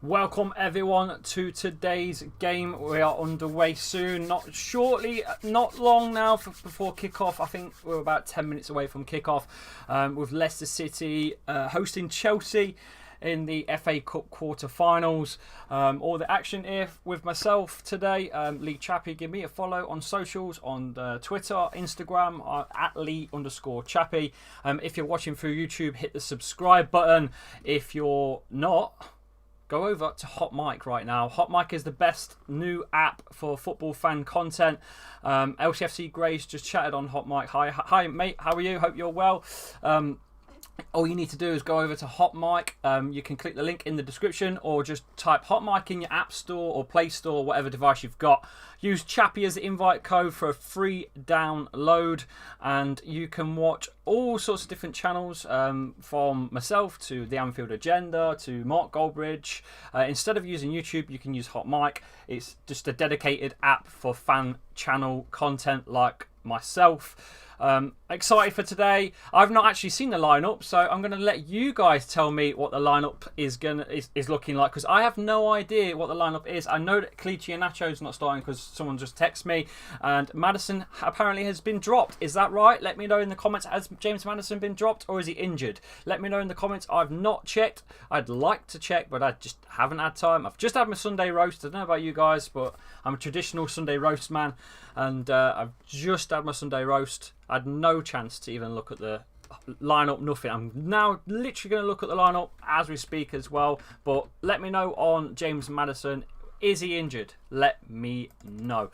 Welcome everyone to today's game. We are underway soon, not long now before kickoff. I think we're about 10 minutes away from kickoff, with Leicester City hosting Chelsea in the FA Cup quarter-finals. All the action here with myself today. Lee Chappy, give me a follow on socials, on Twitter, Instagram, at Lee_Chappy. If you're watching through YouTube, hit the subscribe button. If you're not, go over to Hot Mic right now. Hot Mic is the best new app for football fan content. LCFC Grace just chatted on Hot Mic. Hi mate, how are you? Hope you're well. All you need to do is go over to Hot Mic. You can click the link in the description or just type Hot Mic in your App Store or Play Store, whatever device you've got. Use Chappy as the invite code for a free download, and you can watch all sorts of different channels, from myself to the Anfield Agenda to Mark Goldbridge. Instead of using YouTube, you can use Hot Mic. It's just a dedicated app for fan channel content like myself. Excited for today. I've not actually seen the lineup, so I'm going to let you guys tell me what the lineup is looking like, because I have no idea what the lineup is. I know that Clichy and Nacho's not starting because someone just texted me, and Maddison apparently has been dropped. Is that right? Let me know in the comments. Has James Maddison been dropped, or is he injured? Let me know in the comments. I've not checked. I'd like to check, but I just haven't had time. I've just had my Sunday roast. I don't know about you guys, but I'm a traditional Sunday roast man, and I've just had my Sunday roast. I had no chance to even look at the lineup, nothing. I'm now literally going to look at the lineup as we speak as well. But let me know on James Maddison. Is he injured? Let me know.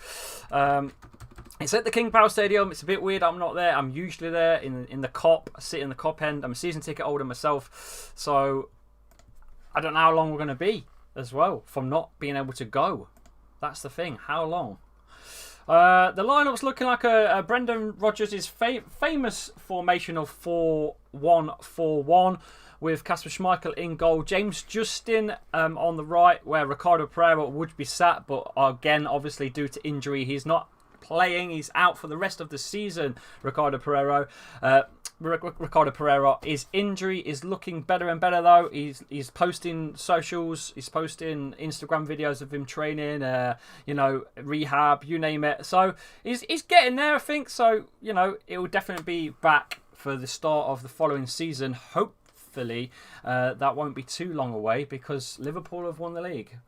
It's at the King Power Stadium. It's a bit weird. I'm not there. I'm usually there in the Kop. I sit in the Kop end. I'm a season ticket holder myself. So I don't know how long we're going to be as well from not being able to go. That's the thing. How long? The lineup's looking like a Brendan Rodgers' famous formation of 4-1-4-1 with Kasper Schmeichel in goal. James Justin on the right, where Ricardo Pereira would be sat, but again, obviously due to injury, he's not playing. He's out for the rest of the season. Ricardo Pereira. His injury is looking better and better though. He's posting socials, he's posting Instagram videos of him training, rehab, you name it. So he's getting there, I think. So, it will definitely be back for the start of the following season. Hopefully, that won't be too long away because Liverpool have won the league.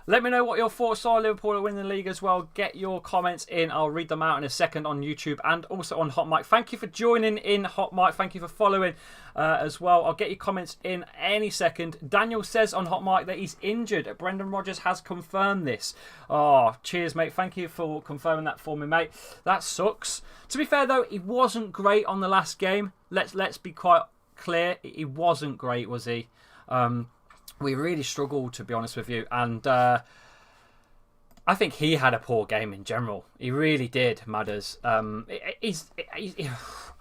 Let me know what your thoughts are. Liverpool are winning the league as well. Get your comments in. I'll read them out in a second on YouTube and also on Hot Mic. Thank you for joining in Hot Mic. Thank you for following as well. I'll get your comments in any second. Daniel says on Hot Mic that he's injured. Brendan Rodgers has confirmed this. Oh, cheers, mate. Thank you for confirming that for me, mate. That sucks. To be fair, though, he wasn't great on the last game. Let's be quite clear. He wasn't great, was he? We really struggled, to be honest with you. And I think he had a poor game in general. He really did, Madders. I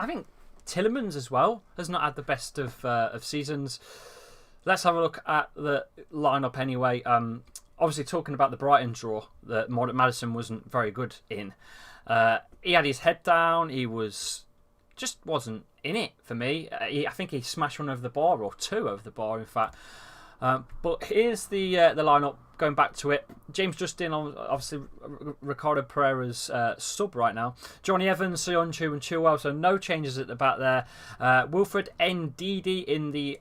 think Tielemans as well has not had the best of seasons. Let's have a look at the lineup anyway. Obviously, talking about the Brighton draw that Maddison wasn't very good in. He had his head down. He just wasn't in it for me. I think he smashed one over the bar, or two over the bar, in fact. But here's the lineup. Going back to it, James Justin, obviously Ricardo Pereira's sub right now. Johnny Evans, Sionchu and Chilwell, so no changes at the back there. Wilfred Ndidi in the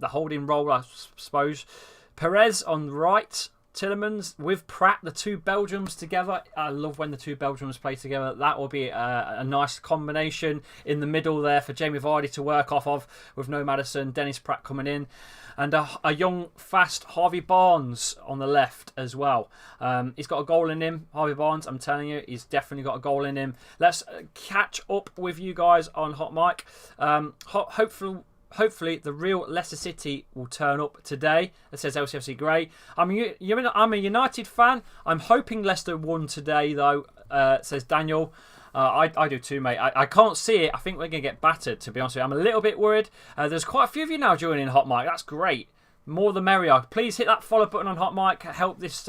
holding role, I suppose. Perez on the right. Tielemans with Pratt, the two Belgians together. I love when the two Belgians play together. That will be a nice combination in the middle there for Jamie Vardy to work off of, with no Maddison, Dennis Pratt coming in. And a young, fast Harvey Barnes on the left as well. He's got a goal in him, Harvey Barnes. I'm telling you, he's definitely got a goal in him. Let's catch up with you guys on Hot Mic. Hopefully, the real Leicester City will turn up today. It says LCFC Grey. I'm a United fan. I'm hoping Leicester won today, though, says Daniel. I do too, mate. I can't see it. I think we're going to get battered, to be honest with you. I'm a little bit worried. There's quite a few of you now joining Hot Mic. That's great. More the merrier. Please hit that follow button on Hot Mic. Help this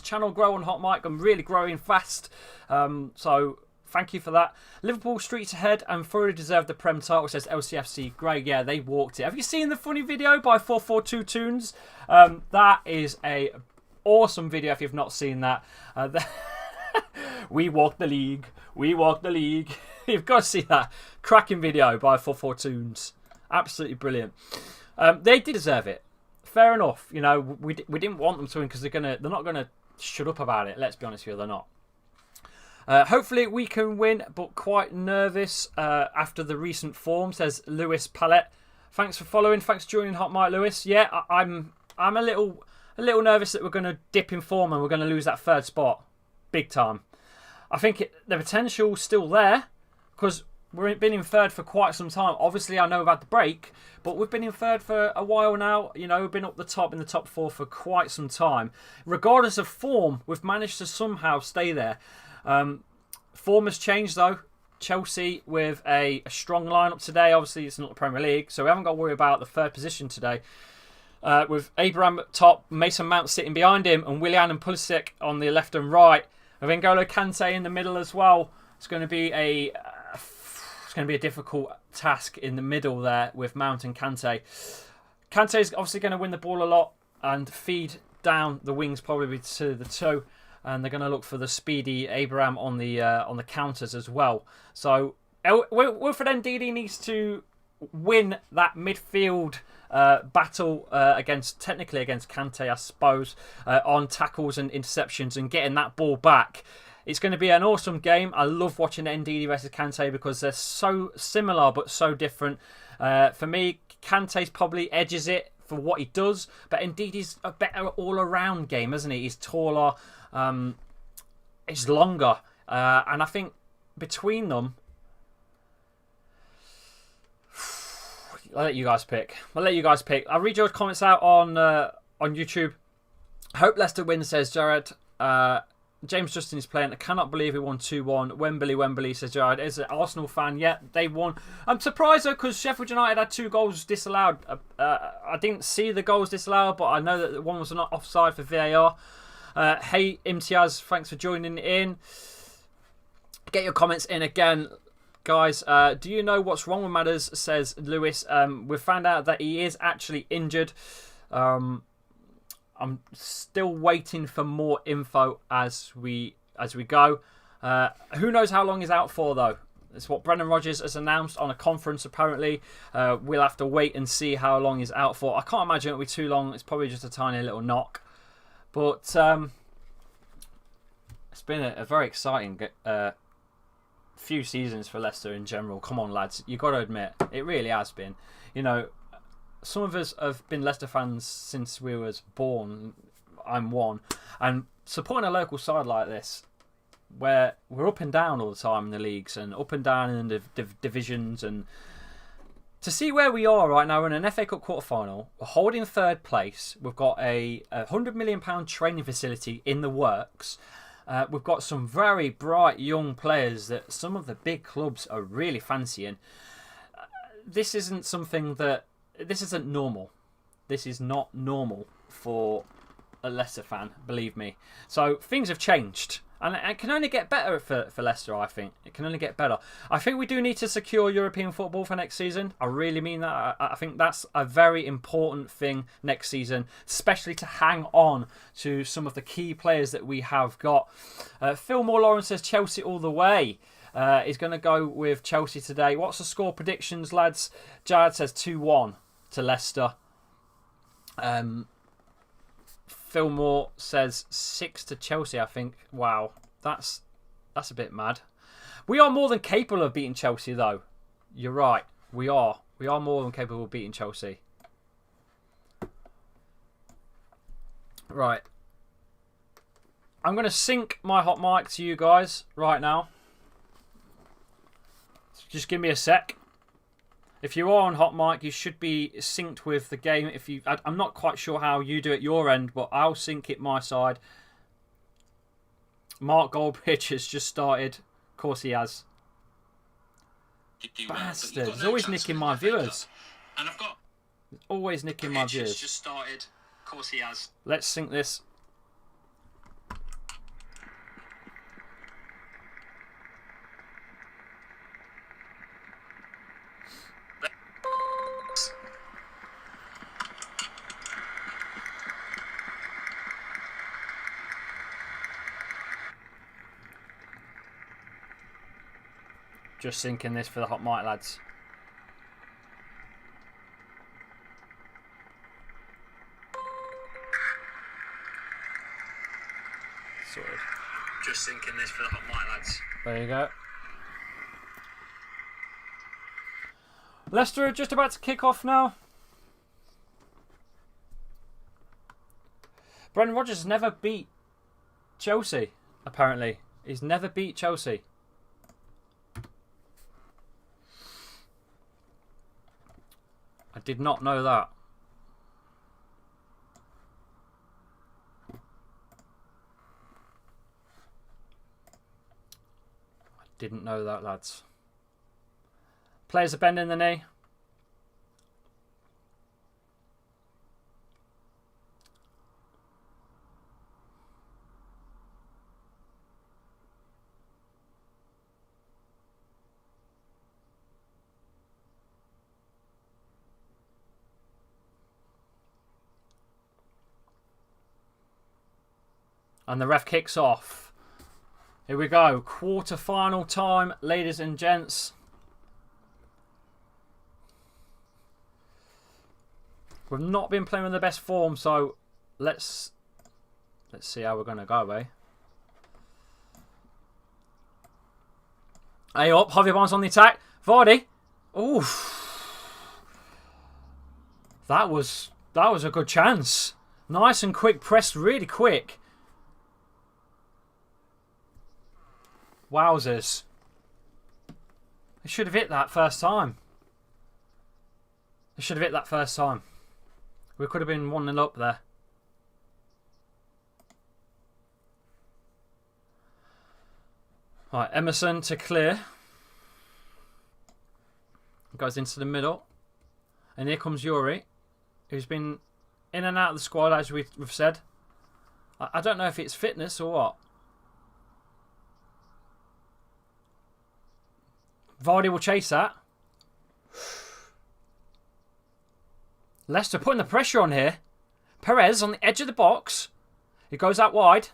channel grow on Hot Mic. I'm really growing fast. So Thank you for that. Liverpool streets ahead and thoroughly deserved the Prem title, says LCFC. Great, yeah, they walked it. Have you seen the funny video by 442 Tunes? That is a awesome video if you've not seen that. We walk the league. We walk the league. You've got to see that. Cracking video by 442 Tunes. Absolutely brilliant. They did deserve it. Fair enough. You know, we didn't want them to win because they're not gonna shut up about it. Let's be honest with you, they're not. Hopefully we can win, but quite nervous after the recent form, says Lewis Pallet. Thanks for following. Thanks for joining Hot Mike Lewis. Yeah, I'm a little nervous that we're going to dip in form and we're going to lose that third spot, big time. I think the potential's still there because we've been in third for quite some time. Obviously, I know we've had the break, but we've been in third for a while now. You know, we've been up the top in the top 4 for quite some time. Regardless of form, we've managed to somehow stay there. Form has changed though. Chelsea with a strong lineup today. Obviously, it's not the Premier League, so we haven't got to worry about the third position today. With Abraham at top, Mason Mount sitting behind him, and Willian and Pulisic on the left and right. With N'Golo Kante in the middle as well. It's going to be a difficult task in the middle there with Mount and Kante. Kante is obviously going to win the ball a lot and feed down the wings probably to the two. And they're going to look for the speedy Abraham on the counters as well. So Wilfred Ndidi needs to win that midfield battle technically against Kante, I suppose, on tackles and interceptions and getting that ball back. It's going to be an awesome game. I love watching Ndidi versus Kante because they're so similar but so different. For me, Kante's probably edges it for what he does, but Ndidi's a better all-around game, isn't he? He's taller. It's longer, and I think between them, I'll let you guys pick. I'll read your comments out on YouTube. Hope Leicester wins, says Jared. James Justin is playing. I cannot believe we won 2-1. Wembley, says Jared. Is an Arsenal fan. Yeah, they won. I'm surprised though because Sheffield United had 2 goals disallowed. I didn't see the goals disallowed, but I know that one was not offside for VAR. Hey Imtiaz, thanks for joining in. Get your comments in again, guys. Do you know what's wrong with Matters, says Lewis. We've found out that he is actually injured. I'm still waiting for more info as we go. Who knows how long he's out for though. It's what Brendan Rodgers has announced on a conference apparently. We'll have to wait and see how long he's out for. I can't imagine it'll be too long. It's probably just a tiny little knock. But it's been a very exciting few seasons for Leicester in general. Come on, lads. You've got to admit, it really has been. You know, some of us have been Leicester fans since we was born. I'm one. And supporting a local side like this, where we're up and down all the time in the leagues and up and down in the divisions, and to see where we are right now in an FA Cup quarter-final, we're holding third place. We've got a £100 million training facility in the works. We've got some very bright young players that some of the big clubs are really fancying. This isn't normal. This is not normal for a Leicester fan, believe me. So things have changed. And it can only get better for Leicester, I think. It can only get better. I think we do need to secure European football for next season. I really mean that. I think that's a very important thing next season, especially to hang on to some of the key players that we have got. Fillmore Lawrence says Chelsea all the way. He's going to go with Chelsea today. What's the score predictions, lads? Jared says 2-1 to Leicester. Fillmore says 6 to Chelsea, I think. Wow, that's a bit mad. We are more than capable of beating Chelsea, though. You're right. We are. We are more than capable of beating Chelsea. Right. I'm going to sync my hot mic to you guys right now. Just give me a sec. If you are on hot mic, you should be synced with the game. I'm not quite sure how you do it your end, but I'll sync it my side. Mark Goldbridge has just started. Of course he has. Bastard. He's always nicking my viewers. Always nicking my viewers. Just started. Of course he has. Let's sync this. Just sinking this for the hot mic, lads. Sorted. Just sinking this for the hot mic, lads. There you go. Leicester are just about to kick off now. Brendan Rodgers has never beat Chelsea, apparently. He's never beat Chelsea. I did not know that. I didn't know that, lads. Players are bending the knee. And the ref kicks off. Here we go. Quarter-final time, ladies and gents. We've not been playing with the best form, so let's see how we're going to go, eh? Hey up, Javier Barnes on the attack. Vardy. Oof. That was a good chance. Nice and quick, pressed really quick. Wowzers. They should have hit that first time. They should have hit that first time. We could have been 1-0 up there. Right, Emerson to clear. Goes into the middle. And here comes Yuri, who's been in and out of the squad, as we've said. I don't know if it's fitness or what. Vardy will chase that. Leicester putting the pressure on here. Perez on the edge of the box. It goes out wide.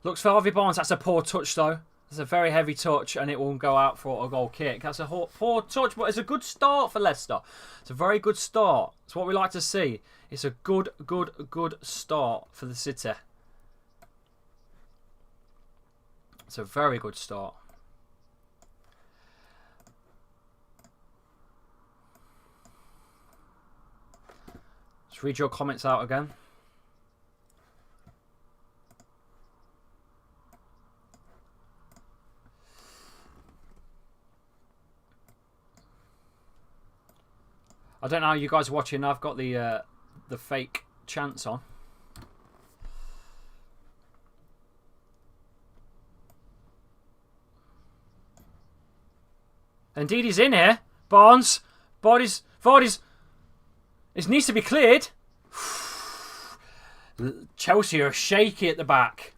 Looks for Harvey Barnes. That's a poor touch though. It's a very heavy touch and it will go out for a goal kick. That's a poor touch, but it's a good start for Leicester. It's a very good start. It's what we like to see. It's a good start for the City. It's a very good start. Let's read your comments out again. I don't know how you guys are watching. I've got the fake chants on. Indeed, he's in here. Barnes. Vardy's. It needs to be cleared. Chelsea are shaky at the back.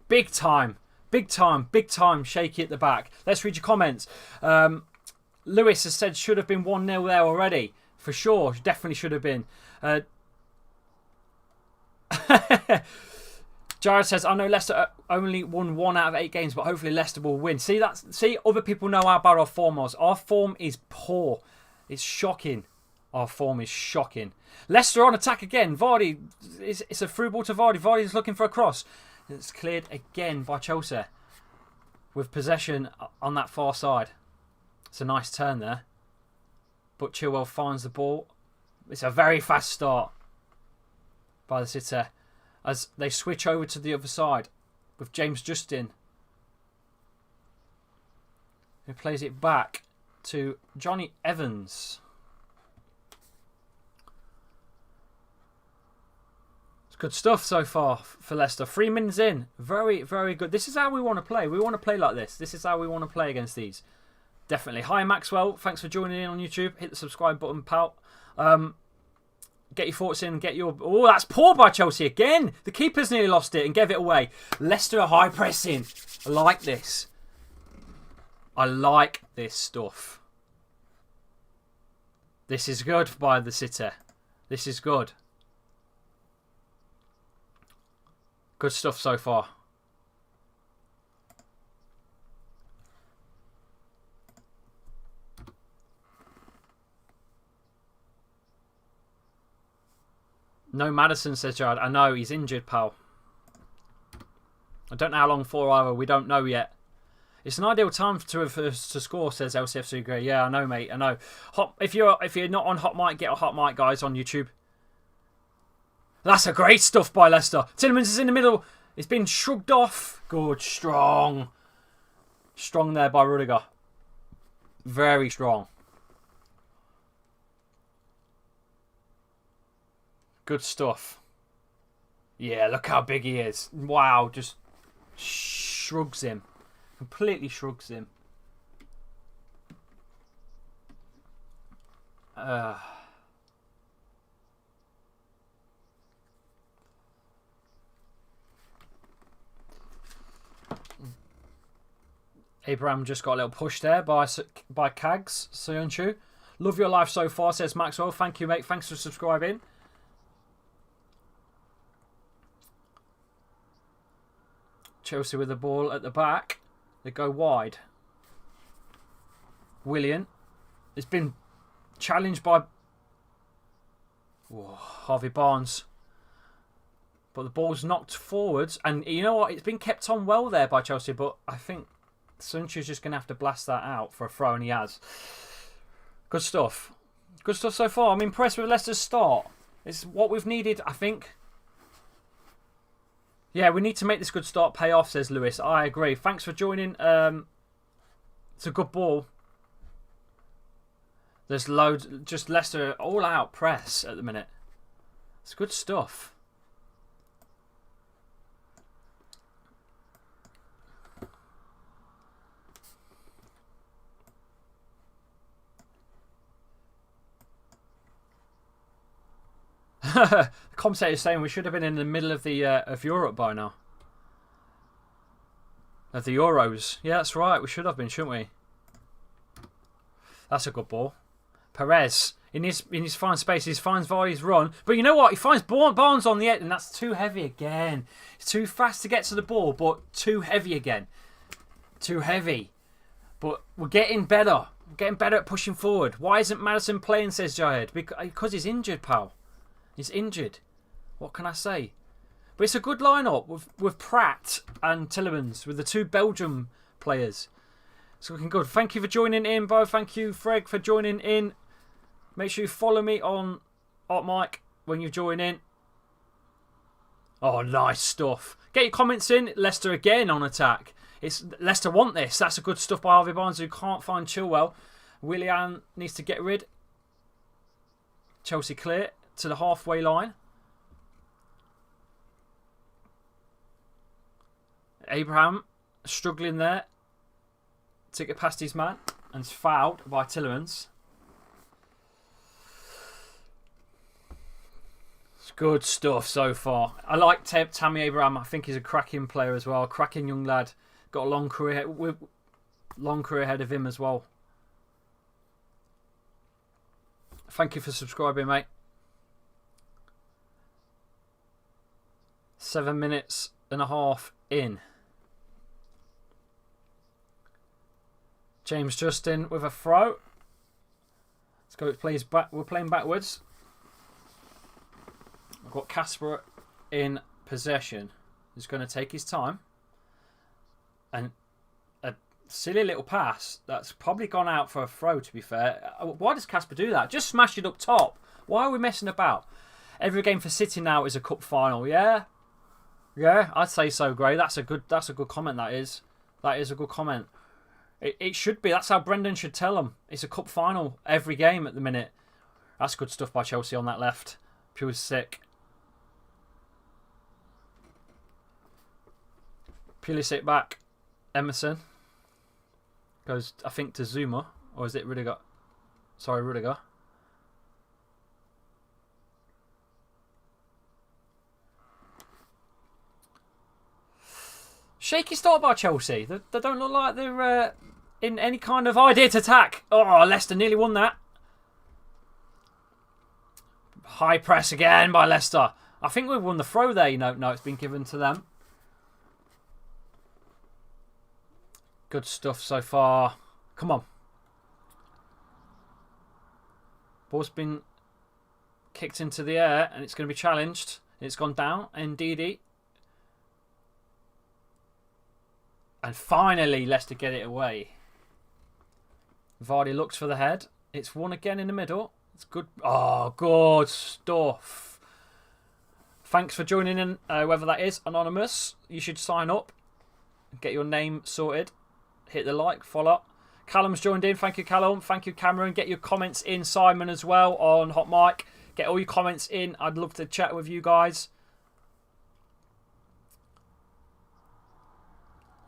Big time shaky at the back. Let's read your comments. Lewis has said should have been 1-0 there already. For sure. Definitely should have been. Jared says, I know Leicester only won 1 out of 8 games, but hopefully Leicester will win. See, other people know how bad our form was. Our form is poor. It's shocking. Our form is shocking. Leicester on attack again. Vardy, it's a through ball to Vardy. Vardy's looking for a cross. It's cleared again by Chelsea. With possession on that far side. It's a nice turn there. But Chilwell finds the ball. It's a very fast start by the City. As they switch over to the other side. With James Justin. Who plays it back to Johnny Evans. Good stuff so far for Leicester. 3 minutes in. Very good. This is how we want to play. We want to play like this. This is how we want to play against these. Definitely. Hi, Maxwell. Thanks for joining in on YouTube. Hit the subscribe button, pal. Get your thoughts in and get your... Oh, that's poor by Chelsea again. The keeper's nearly lost it and gave it away. Leicester are high pressing. I like this. I like this stuff. This is good by the City. This is good. Good stuff so far. No Maddison, says Jared. I know, he's injured, pal. I don't know how long for either. We don't know yet. It's an ideal time to score, says LCFC Grey. Yeah, I know, mate. I know. If you're not on Hot Mic, get a Hot Mic, guys, on YouTube. That's a great stuff by Leicester. Tielemans is in the middle. It's been shrugged off. Good, strong. Strong there by Rudiger. Very strong. Good stuff. Yeah, look how big he is. Wow, just shrugs him. Completely shrugs him. Abraham just got a little push there by Kags Soyuncu. Love your life so far, says Maxwell. Thank you, mate. Thanks for subscribing. Chelsea with the ball at the back. They go wide. Willian. It's been challenged by Harvey Barnes. But the ball's knocked forwards. And you know what? It's been kept on well there by Chelsea. But I think Sunchu's just going to have to blast that out for a throw. And he has. Good stuff. Good stuff so far. I'm impressed with Leicester's start. It's what we've needed, I think. Yeah, we need to make this good start pay off, says Lewis. I agree. Thanks for joining. It's a good ball. There's loads. Just Leicester all-out press at the minute. It's good stuff. The commentator is saying we should have been in the middle of the of Europe by now. Of the Euros. Yeah, that's right. We should have been, shouldn't we? That's a good ball. Perez in his fine space. He finds Vardy's run, but you know what? He finds Barnes on the end, and that's too heavy again. It's too fast to get to the ball, but too heavy again. Too heavy. But we're getting better. We're getting better at pushing forward. Why isn't Maddison playing? Says Jayed. Because he's injured, pal. He's injured. What can I say? But it's a good lineup with Pratt and Tielemans, with the two Belgium players. It's looking good. Thank you for joining in, Bo. Thank you, Freg, for joining in. Make sure you follow me on Art Mike when you join in. Oh, nice stuff. Get your comments in. Leicester again on attack. Leicester want this. That's a good stuff by Harvey Barnes, who can't find Chilwell. Willian needs to get rid. Chelsea clear to the halfway line. Abraham struggling there to get past his man and is fouled by Tielemans. It's good stuff so far. I like Tammy Abraham. I think he's a cracking player as well. Cracking young lad. Got a long career ahead of him as well. Thank you for subscribing, mate. 7 minutes and a half in. James Justin with a throw. Let's go. It plays back. We're playing backwards. I've got Casper in possession. He's going to take his time. And a silly little pass that's probably gone out for a throw, to be fair. Why does Casper do that? Just smash it up top. Why are we messing about? Every game for City now is a cup final, yeah? Yeah, I'd say so, Gray. That's a good comment, that is. That is a good comment. It should be. That's how Brendan should tell them. It's a cup final every game at the minute. That's good stuff by Chelsea on that left. Pure sick. Pulisic back. Emerson. Goes, I think, to Zuma. Or is it Rudiger? Sorry, Rudiger. Shaky start by Chelsea. They don't look like they're in any kind of idea to attack. Oh, Leicester nearly won that. High press again by Leicester. I think we've won the throw there. No, it's been given to them. Good stuff so far. Come on. Ball's been kicked into the air, and it's going to be challenged. It's gone down. Ndidi. And finally, Leicester get it away. Vardy looks for the head. It's won again in the middle. It's good. Oh, good stuff. Thanks for joining in, whoever that is, Anonymous. You should sign up. Get your name sorted. Hit the like, follow. Callum's joined in. Thank you, Callum. Thank you, Cameron. Get your comments in, Simon, as well, on Hot Mic. Get all your comments in. I'd love to chat with you guys.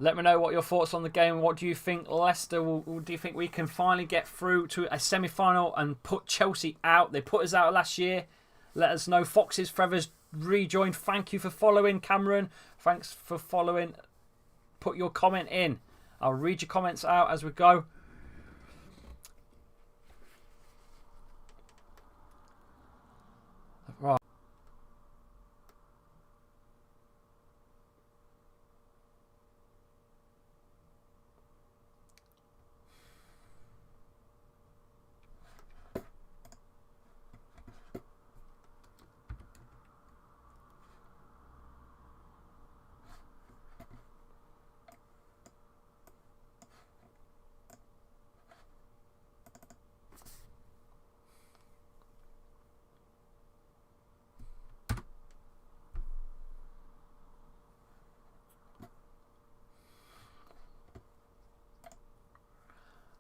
Let me know what your thoughts on the game. What do you think Leicester do you think we can finally get through to a semi-final and put Chelsea out? They put us out last year. Let us know. Foxes Feathers rejoined. Thank you for following, Cameron. Thanks for following. Put your comment in. I'll read your comments out as we go. Right.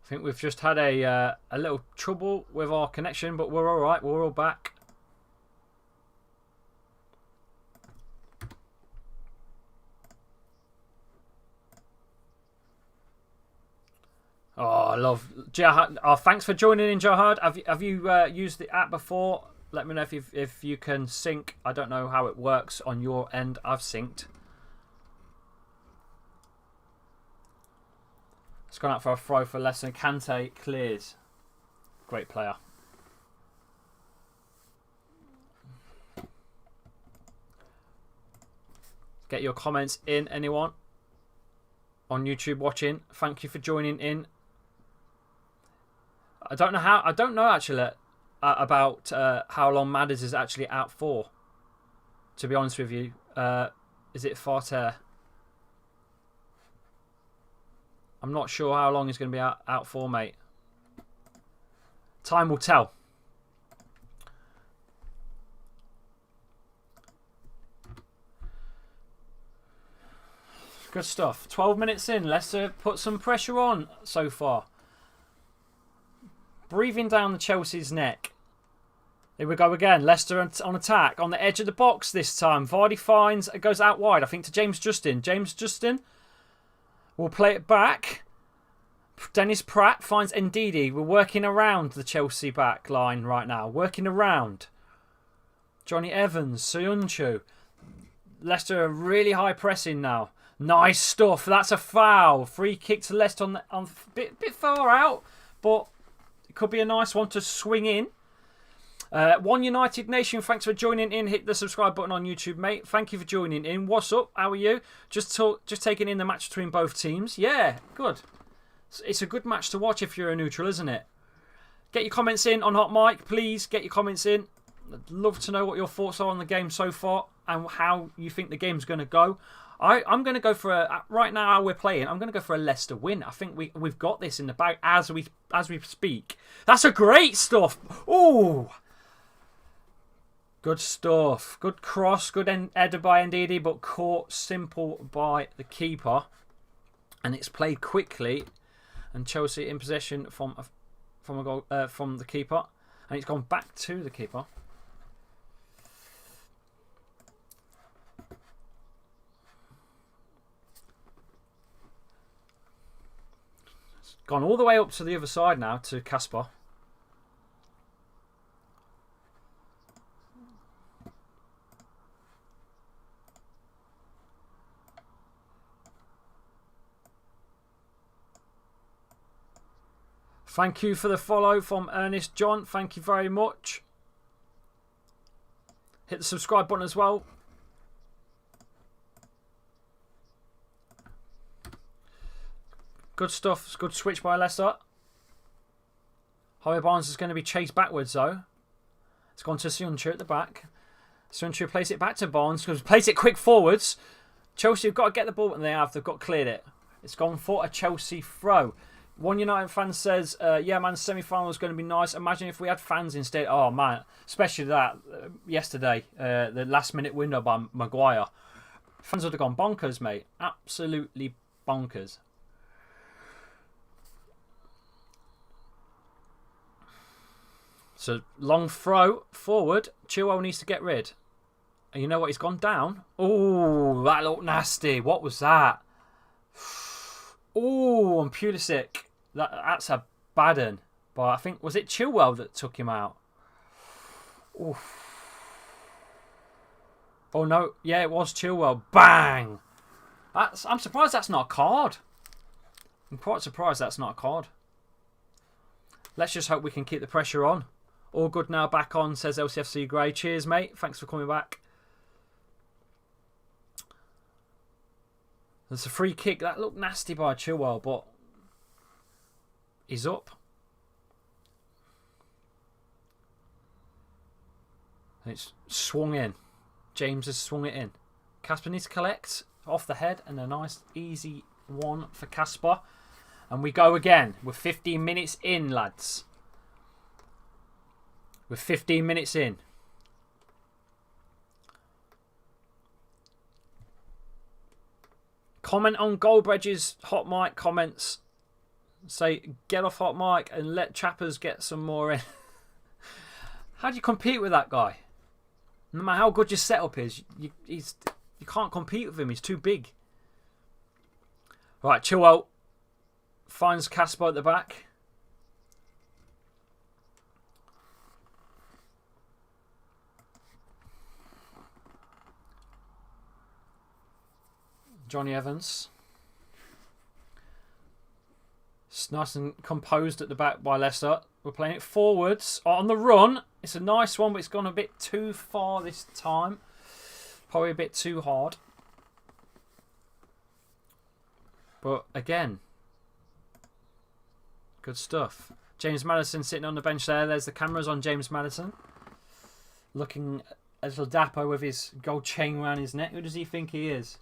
I think we've just had a little trouble with our connection, but we're all right. We're all back. Oh, I love Jihad. Oh, thanks for joining in, Jihad. Have you used the app before? Let me know if you can sync. I don't know how it works on your end. I've synced. It's gone out for a throw for Leicester. Kante clears. Great player. Get your comments in, anyone on YouTube watching. Thank you for joining in. I don't know actually about how long Madders is actually out for. To be honest with you, is it Farter? I'm not sure how long he's going to be out for, mate. Time will tell. Good stuff. 12 minutes in. Leicester put some pressure on so far. Breathing down the Chelsea's neck. Here we go again. Leicester on attack. On the edge of the box this time. Vardy finds. It goes out wide, I think, to James Justin. James Justin will play it back. Dennis Pratt finds Ndidi. We're working around the Chelsea back line right now. Working around. Johnny Evans. Soyuncu. Leicester are really high pressing now. Nice stuff. That's a foul. Free kick to Leicester on a bit far out. But it could be a nice one to swing in. One United Nation, thanks for joining in. Hit the subscribe button on YouTube, mate. Thank you for joining in. What's up? How are you? Just taking in the match between both teams. Yeah, good. It's a good match to watch if you're a neutral, isn't it? Get your comments in on Hot Mic, please. Get your comments in. I'd love to know what your thoughts are on the game so far and how you think the game's going to go. I'm going to go for right now how we're playing. I'm going to go for a Leicester win. I think we've got this in the bag as we speak. That's a great stuff. Ooh. Good stuff. Good cross. Good header by Ndidi, but caught simple by the keeper. And it's played quickly. And Chelsea in possession from a goal from the keeper. And it's gone back to the keeper. It's gone all the way up to the other side now to Kasper. Thank you for the follow from Ernest John. Thank you very much. Hit the subscribe button as well. Good stuff. It's a good switch by Leicester. Harvey Barnes is going to be chased backwards though. It's gone to Sunchu at the back. Sunchu plays it back to Barnes. Plays it quick forwards. Chelsea have got to get the ball, and they have. They've got cleared it. It's gone for a Chelsea throw. One United fan says, yeah, man, semi-final is going to be nice. Imagine if we had fans instead. Oh, man. Especially that yesterday, the last-minute window by Maguire. Fans would have gone bonkers, mate. Absolutely bonkers. So, long throw forward. Chilwell needs to get rid. And you know what? He's gone down. Oh, that looked nasty. What was that? Oh, and Pulisic. That's a bad one. But I think, was it Chilwell that took him out? Oof. Oh, no. Yeah, it was Chilwell. Bang! I'm surprised that's not a card. I'm quite surprised that's not a card. Let's just hope we can keep the pressure on. All good now, back on, says LCFC Grey. Cheers, mate. Thanks for coming back. There's a free kick. That looked nasty by Chilwell, but he's up. And it's swung in. James has swung it in. Casper needs to collect off the head, and a nice, easy one for Casper. And we go again. We're 15 minutes in, lads. We're 15 minutes in. Comment on Goldbridge's hot mic comments. Say, get off hot mic and let Chappers get some more in. How do you compete with that guy? No matter how good your setup is, you can't compete with him. He's too big. Right, Chilwell finds Casper at the back. Johnny Evans. It's nice and composed at the back by Leicester. We're playing it forwards. On the run. It's a nice one, but it's gone a bit too far this time. Probably a bit too hard. But again, good stuff. James Maddison sitting on the bench there. There's the cameras on James Maddison. Looking a little dapper with his gold chain around his neck. Who does he think he is?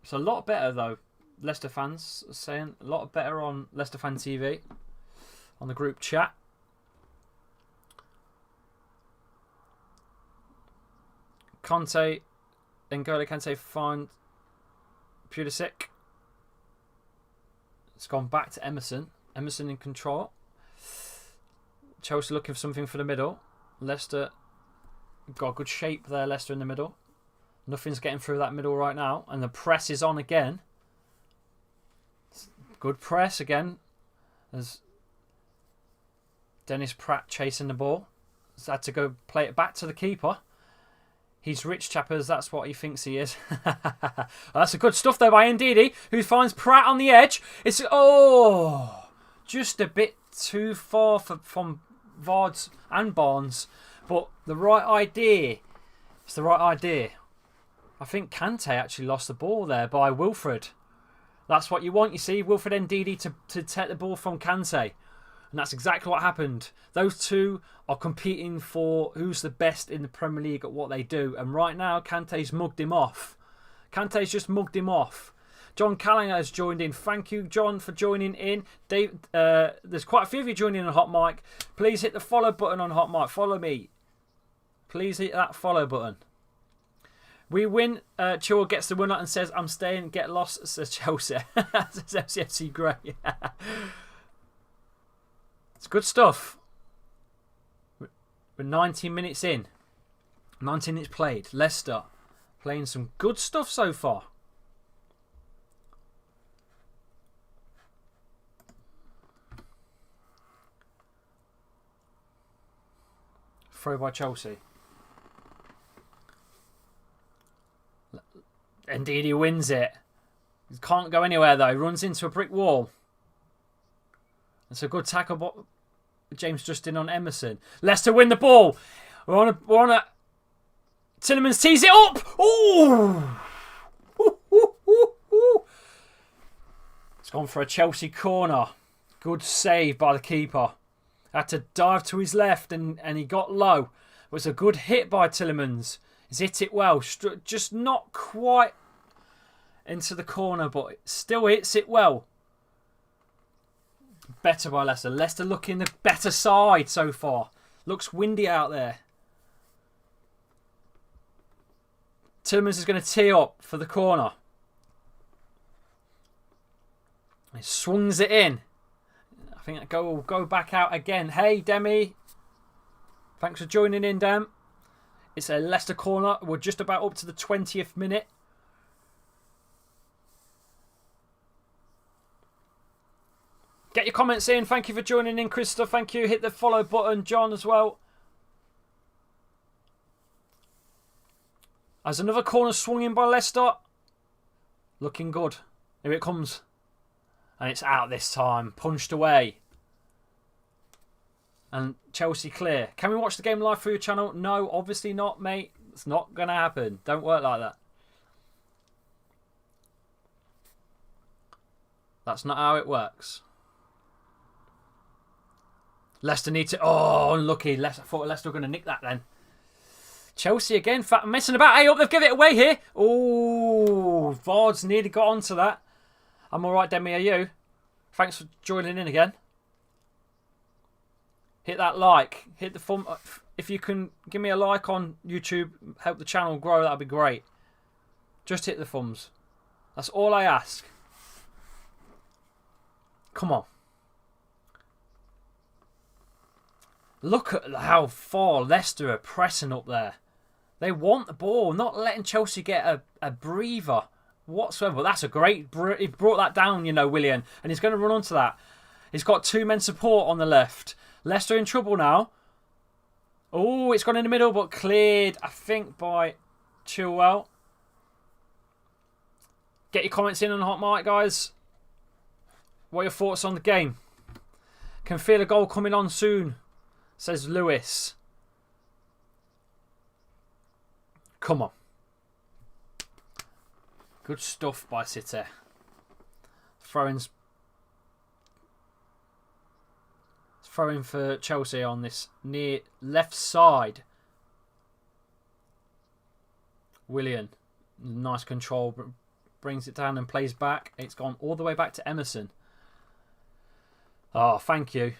It's a lot better though. Leicester fans are saying a lot better on Leicester Fan TV, on the group chat. Conte, N'Golo Kante find Pulisic. It's gone back to Emerson. Emerson in control. Chelsea looking for something for the middle. Leicester got a good shape there. Leicester in the middle. Nothing's getting through that middle right now. And the press is on again. Good press again. There's Dennis Pratt chasing the ball. He's had to go play it back to the keeper. He's rich, Chappers. That's what he thinks he is. That's a good stuff there by Ndidi, who finds Pratt on the edge. It's just a bit too far from Vards and Barnes. But the right idea. It's the right idea. I think Kante actually lost the ball there by Wilfred. That's what you want, you see. Wilfred Ndidi to take the ball from Kante. And that's exactly what happened. Those two are competing for who's the best in the Premier League at what they do. And right now, Kante's mugged him off. Kante's just mugged him off. John Callagher has joined in. Thank you, John, for joining in. Dave, there's quite a few of you joining on Hot Mic. Please hit the follow button on Hot Mic. Follow me. Please hit that follow button. We win. Chilwell gets the winner and says, I'm staying, get lost, says Chelsea. Says FCFC Grey. It's good stuff. We're 19 minutes in. 19 minutes played. Leicester playing some good stuff so far. Throw by Chelsea. Indeed, he wins it. He can't go anywhere though. He runs into a brick wall. It's a good tackle, but James Justin on Emerson. Leicester win the ball. We're on a. Tillemans tees it up. Ooh. It's gone for a Chelsea corner. Good save by the keeper. Had to dive to his left and he got low. It was a good hit by Tielemans. He's hit it well. Just not quite into the corner, but still hits it well. Better by Leicester. Leicester looking the better side so far. Looks windy out there. Tielemans is going to tee up for the corner. He swings it in. I think that will go back out again. Hey, Demi. Thanks for joining in, Dem. It's a Leicester corner. We're just about up to the 20th minute. Get your comments in. Thank you for joining in, Krista. Thank you. Hit the follow button. John as well. As another corner swung in by Leicester. Looking good. Here it comes. And it's out this time. Punched away. And Chelsea clear. Can we watch the game live through your channel? No, obviously not, mate. It's not going to happen. Don't work like that. That's not how it works. Leicester need to... Oh, unlucky. I thought Leicester were going to nick that then. Chelsea again. Messing about. Hey, up, they've given it away here. Oh, Vard's nearly got onto that. I'm all right, Demi. Are you? Thanks for joining in again. Hit that like. Hit the thumb. If you can give me a like on YouTube, help the channel grow, that'd be great. Just hit the thumbs. That's all I ask. Come on. Look at how far Leicester are pressing up there. They want the ball, not letting Chelsea get a breather whatsoever. But that's a great... He brought that down, you know, Willian. And he's going to run onto that. He's got two men support on the left. Leicester in trouble now. Oh, it's gone in the middle, but cleared, I think, by Chilwell. Get your comments in on Hot Mic, guys. What are your thoughts on the game? Can feel a goal coming on soon, says Lewis. Come on. Good stuff by City. Throwing for Chelsea on this near left side. Willian. Nice control. Brings it down and plays back. It's gone all the way back to Emerson. Oh, thank you.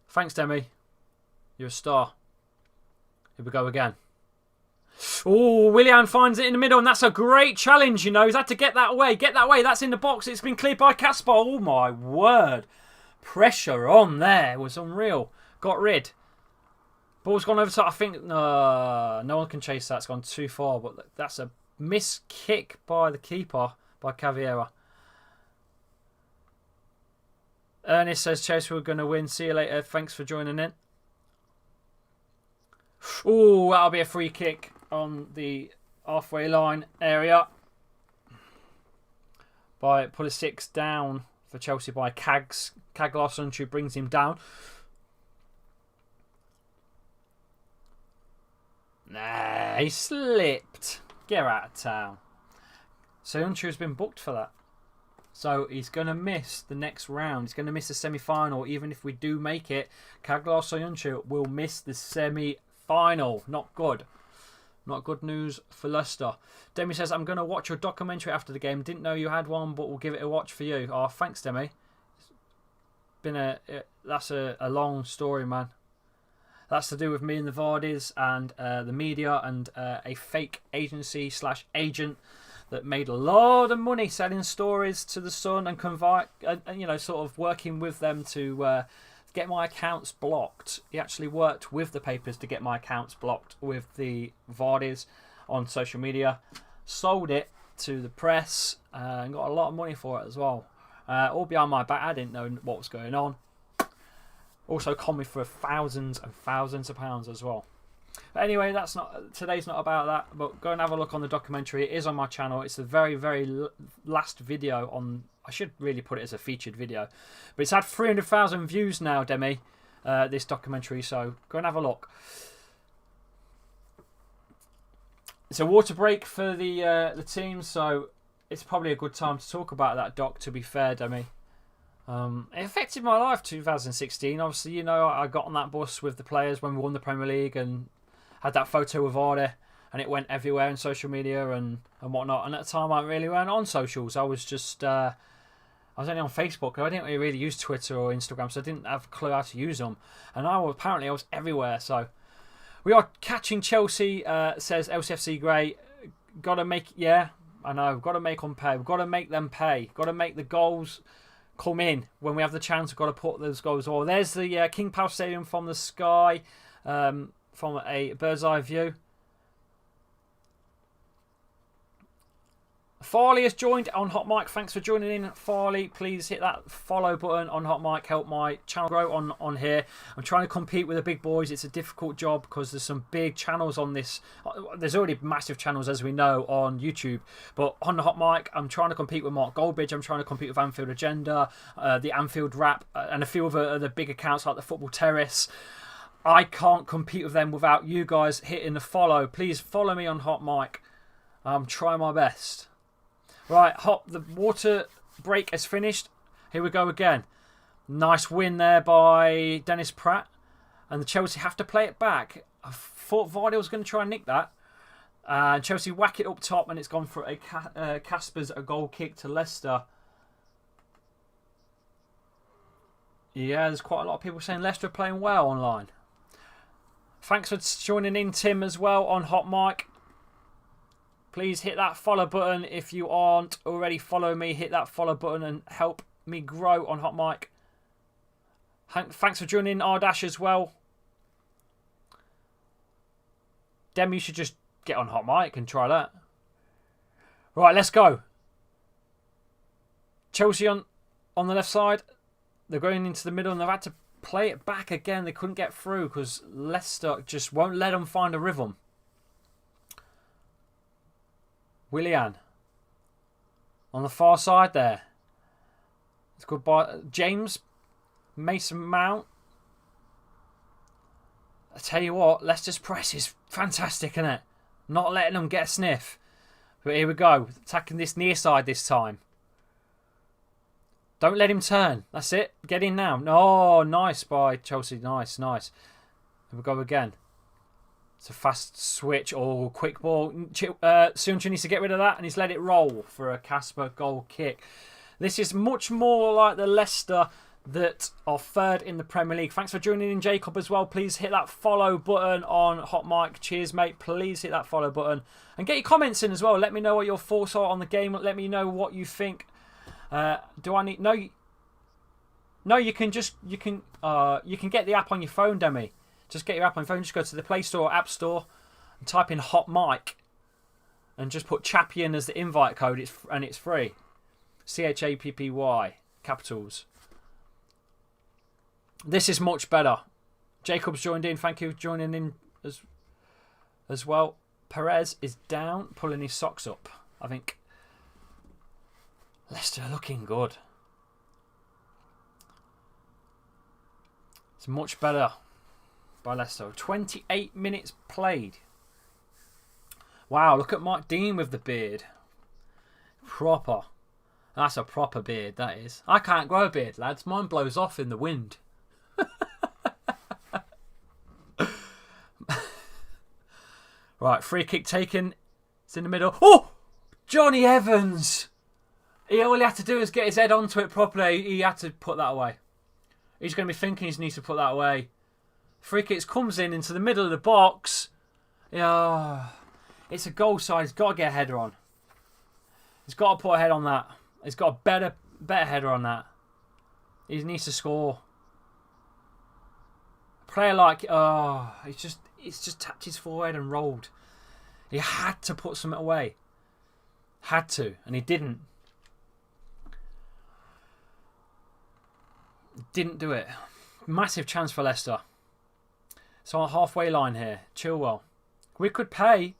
Thanks, Demi. You're a star. Here we go again. Oh, Willian finds it in the middle, and that's a great challenge, you know. He's had to get that away. Get that away. That's in the box. It's been cleared by Caspar. Oh, my word. Pressure on there was unreal. Got rid. Ball's gone over to, I think, no one can chase that. It's gone too far, but that's a missed kick by the keeper, by Caviera. Ernest says Chelsea were going to win. See you later. Thanks for joining in. Oh, that'll be a free kick on the halfway line area. By Pulisic down for Chelsea by Kaglas Unchu brings him down. Nah, he slipped. Get out of town. So Unchu's been booked for that. So he's going to miss the next round. He's going to miss the semi-final. Even if we do make it, Kaglas Unchu will miss the semi-final. Not good. Not good news for Leicester. Demi says, I'm going to watch your documentary after the game. Didn't know you had one, but we'll give it a watch for you. Oh, thanks, Demi. That's a long story, man. That's to do with me and the Vardys and the media and a fake agency / agent that made a lot of money selling stories to the Sun and you know, sort of working with them to get my accounts blocked. He actually worked with the papers to get my accounts blocked with the Vardys on social media. Sold it to the press and got a lot of money for it as well. All behind my back. I didn't know what was going on. Also conned me for thousands and thousands of pounds as well. But anyway, today's not about that. But go and have a look on the documentary. It is on my channel. It's the very, very last video on... I should really put it as a featured video. But it's had 300,000 views now, Demi, this documentary. So go and have a look. It's a water break for the team. So it's probably a good time to talk about that doc, to be fair, Demi. It affected my life 2016. Obviously, you know, I got on that bus with the players when we won the Premier League and had that photo with Vardy, and it went everywhere in social media and whatnot. And at the time, I really weren't on socials. I was just I was only on Facebook. I didn't really use Twitter or Instagram, so I didn't have a clue how to use them. And apparently I was everywhere. So we are catching Chelsea. Says LCFC Grey. Got to make I know. Got to make them pay. We've got to make them pay. Got to make the goals come in when we have the chance. We've got to put those goals on. There's the King Power Stadium from the sky, from a bird's eye view. Farley has joined on Hot Mic. Thanks for joining in, Farley. Please hit that follow button on Hot Mic. Help my channel grow on here. I'm trying to compete with the big boys. It's a difficult job because there's some big channels on this. There's already massive channels, as we know, on YouTube. But on the Hot Mic, I'm trying to compete with Mark Goldbridge. I'm trying to compete with Anfield Agenda, the Anfield Rap, and a few of the big accounts like the Football Terrace. I can't compete with them without you guys hitting the follow. Please follow me on Hot Mic. I'm trying my best. Right, the water break has finished. Here we go again. Nice win there by Dennis Pratt. And the Chelsea have to play it back. I thought Vardy was going to try and nick that. Chelsea whack it up top, and it's gone for a Casper's goal kick to Leicester. Yeah, there's quite a lot of people saying Leicester are playing well online. Thanks for joining in, Tim, as well on Hot Mic. Please hit that follow button if you aren't already following me. Hit that follow button and help me grow on Hot Mic. Thanks for joining in, R-Dash, as well. Dem, you should just get on Hot Mic and try that. Right, let's go. Chelsea on the left side. They're going into the middle and they've had to play it back again. They couldn't get through because Leicester just won't let them find a rhythm. Willian on the far side there. It's good by James Mason Mount. I tell you what, Leicester's press is fantastic, isn't it? Not letting them get a sniff. But here we go, attacking this near side this time. Don't let him turn. That's it. Get in now. Oh, nice by Chelsea. Nice. Here we go again. It's a fast switch or quick ball. Sunchu needs to get rid of that, and he's let it roll for a Casper goal kick. This is much more like the Leicester that are third in the Premier League. Thanks for joining in, Jacob, as well. Please hit that follow button on Hot Mic. Cheers, mate. Please hit that follow button. And get your comments in as well. Let me know what your thoughts are on the game. Let me know what you think. Do I need... No, you can get the app on your phone, Demi. Just get your app on your phone. Just go to the Play Store or App Store and type in Hot Mic and just put Chappy in as the invite code. It's free. CHAPPY, capitals. This is much better. Jacob's joined in. Thank you for joining in as well. Perez is down, pulling his socks up. I think Leicester are looking good. It's much better by Leicester. 28 minutes played. Wow, look at Mike Dean with the beard. Proper. That's a proper beard, that is. I can't grow a beard, lads. Mine blows off in the wind. Right, free kick taken. It's in the middle. Oh! Johnny Evans! All he had to do was get his head onto it properly. He had to put that away. He's going to be thinking he needs to put that away. Free kick comes into the middle of the box. Yeah, it's a goal side. He's got to get a header on. He's got to put a head on that. He's got a better header on that. He needs to score. A player like it's just tapped his forehead and rolled. He had to put something away. Had to, and he didn't. Didn't do it. Massive chance for Leicester. So on halfway line here, Chilwell. We could pay.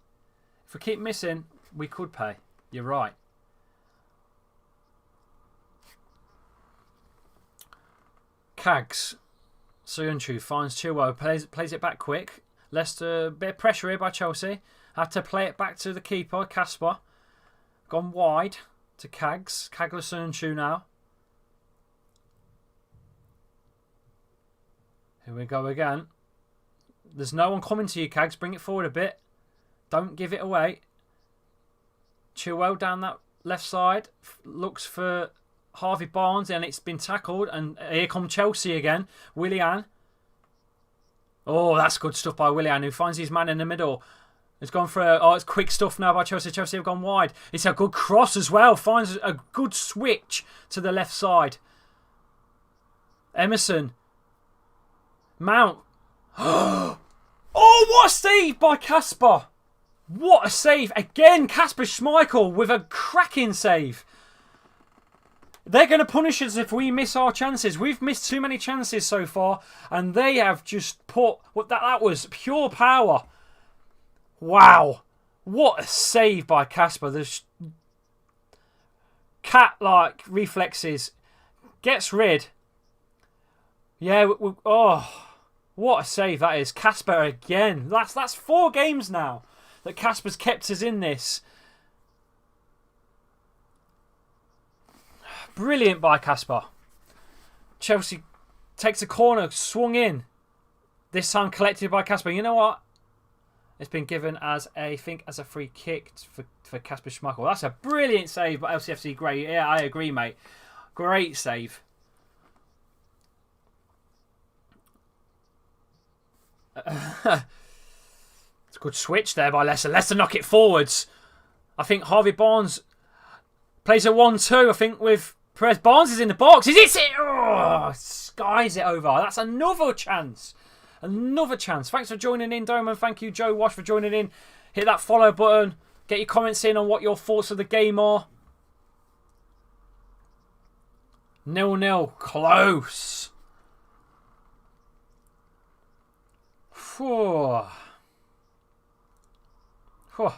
If we keep missing, we could pay. You're right. Kags. Suyunchu finds Chilwell. Plays it back quick. Leicester, bit of pressure here by Chelsea. Had to play it back to the keeper, Casper. Gone wide to Kags. Kagler Suyunchu now. Here we go again. There's no one coming to you, Cags. Bring it forward a bit. Don't give it away. Chilwell down that left side. Looks for Harvey Barnes, and it's been tackled. And here come Chelsea again. Willian. Oh, that's good stuff by Willian, who finds his man in the middle. It's gone for it's quick stuff now by Chelsea. Chelsea have gone wide. It's a good cross as well. Finds a good switch to the left side. Emerson. Mount. Oh, what a save by Kasper. What a save. Again, Kasper Schmeichel with a cracking save. They're going to punish us if we miss our chances. We've missed too many chances so far, and they have just put... That was pure power. Wow. What a save by Kasper. There's cat-like reflexes. Gets rid. Yeah, oh, what a save that is. Kasper again. That's 4 games now that Kasper's kept us in this. Brilliant by Kasper. Chelsea takes a corner, swung in. This time collected by Kasper. You know what? It's been given as a free kick for Kasper Schmeichel. That's a brilliant save by LCFC Grey. Yeah, I agree, mate. Great save. It's a good switch there by Leicester. Leicester knock it forwards. I think Harvey Barnes plays a 1-2. I think with Perez. Barnes is in the box. He hits it. Oh, skies it over. That's another chance. Another chance. Thanks for joining in, Doman. Thank you, Joe Wash, for joining in. Hit that follow button. Get your comments in on what your thoughts of the game are. 0-0. Close. Whew. Whew.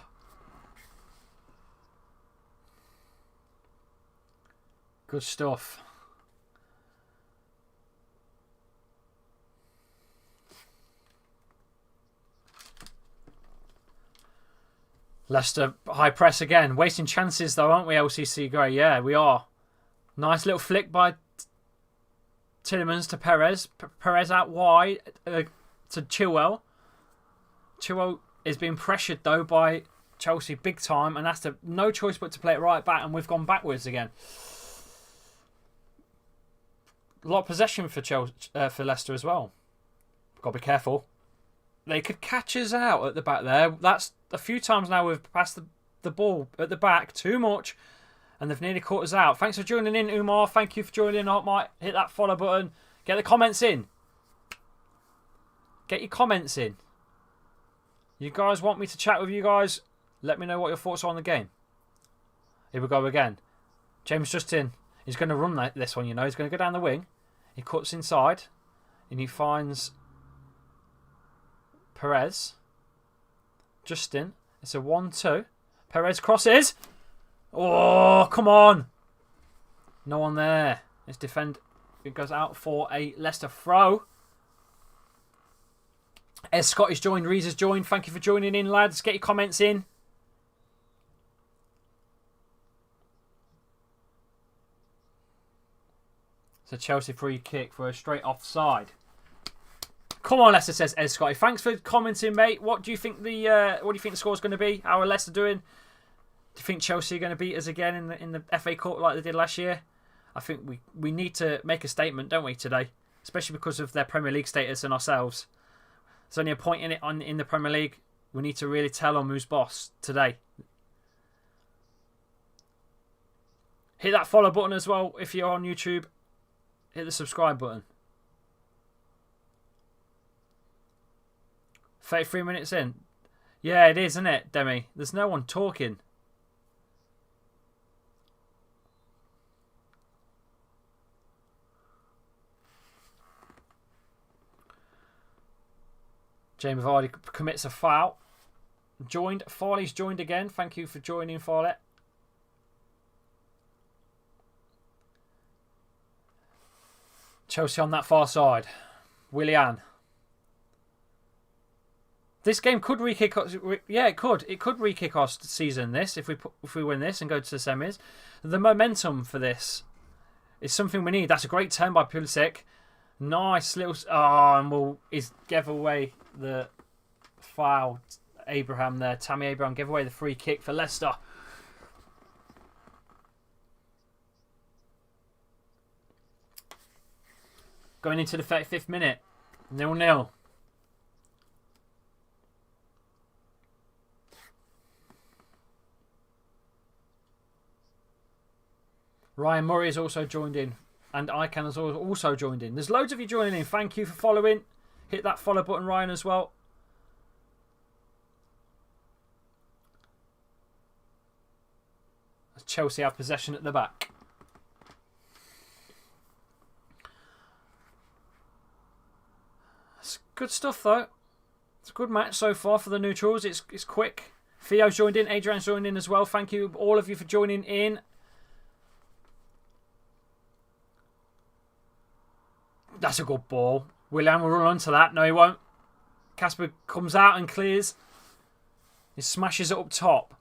Good stuff. Leicester high press again. Wasting chances though, aren't we, LCC Grey? Yeah, we are. Nice little flick by Tielemans to Perez. Perez out wide to Chilwell. Chilwell is being pressured though by Chelsea big time, and that's no choice but to play it right back, and we've gone backwards again. A lot of possession for for Leicester as well. Got to be careful. They could catch us out at the back there. That's a few times now we've passed the ball at the back too much, and they've nearly caught us out. Thanks for joining in, Umar. Thank you for joining in, Mike. Hit that follow button. Get the comments in. Get your comments in. You guys want me to chat with you guys? Let me know what your thoughts are on the game. Here we go again. James Justin. He's going to run this one, you know. He's going to go down the wing. He cuts inside. And he finds Perez. Justin. It's a 1-2. Perez crosses. Oh, come on. No one there. Let's defend. It goes out for a Leicester throw. Ez Scott is joined. Rees has joined. Thank you for joining in, lads. Get your comments in. It's a Chelsea free kick for a straight offside. Come on, Leicester, says Ez Scotty. Thanks for commenting, mate. What do you think the score is going to be? How are Leicester doing? Do you think Chelsea are going to beat us again in the FA Cup like they did last year? I think we need to make a statement, don't we, today? Especially because of their Premier League status and ourselves. There's only a point in it in the Premier League. We need to really tell them who's boss today. Hit that follow button as well if you're on YouTube. Hit the subscribe button. 33 minutes in. Yeah, it is, isn't it, Demi? There's no one talking. Jamie Vardy commits a foul. Farley's joined again. Thank you for joining, Farley. Chelsea on that far side. Willian. This game could re-kick us. Yeah, it could. It could re-kick us season. This if we win this and go to the semis. The momentum for this is something we need. That's a great turn by Pulisic. Nice little... Oh, and he's gave away the foul. Abraham there. Tammy Abraham gave away the free kick for Leicester. Going into the 35th minute. 0-0. Ryan Murray has also joined in. And Ican has also joined in. There's loads of you joining in. Thank you for following. Hit that follow button, Ryan, as well. Chelsea have possession at the back. It's good stuff, though. It's a good match so far for the neutrals. It's quick. Theo's joined in. Adrian's joined in as well. Thank you, all of you, for joining in. That's a good ball. Willian will run onto that. No, he won't. Casper comes out and clears. He smashes it up top.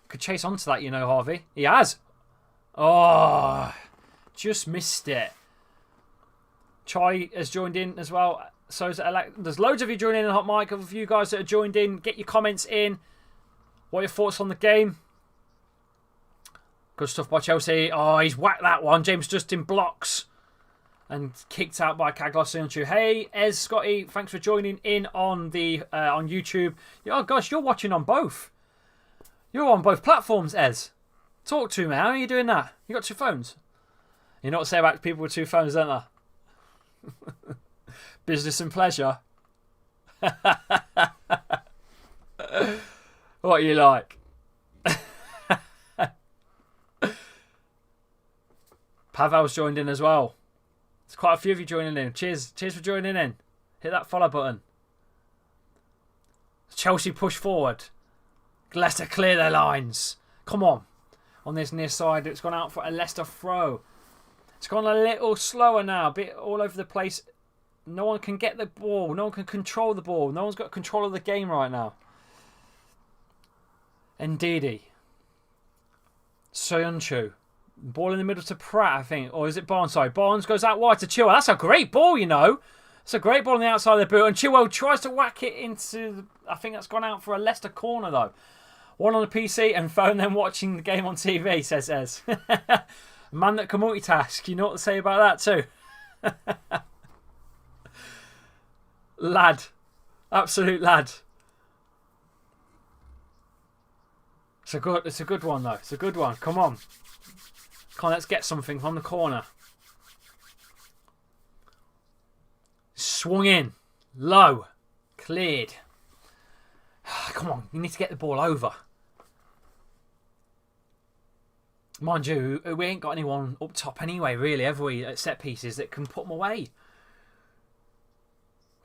Could chase onto that, you know, Harvey. He has. Oh, just missed it. Chai has joined in as well. So there's loads of you joining in. Hot mic of you guys that have joined in. Get your comments in. What are your thoughts on the game? Good stuff by Chelsea. Oh, he's whacked that one. James Justin blocks. And kicked out by Caglos. Hey, Ez, Scotty, thanks for joining in on the on YouTube. Oh gosh, you're watching on both. You're on both platforms, Ez. Talk to me. How are you doing that? You got two phones. You know what to say about people with two phones, don't they? Business and pleasure. What you like? Pavel's joined in as well. There's quite a few of you joining in. Cheers for joining in. Hit that follow button. Chelsea push forward. Leicester clear their lines. Come on. On this near side, it's gone out for a Leicester throw. It's gone a little slower now. A bit all over the place. No one can get the ball. No one can control the ball. No one's got control of the game right now. Ndidi. Soyuncu. Ball in the middle to Pratt, I think. Or is it Barnes? Sorry, Barnes goes out wide to Chilwell. That's a great ball, you know. It's a great ball on the outside of the boot. And Chilwell tries to whack it into... I think that's gone out for a Leicester corner, though. One on the PC and phone, then watching the game on TV, says Ez. Man that can multitask. You know what to say about that, too. Lad. Absolute lad. It's a good one, though. It's a good one. Come on. Come on, let's get something from the corner. Swung in. Low. Cleared. Come on, you need to get the ball over. Mind you, we ain't got anyone up top anyway, really, have we, at set pieces that can put them away.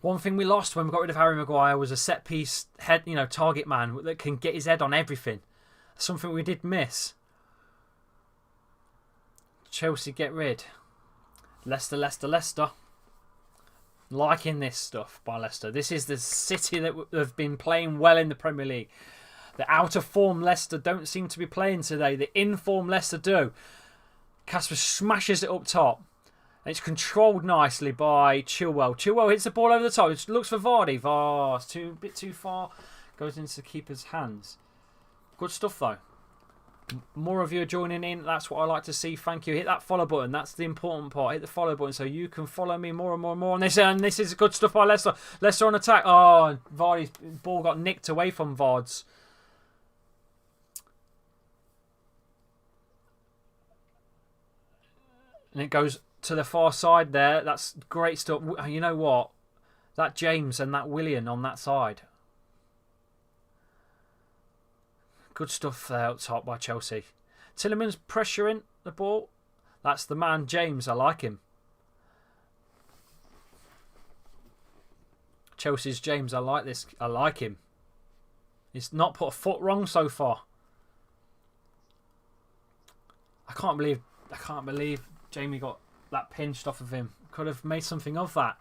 One thing we lost when we got rid of Harry Maguire was a set piece head, target man that can get his head on everything. Something we did miss. Chelsea get rid. Leicester. Liking this stuff by Leicester. This is the City that have been playing well in the Premier League. The out of form Leicester don't seem to be playing today. The in form Leicester do. Casper smashes it up top. And it's controlled nicely by Chilwell. Chilwell hits the ball over the top. It looks for Vardy. It's a bit too far. Goes into the keeper's hands. Good stuff though. More of you are joining in. That's what I like to see. Thank you. Hit that follow button. That's the important part. Hit the follow button so you can follow me more and more and more on this. And this is good stuff by Leicester. Leicester on attack. Oh, Vardy's ball got nicked away from Vards. And it goes to the far side there. That's great stuff. You know what? That James and that Willian on that side. Good stuff there up top by Chelsea. Tillerman's pressuring the ball. That's the man, James. I like him. Chelsea's James. I like this. I like him. He's not put a foot wrong so far. I can't believe Jamie got that pinched off of him. Could have made something of that.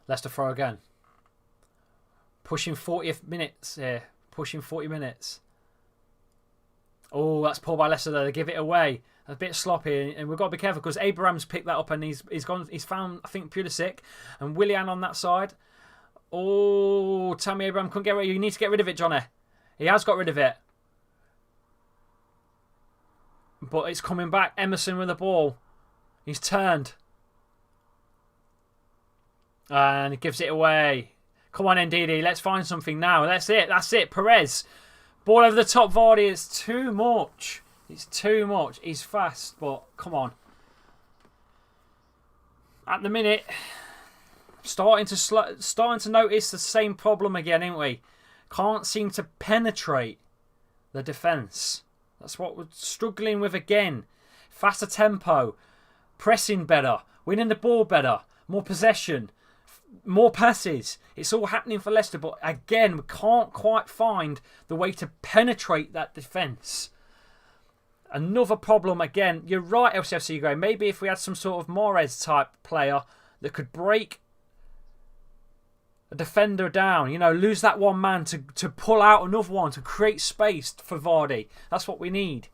Leicester throw again. Pushing 40th minutes here. Pushing 40 minutes. Oh, that's poor by Leicester, though. They give it away. A bit sloppy, and we've got to be careful because Abraham's picked that up and he's found, I think, Pulisic and Willian on that side. Oh, Tammy Abraham couldn't get rid of it. You need to get rid of it, Johnny. He has got rid of it. But it's coming back. Emerson with the ball. He's turned. And he gives it away. Come on, Ndidi. Let's find something now. That's it. That's it. Perez. Ball over the top, Vardy. It's too much. It's too much. He's fast, but come on. At the minute, starting to notice the same problem again, ain't we? Can't seem to penetrate the defence. That's what we're struggling with again. Faster tempo, pressing better, winning the ball better, more possession, more passes. It's all happening for Leicester, but again, we can't quite find the way to penetrate that defence. Another problem again. You're right, LCFC Grey. Maybe if we had some sort of Mahrez type player that could break a defender down, you know, lose that one man to pull out another one, to create space for Vardy. That's what we need.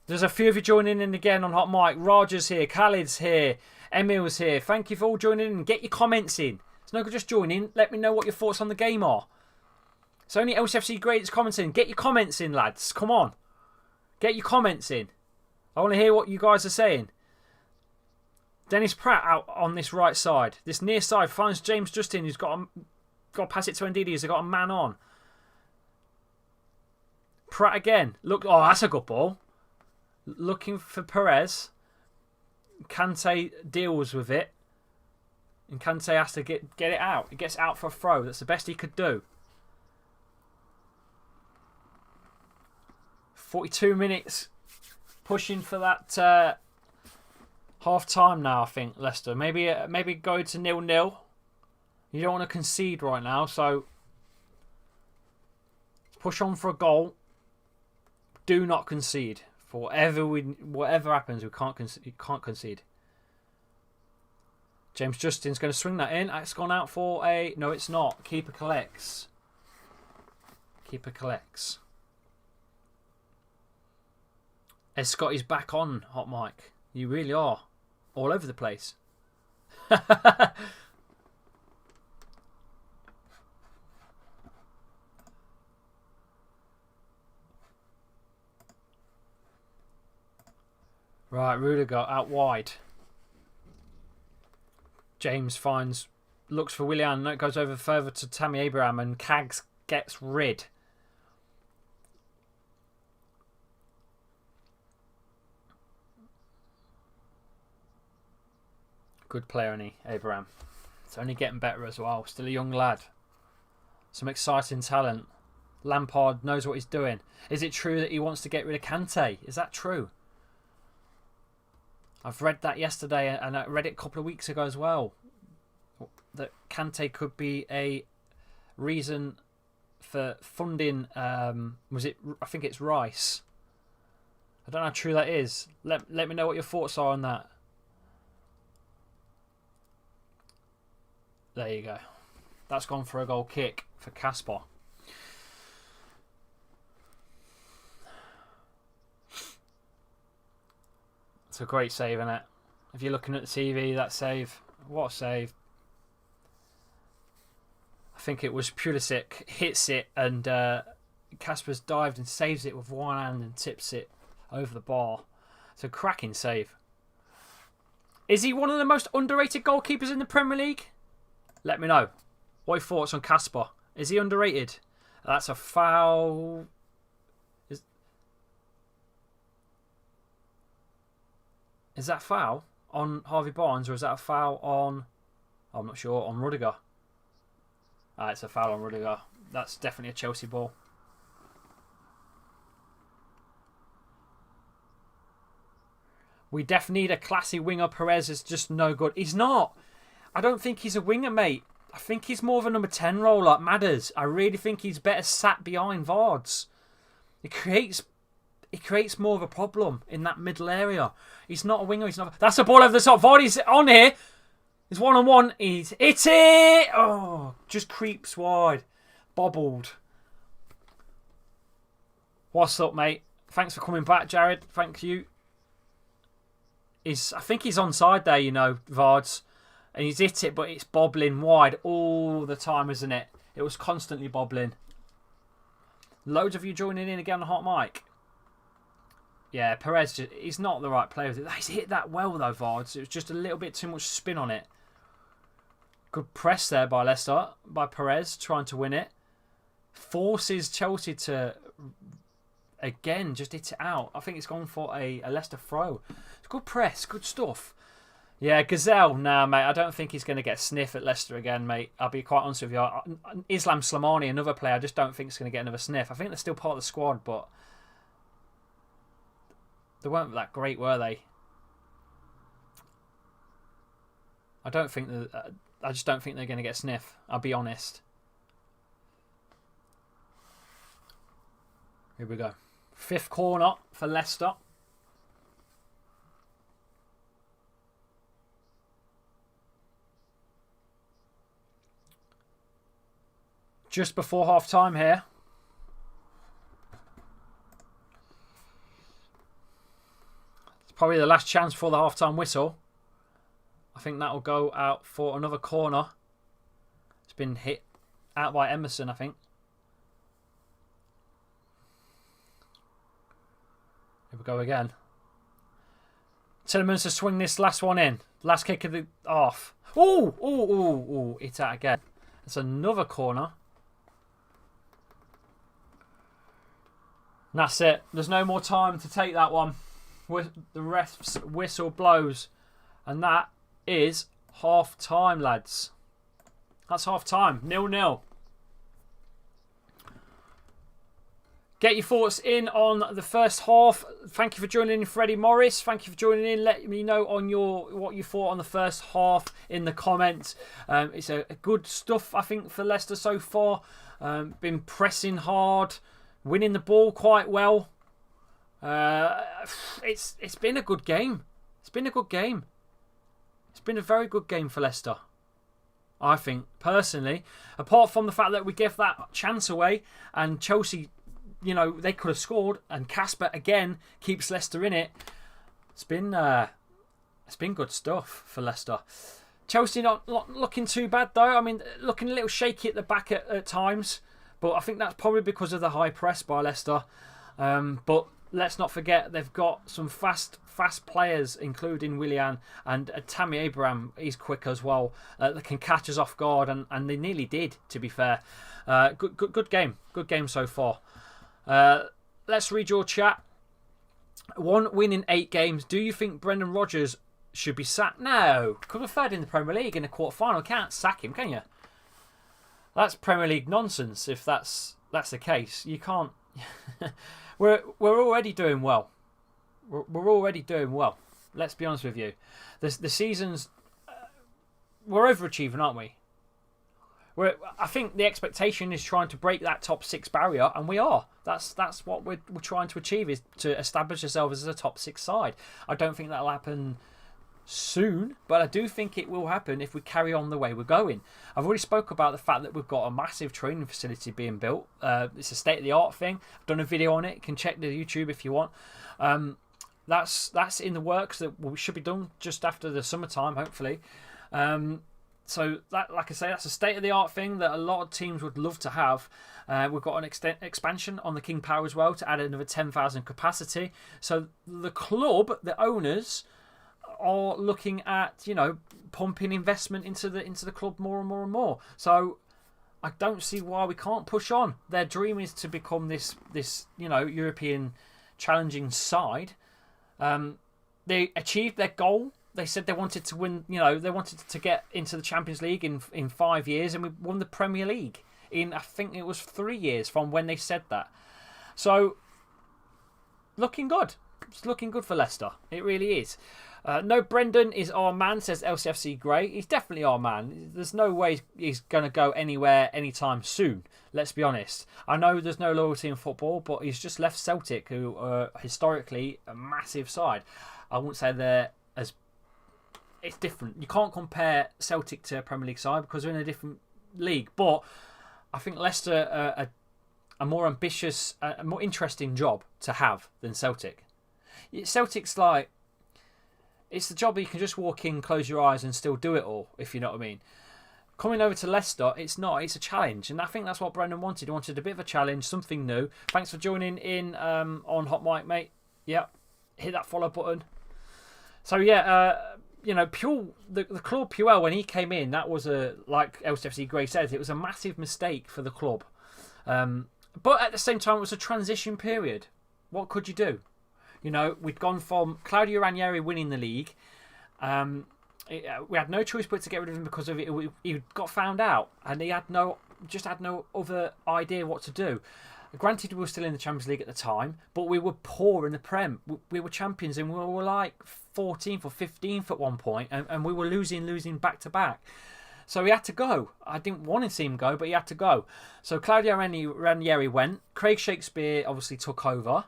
There's a few of you joining in again on Hot Mic. Rogers here, Khalid's here, Emil's here. Thank you for all joining in. Get your comments in. It's no good just joining. Let me know what your thoughts on the game are. It's only LCFC Grey that's commenting. Get your comments in, lads. Come on. Get your comments in. I want to hear what you guys are saying. Dennis Pratt out on this right side. This near side finds James Justin, who's got to pass it to Ndidi, who's got a man on. Pratt again. Look, oh, that's a good ball. Looking for Perez. Kante deals with it. And Kante has to get it out. He gets out for a throw. That's the best he could do. 42 minutes. Pushing for that half time now, I think, Leicester. Maybe go to 0-0. You don't want to concede right now, so push on for a goal. Do not concede. For whatever happens, we can't concede. James Justin's going to swing that in. It's gone out for a... No, it's not. Keeper collects. Keeper collects. Ed Scott is back on Hot Mic. You really are. All over the place. Right, Rudiger out wide. James looks for Willian. It goes over further to Tammy Abraham, and Cags gets rid. Good player, isn't he, Abraham? It's only getting better as well. Still a young lad. Some exciting talent. Lampard knows what he's doing. Is it true that he wants to get rid of Kante? Is that true? I've read that yesterday, and I read it a couple of weeks ago as well. That Kante could be a reason for funding. I think it's Rice. I don't know how true that is. Let me know what your thoughts are on that. There you go. That's gone for a goal kick for Kasper. It's a great save, isn't it? If you're looking at the TV, that save. What a save. I think it was Pulisic hits it and Kasper's dived and saves it with one hand and tips it over the bar. It's a cracking save. Is he one of the most underrated goalkeepers in the Premier League? Let me know. What are your thoughts on Kasper? Is he underrated? That's a foul. Is that a foul on Harvey Barnes, or is that a foul on... I'm not sure. On Rudiger. It's a foul on Rudiger. That's definitely a Chelsea ball. We definitely need a classy winger. Perez is just no good. He's not. I don't think he's a winger, mate. I think he's more of a number 10 role like Madders. I really think he's better sat behind Vards. He creates more of a problem in that middle area. He's not a winger. He's not. That's a ball over the top. Vardy's on here. He's 1-on-1. He's hit it. Oh, just creeps wide. Bobbled. What's up, mate? Thanks for coming back, Jared. Thank you. I think he's onside there, you know, Vards. And he's hit it, but it's bobbling wide all the time, isn't it? It was constantly bobbling. Loads of you joining in again on Hot Mic. Yeah, Perez, he's not the right player. He's hit that well, though, Vards. It was just a little bit too much spin on it. Good press there by Leicester, by Perez, trying to win it. Forces Chelsea to, again, just hit it out. I think it's gone for a Leicester throw. It's good press, good stuff. Yeah, Gazelle, nah, mate, I don't think he's going to get a sniff at Leicester again, mate. I'll be quite honest with you. Islam Slimani, another player, I just don't think he's going to get another sniff. I think they're still part of the squad, but they weren't that great, were they? I just don't think they're going to get a sniff. I'll be honest. Here we go. 5th corner for Leicester. Just before half time here. It's probably the last chance for the half time whistle. I think that will go out for another corner. It's been hit out by Emerson, I think. Here we go again. Tillemans to swing this last one in. Last kick of the half. Oh, hit out again. It's another corner. And that's it. There's no more time to take that one. The ref's whistle blows. And that is half time, lads. That's half time. 0-0. Get your thoughts in on the first half. Thank you for joining in, Freddie Morris. Thank you for joining in. Let me know on what you thought on the first half in the comments. It's a good stuff, I think, for Leicester so far. Been pressing hard. Winning the ball quite well. It's been a good game. It's been a good game. It's been a very good game for Leicester, I think, personally. Apart from the fact that we gave that chance away and Chelsea, you know, they could have scored, and Casper again keeps Leicester in it. It's been good stuff for Leicester. Chelsea not looking too bad though. I mean, looking a little shaky at the back at times. But I think that's probably because of the high press by Leicester. But let's not forget they've got some fast players, including Willian and Tammy Abraham. He's quick as well. They can catch us off guard, and they nearly did, to be fair. Good game. Good game so far. Let's read your chat. 1 win in 8 games. Do you think Brendan Rodgers should be sacked? No. Could have third in the Premier League in a quarter-final. Can't sack him, can you? That's Premier League nonsense. If that's the case, you can't. We're already doing well. We're already doing well. Let's be honest with you. The season's we're overachieving, aren't we? I think the expectation is trying to break that top 6 barrier, and we are. That's what we're trying to achieve, is to establish ourselves as a top 6 side. I don't think that'll happen soon, but I do think it will happen if we carry on the way we're going. I've already spoke about the fact that we've got a massive training facility being built. It's a state-of-the-art thing. I've done a video on it. You can check the YouTube if you want. That's in the works. That we should be done just after the summertime, hopefully. So that, like I say, that's a state-of-the-art thing that a lot of teams would love to have. We've got an expansion on the King Power as well to add another 10,000 capacity. So the club, the owners, are looking at, you know, pumping investment into the club more and more and more. So I don't see why we can't push on. Their dream is to become this you know, European challenging side. They achieved their goal. They said they wanted to win, you know, they wanted to get into the Champions League in 5 years, and we won the Premier League in, I think it was 3 years from when they said that. So looking good. It's looking good for Leicester. It really is. No, Brendan is our man, says LCFC Grey. He's definitely our man. There's no way he's going to go anywhere anytime soon. Let's be honest. I know there's no loyalty in football, but he's just left Celtic, who are historically a massive side. I wouldn't say they're as... It's different. You can't compare Celtic to a Premier League side because they're in a different league. But I think Leicester a more ambitious, a more interesting job to have than Celtic. Celtic's like, it's the job that you can just walk in, close your eyes and still do it all, if you know what I mean. Coming over to Leicester, it's not. It's a challenge. And I think that's what Brendan wanted. He wanted a bit of a challenge, something new. Thanks for joining in on Hot Mic, mate. Yeah, hit that follow button. So, yeah, Puel, the Claude Puel, when he came in, that was like LCFC Gray says, it was a massive mistake for the club. But at the same time, it was a transition period. What could you do? We'd gone from Claudio Ranieri winning the league. We had no choice but to get rid of him because of it. He got found out, and he had no other idea what to do. Granted, we were still in the Champions League at the time, but we were poor in the Prem. We were champions, and we were like 14th or 15th at one point, and we were losing back to back. So he had to go. I didn't want to see him go, but he had to go. So Claudio Ranieri went. Craig Shakespeare obviously took over.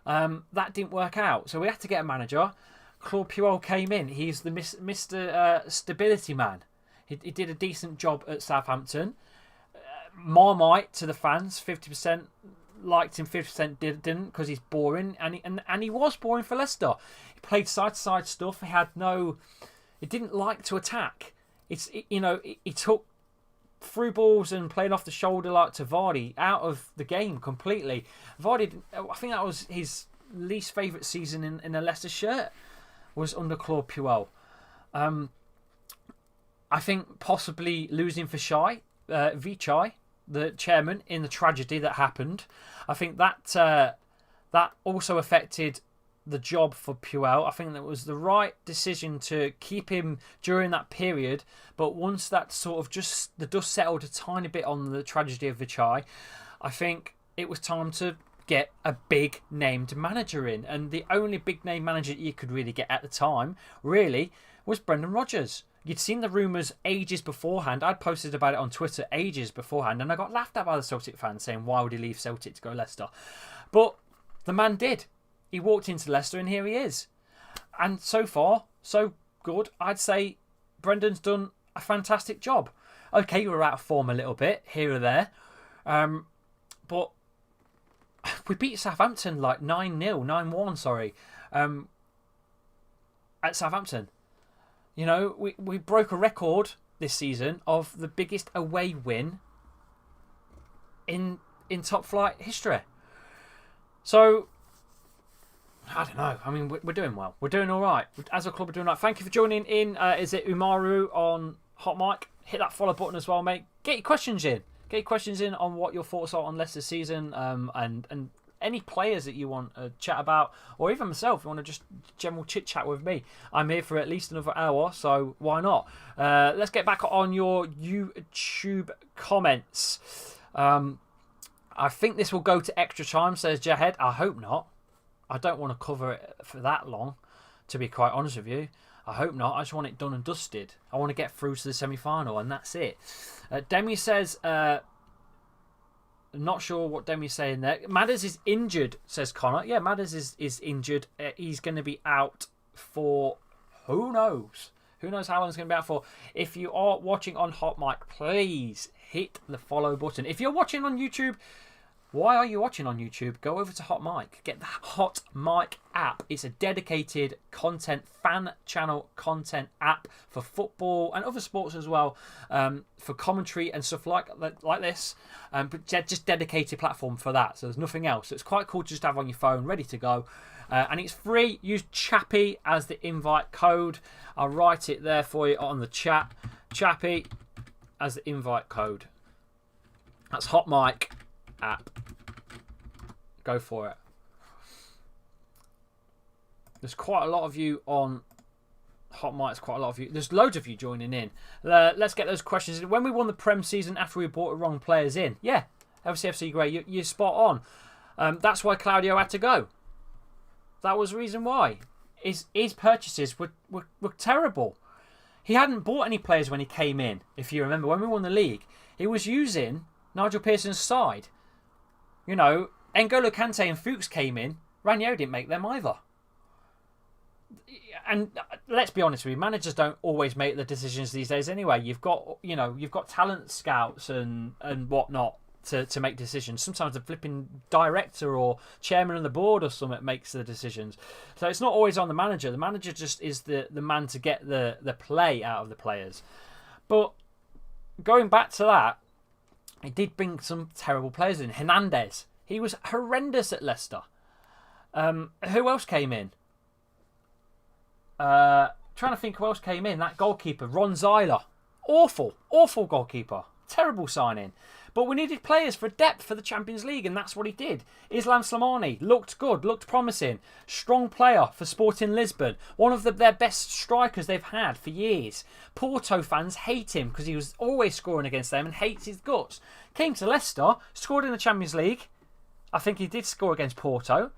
That didn't work out. So we had to get a manager. Claude Puel came in. He's the Mr. Stability man. He did a decent job at Southampton. Marmite to the fans. 50% liked him, 50% didn't because he's boring. And he was boring for Leicester. He played side-to-side stuff. He didn't like to attack. He took through balls and playing off the shoulder like to Vardy out of the game completely. Vardy, I think that was his least favourite season in a Leicester shirt, was under Claude Puel. I think possibly losing for Vichai, the chairman, in the tragedy that happened. I think that also affected the job for Puel. I think that was the right decision to keep him during that period. But once that sort of just the dust settled a tiny bit on the tragedy of Vichai, I think it was time to get a big named manager in. And the only big name manager you could really get at the time, really, was Brendan Rodgers. You'd seen the rumours ages beforehand. I'd posted about it on Twitter ages beforehand, and I got laughed at by the Celtic fans saying, why would he leave Celtic to go Leicester? But the man did. He walked into Leicester and here he is. And so far, so good. I'd say Brendan's done a fantastic job. Okay, we were out of form a little bit here or there. But we beat Southampton like 9-0, 9-1, sorry. At Southampton. We broke a record this season of the biggest away win in top flight history. So I don't know. I mean, we're doing well. We're doing all right. As a club, we're doing all right. Thank you for joining in. Is it Umaru on Hot Mic? Hit that follow button as well, mate. Get your questions in. Get your questions in on what your thoughts are on Leicester's season and any players that you want to chat about, or even myself, if you want to just general chit-chat with me. I'm here for at least another hour, so why not? Let's get back on your YouTube comments. I think this will go to extra time, says Jahed. I hope not. I don't want to cover it for that long, to be quite honest with you. I hope not. I just want it done and dusted. I want to get through to the semi-final, and that's it. Demi says, not sure what Demi's saying there. Madders is injured, says Connor. Yeah, Madders is injured. He's going to be out for who knows? Who knows how long he's going to be out for? If you are watching on Hot Mic, please hit the follow button. If you're watching on YouTube, why are you watching on YouTube? Go over to Hot Mic. Get the Hot Mic app. It's a dedicated fan channel content app for football and other sports as well, for commentary and stuff like this. But just dedicated platform for that. So there's nothing else. So it's quite cool to just have on your phone, ready to go. And it's free. Use Chappy as the invite code. I'll write it there for you on the chat. Chappy as the invite code. That's Hot Mic app. Go for it. There's quite a lot of you on Hot Mic. Quite a lot of you. There's loads of you joining in. Let's get those questions in. When we won the Prem season after we brought the wrong players in, yeah, LCFC Grey, you're spot on. That's why Claudio had to go. That was the reason why. His purchases were terrible. He hadn't bought any players when he came in. If you remember, when we won the league, he was using Nigel Pearson's side. N'Golo Kante and Fuchs came in. Ranieri didn't make them either. And let's be honest with you, managers don't always make the decisions these days anyway. You've got talent scouts and whatnot to make decisions. Sometimes the flipping director or chairman of the board or something makes the decisions. So it's not always on the manager. The manager just is the man to get the play out of the players. But going back to that, he did bring some terrible players in. Hernandez, he was horrendous at Leicester. Who else came in? Trying to think who else came in. That goalkeeper, Ron Zyler. Awful goalkeeper. Terrible signing. But we needed players for depth for the Champions League, and that's what he did. Islam Slimani looked good, looked promising. Strong player for Sporting Lisbon. One of their best strikers they've had for years. Porto fans hate him because he was always scoring against them and hates his guts. Came to Leicester, scored in the Champions League. I think he did score against Porto.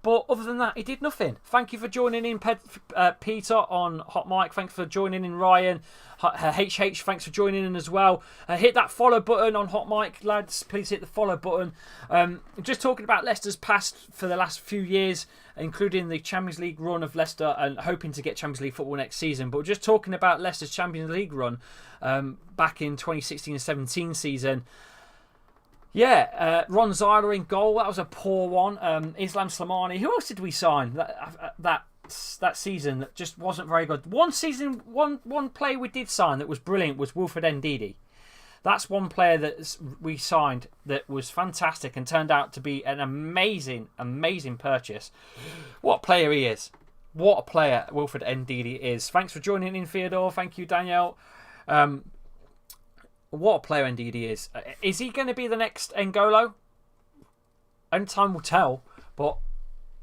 But other than that, he did nothing. Thank you for joining in, Peter, on Hot Mic. Thanks for joining in, Ryan. HH, thanks for joining in as well. Hit that follow button on Hot Mic, lads. Please hit the follow button. Just talking about Leicester's past for the last few years, including the Champions League run of Leicester and hoping to get Champions League football next season. But just talking about Leicester's Champions League run back in 2016-17 season. Yeah, Ron Zyler in goal. That was a poor one. Islam Slimani. Who else did we sign that season that just wasn't very good? One player we did sign that was brilliant was Wilfred Ndidi. That's one player that we signed that was fantastic and turned out to be an amazing purchase. What a player he is. What a player Wilfred Ndidi is. Thanks for joining in, Theodore. Thank you, Danielle. What a player Ndidi is. Is he going to be the next N'Golo? Only time will tell. But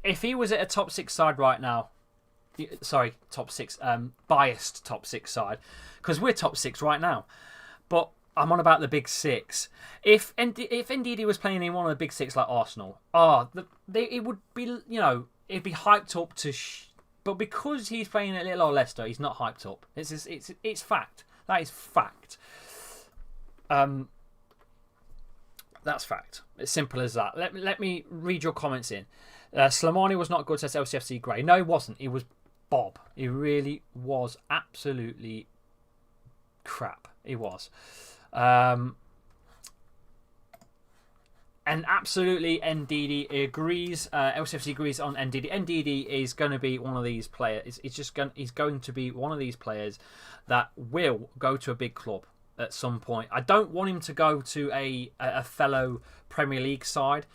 if he was at a top 6 side right now, sorry, top 6, biased top 6 side, because we're top 6 right now. But I'm on about the big 6. If Ndidi was playing in one of the big 6 like Arsenal, it would be, it'd be hyped up to. But because he's playing at little old Leicester, he's not hyped up. It's fact. That is fact. That's fact. It's simple as that. Let me read your comments in. Slimani was not good, says LCFC Grey. No, he wasn't. He was Bob. He really was absolutely crap. He was. And absolutely, Ndidi agrees. LCFC agrees on Ndidi. Ndidi is going to be one of these players. He's going to be one of these players that will go to a big club at some point. I don't want him to go to a fellow Premier League side.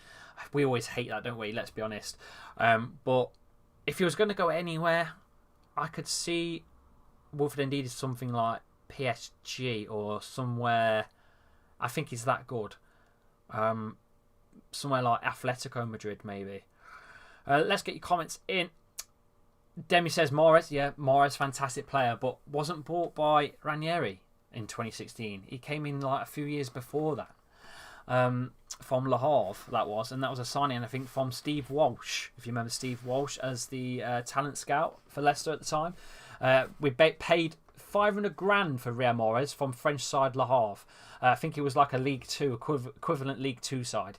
We always hate that, don't we? Let's be honest. But if he was going to go anywhere, I could see Wilfred Ndidi something like PSG or somewhere. I think he's that good. Somewhere like Atletico Madrid, maybe. Let's get your comments in. Demi says Mahrez. Yeah, Mahrez, fantastic player, but wasn't bought by Ranieri in 2016. He came in like a few years before that. From Le Havre, that was. And that was a signing, I think, from Steve Walsh. If you remember Steve Walsh as the talent scout for Leicester at the time. We paid 500 grand for Riyad Mahrez from French side Le Havre. I think it was like a League Two, equivalent League Two side.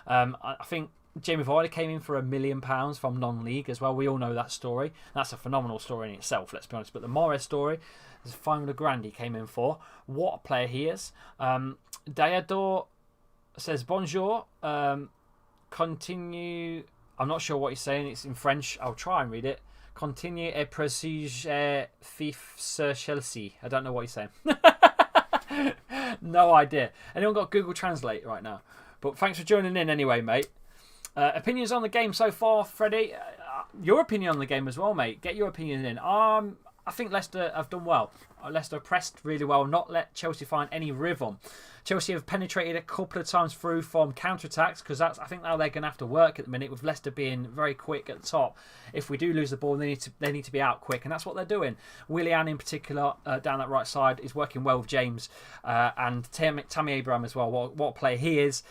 I think Jamie Vardy came in for £1 million from non-league as well. We all know that story. That's a phenomenal story in itself, let's be honest. But the Mahrez story, there's 500 grand he came in for. What a player he is. Dayador says bonjour. Continue. I'm not sure what he's saying. It's in French. I'll try and read it. Continue et presige fif Chelsea. I don't know what he's saying. No idea. Anyone got Google Translate right now? But thanks for joining in anyway, mate. Opinions on the game so far, Freddie? Your opinion on the game as well, mate. Get your opinion in. I think Leicester have done well. Leicester pressed really well, not let Chelsea find any rhythm. Chelsea have penetrated a couple of times through from counter-attacks because that's, I think, how they're going to have to work at the minute with Leicester being very quick at the top. If we do lose the ball, they need to be out quick, and that's what they're doing. Willian in particular, down that right side, is working well with James and Tammy Abraham as well. What a player he is.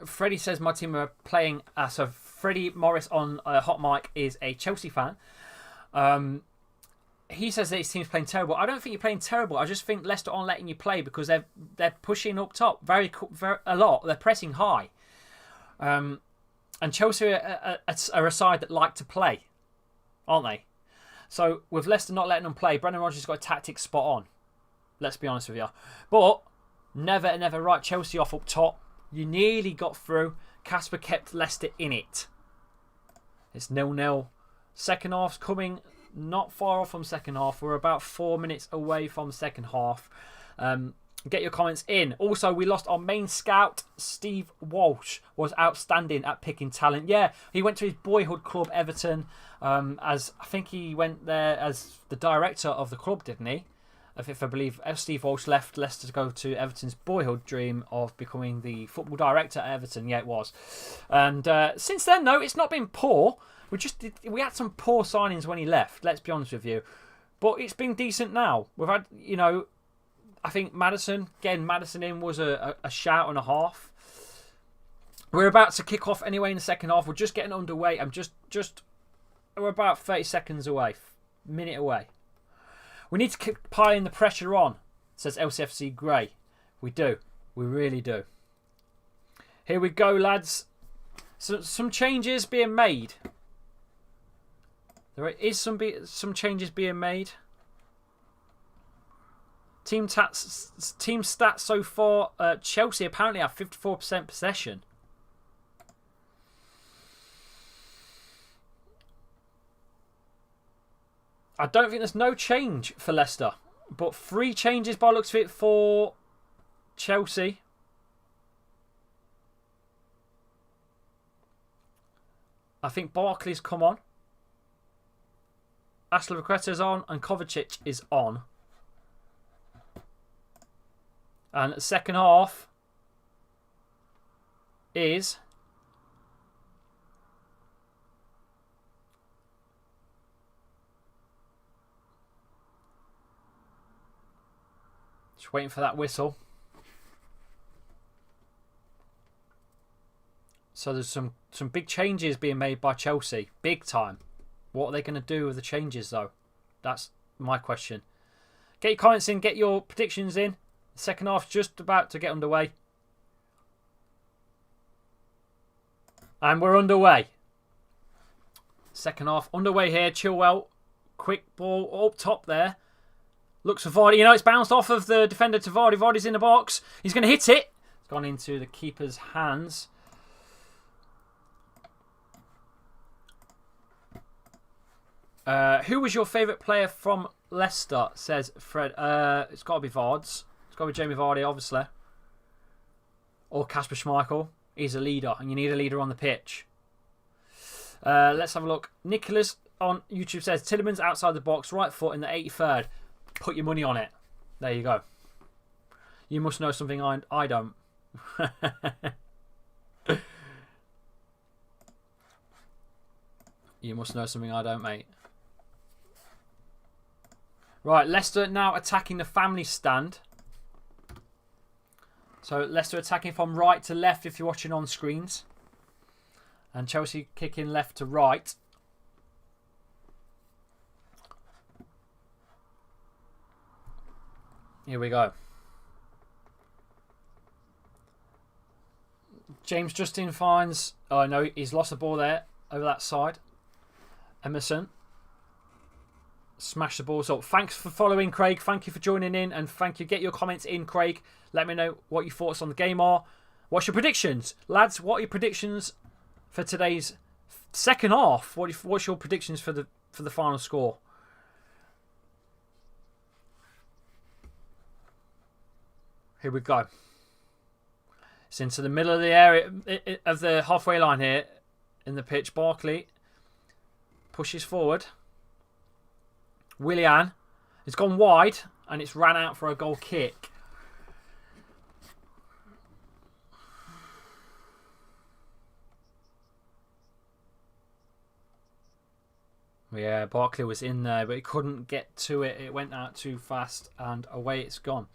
Freddie says my team are playing. So Freddie Morris on Hot Mic is a Chelsea fan. He says that his team's playing terrible. I don't think you're playing terrible. I just think Leicester aren't letting you play because they're pushing up top very a lot. They're pressing high. And Chelsea are a side that like to play, aren't they? So with Leicester not letting them play, Brendan Rodgers got a tactic spot on. Let's be honest with you. But Never and never write Chelsea off up top. You nearly got through. Casper kept Leicester in it. It's 0-0. Second half's coming not far off from second half. We're about 4 minutes away from second half. Get your comments in. Also, we lost our main scout, Steve Walsh, was outstanding at picking talent. Yeah, he went to his boyhood club, Everton. As I think he went there as the director of the club, didn't he? If I believe Steve Walsh left Leicester to go to Everton's boyhood dream of becoming the football director at Everton. Yeah, it was. And since then, though, it's not been poor. We had some poor signings when he left, let's be honest with you. But it's been decent now. We've had, I think Maddison in was a shout and a half. We're about to kick off anyway in the second half. We're just getting underway. We're about 30 seconds away, minute away. We need to keep piling the pressure on, says LCFC Grey. We do. We really do. Here we go, lads. So, some changes being made. There is some changes being made. Team stats so far. Chelsea apparently have 54% possession. I don't think there's no change for Leicester, but 3 changes by the looks of it for Chelsea. I think Barkley's come on. Ashley is on and Kovacic is on. And second half is just waiting for that whistle. So there's some big changes being made by Chelsea. Big time. What are they going to do with the changes, though? That's my question. Get your comments in. Get your predictions in. The second half's just about to get underway. And we're underway. Second half underway here. Chilwell. Quick ball up top there. Looks for Vardy. It's bounced off of the defender to Vardy. Vardy's in the box. He's going to hit it. It's gone into the keeper's hands. Who was your favourite player from Leicester, says Fred. It's got to be Vards. It's got to be Jamie Vardy, obviously. Or Kasper Schmeichel. He's a leader, and you need a leader on the pitch. Let's have a look. Nicholas on YouTube says, Tielemans outside the box, right foot in the 83rd. Put your money on it. There you go. You must know something I don't. You must know something I don't, mate. Right, Leicester now attacking the family stand. So Leicester attacking from right to left if you're watching on screens. And Chelsea kicking left to right. Here we go. James Justin finds... Oh, no, he's lost the ball there over that side. Emerson. Smash the balls up. Thanks for following, Craig. Thank you for joining in. And thank you. Get your comments in, Craig. Let me know what your thoughts on the game are. What's your predictions? Lads, what are your predictions for today's second half? What's your predictions for the final score? Here we go. It's into the middle of the area of the halfway line here in the pitch. Barkley pushes forward. Willian has gone wide and it's ran out for a goal kick. Yeah, Barkley was in there, but he couldn't get to it. It went out too fast and away it's gone.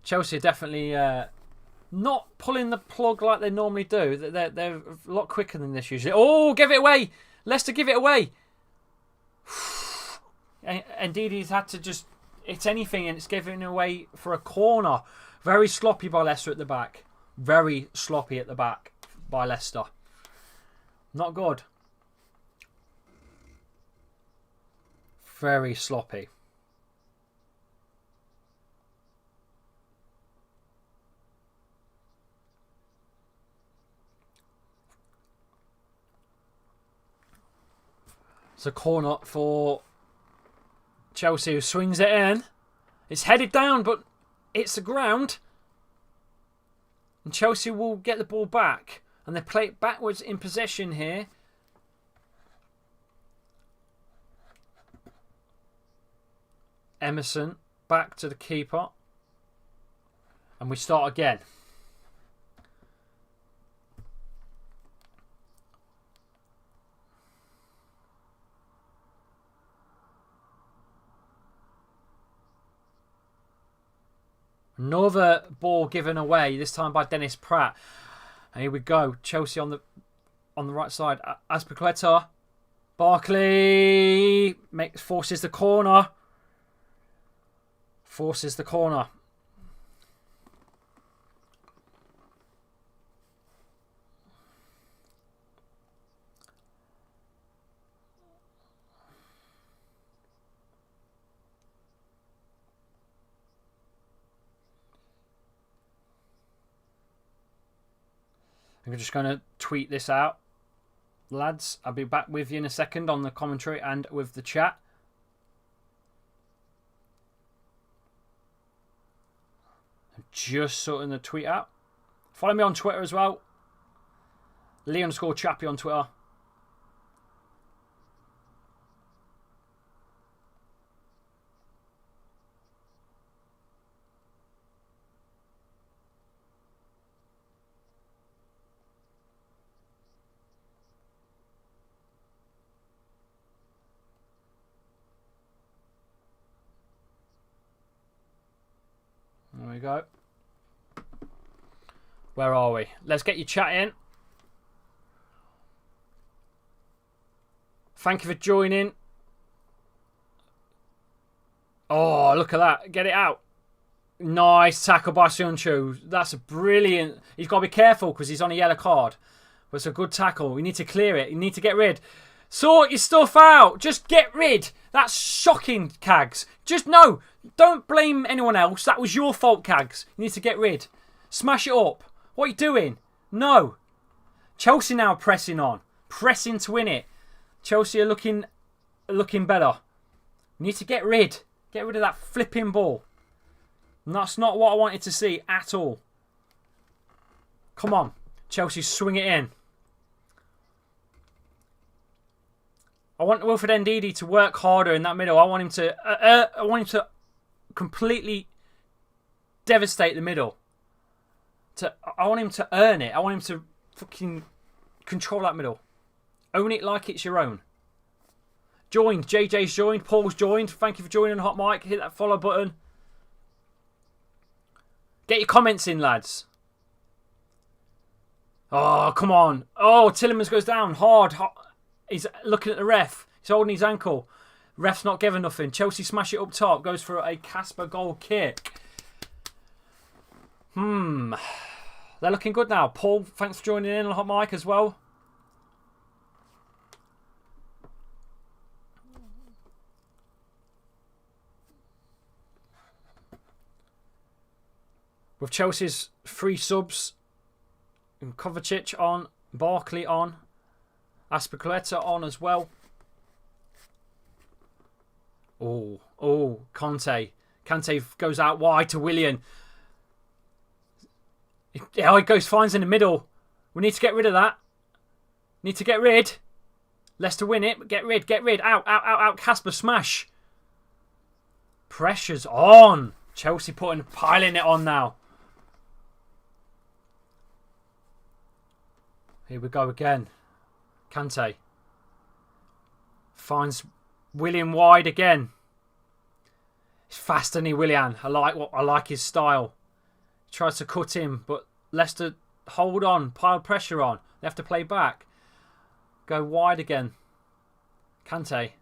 Chelsea are definitely not pulling the plug like they normally do. They're a lot quicker than this usually. Oh, give it away! Leicester give it away! Indeed, he's had to just hit anything and it's given away for a corner. Very sloppy by Leicester at the back. Very sloppy at the back by Leicester. Not good. Very sloppy. It's a corner for Chelsea, who swings it in. It's headed down, but it's the ground. And Chelsea will get the ball back. And they play it backwards in possession here. Emerson back to the keeper. And we start again. Another ball given away, this time by Dennis Pratt. And here we go. Chelsea on the right side. Azpilicueta. Barkley forces the corner. Forces the corner. I'm just going to tweet this out. Lads, I'll be back with you in a second on the commentary and with the chat. I'm just sorting the tweet out. Follow me on Twitter as well. Lee_Chappy on Twitter. There we go. Where are we? Let's get you chatting. Thank you for joining. Oh, look at that. Get it out. Nice tackle by Sunchu. That's a brilliant... He's got to be careful because he's on a yellow card. But it's a good tackle. You need to clear it. You need to get rid. Sort your stuff out. Just get rid. That's shocking, Cags. Just no. Don't blame anyone else. That was your fault, Cags. You need to get rid. Smash it up. What are you doing? No. Chelsea now pressing on. Pressing to win it. Chelsea are looking better. You need to get rid. Get rid of that flipping ball. And that's not what I wanted to see at all. Come on. Chelsea swing it in. I want Wilfred Ndidi to work harder in that middle. I want him to completely devastate the middle. I want him to earn it. I want him to fucking control that middle. Own it like it's your own. Joined. JJ's joined. Paul's joined. Thank you for joining Hot Mic. Hit that follow button. Get your comments in, lads. Oh, come on. Oh, Tillemans goes down hard. He's looking at the ref. He's holding his ankle. Ref's not giving nothing. Chelsea smash it up top. Goes for a Casper goal kick. They're looking good now. Paul, thanks for joining in on Hot Mic as well. With Chelsea's 3 subs. And Kovacic on. Barkley on. Azpilicueta on as well. Oh, Conte. Kante goes out wide to Willian. He finds in the middle. We need to get rid of that. Need to get rid. Leicester win it, but get rid. Out. Casper smash. Pressure's on. Chelsea piling it on now. Here we go again. Kante finds Willian wide again. He's fast, isn't he, Willian? I like his style. Tries to cut him, but Leicester hold on, pile pressure on. They have to play back. Go wide again. Kante.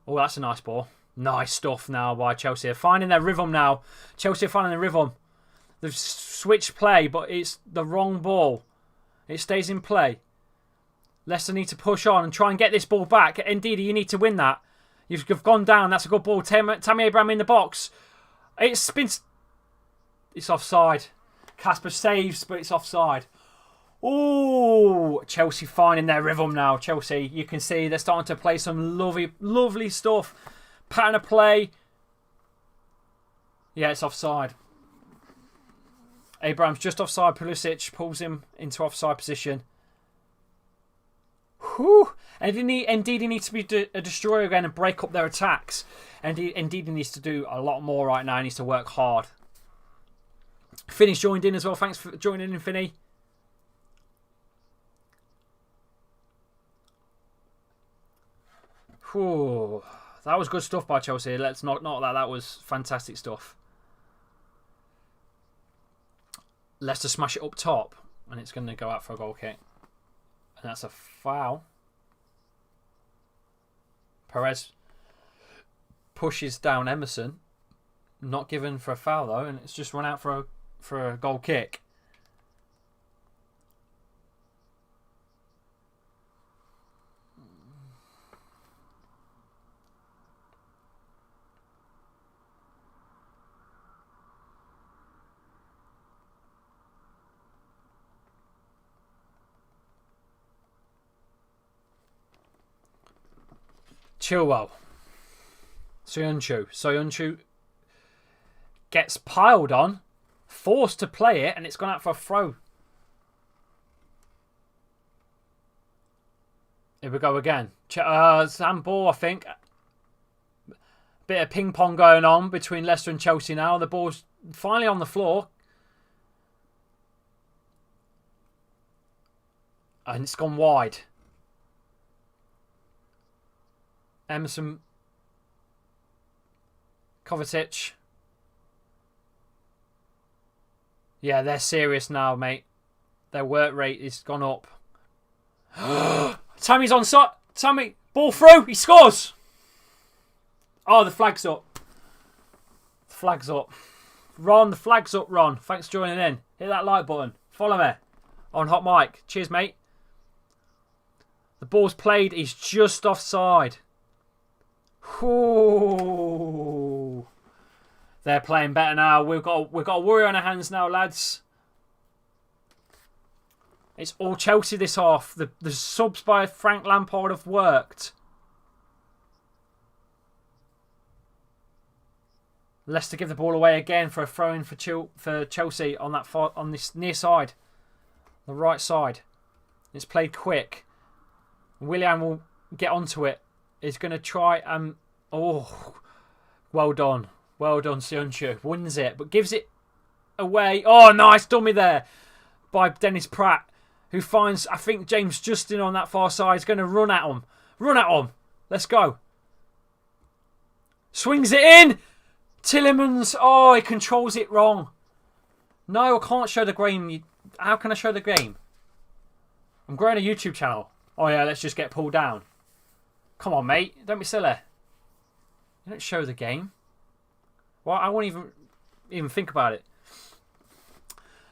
Oh, that's a nice ball. Nice stuff now by Chelsea. They're finding their rhythm now. Chelsea are finding their rhythm. They've switched play, but it's the wrong ball. It stays in play. Leicester need to push on and try and get this ball back. Indeed, you need to win that. You've gone down. That's a good ball. Tammy Abraham in the box. It's offside. Casper saves, but it's offside. Oh, Chelsea finding their rhythm now. Chelsea, you can see they're starting to play some lovely stuff. Pattern of play. Yeah, it's offside. Abraham's just offside. Pulisic pulls him into offside position. Whew. And indeed, he needs to be a destroyer again and break up their attacks. And indeed, he needs to do a lot more right now. He needs to work hard. Finney's joined in as well. Thanks for joining in, Finney. Whew. That was good stuff by Chelsea. Let's not that. That was fantastic stuff. Leicester smash it up top. And it's going to go out for a goal kick. And that's a foul. Perez pushes down Emerson. Not given for a foul though. And it's just run out for a goal kick. Chilwell. Soyuncu gets piled on, forced to play it, and it's gone out for a throw. Here we go again. Handball, I think. Bit of ping pong going on between Leicester and Chelsea now. The ball's finally on the floor. And it's gone wide. Emerson, Kovacic. Yeah, they're serious now, mate. Their work rate has gone up. Tammy's on side. Tammy, ball through. He scores. Oh, the flag's up. The flag's up. Ron, the flag's up, Ron. Thanks for joining in. Hit that like button. Follow me on Hot Mic. Cheers, mate. The ball's played. He's just offside. Ooh. They're playing better now. We've got a worry on our hands now, lads. It's all Chelsea this half. The subs by Frank Lampard have worked. Leicester give the ball away again for a throw-in for Chelsea on this near side, the right side. It's played quick. Willian will get onto it. He's going to try and... Oh, well done. Well done, Soyuncu. Wins it, but gives it away. Oh, nice dummy there by Dennis Pratt, who finds, I think, James Justin on that far side. He's going to run at him. Run at him. Let's go. Swings it in. Tillemans. Oh, he controls it wrong. No, I can't show the game. How can I show the game? I'm growing a YouTube channel. Oh, yeah, let's just get pulled down. Come on, mate. Don't be silly. You don't show the game. Well, I won't even think about it.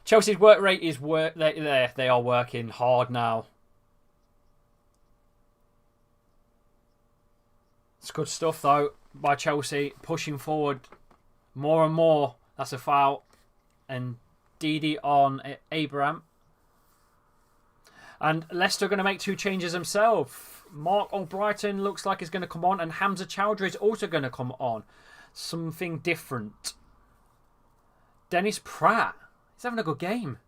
Chelsea's work rate is they are working hard now. It's good stuff though by Chelsea, pushing forward more and more. That's a foul, and Didi on Abraham. And Leicester are going to make 2 changes themselves. Mark Albrighton looks like he's going to come on, and Hamza Chowdhury is also going to come on. Something different. Dennis Pratt. He's having a good game.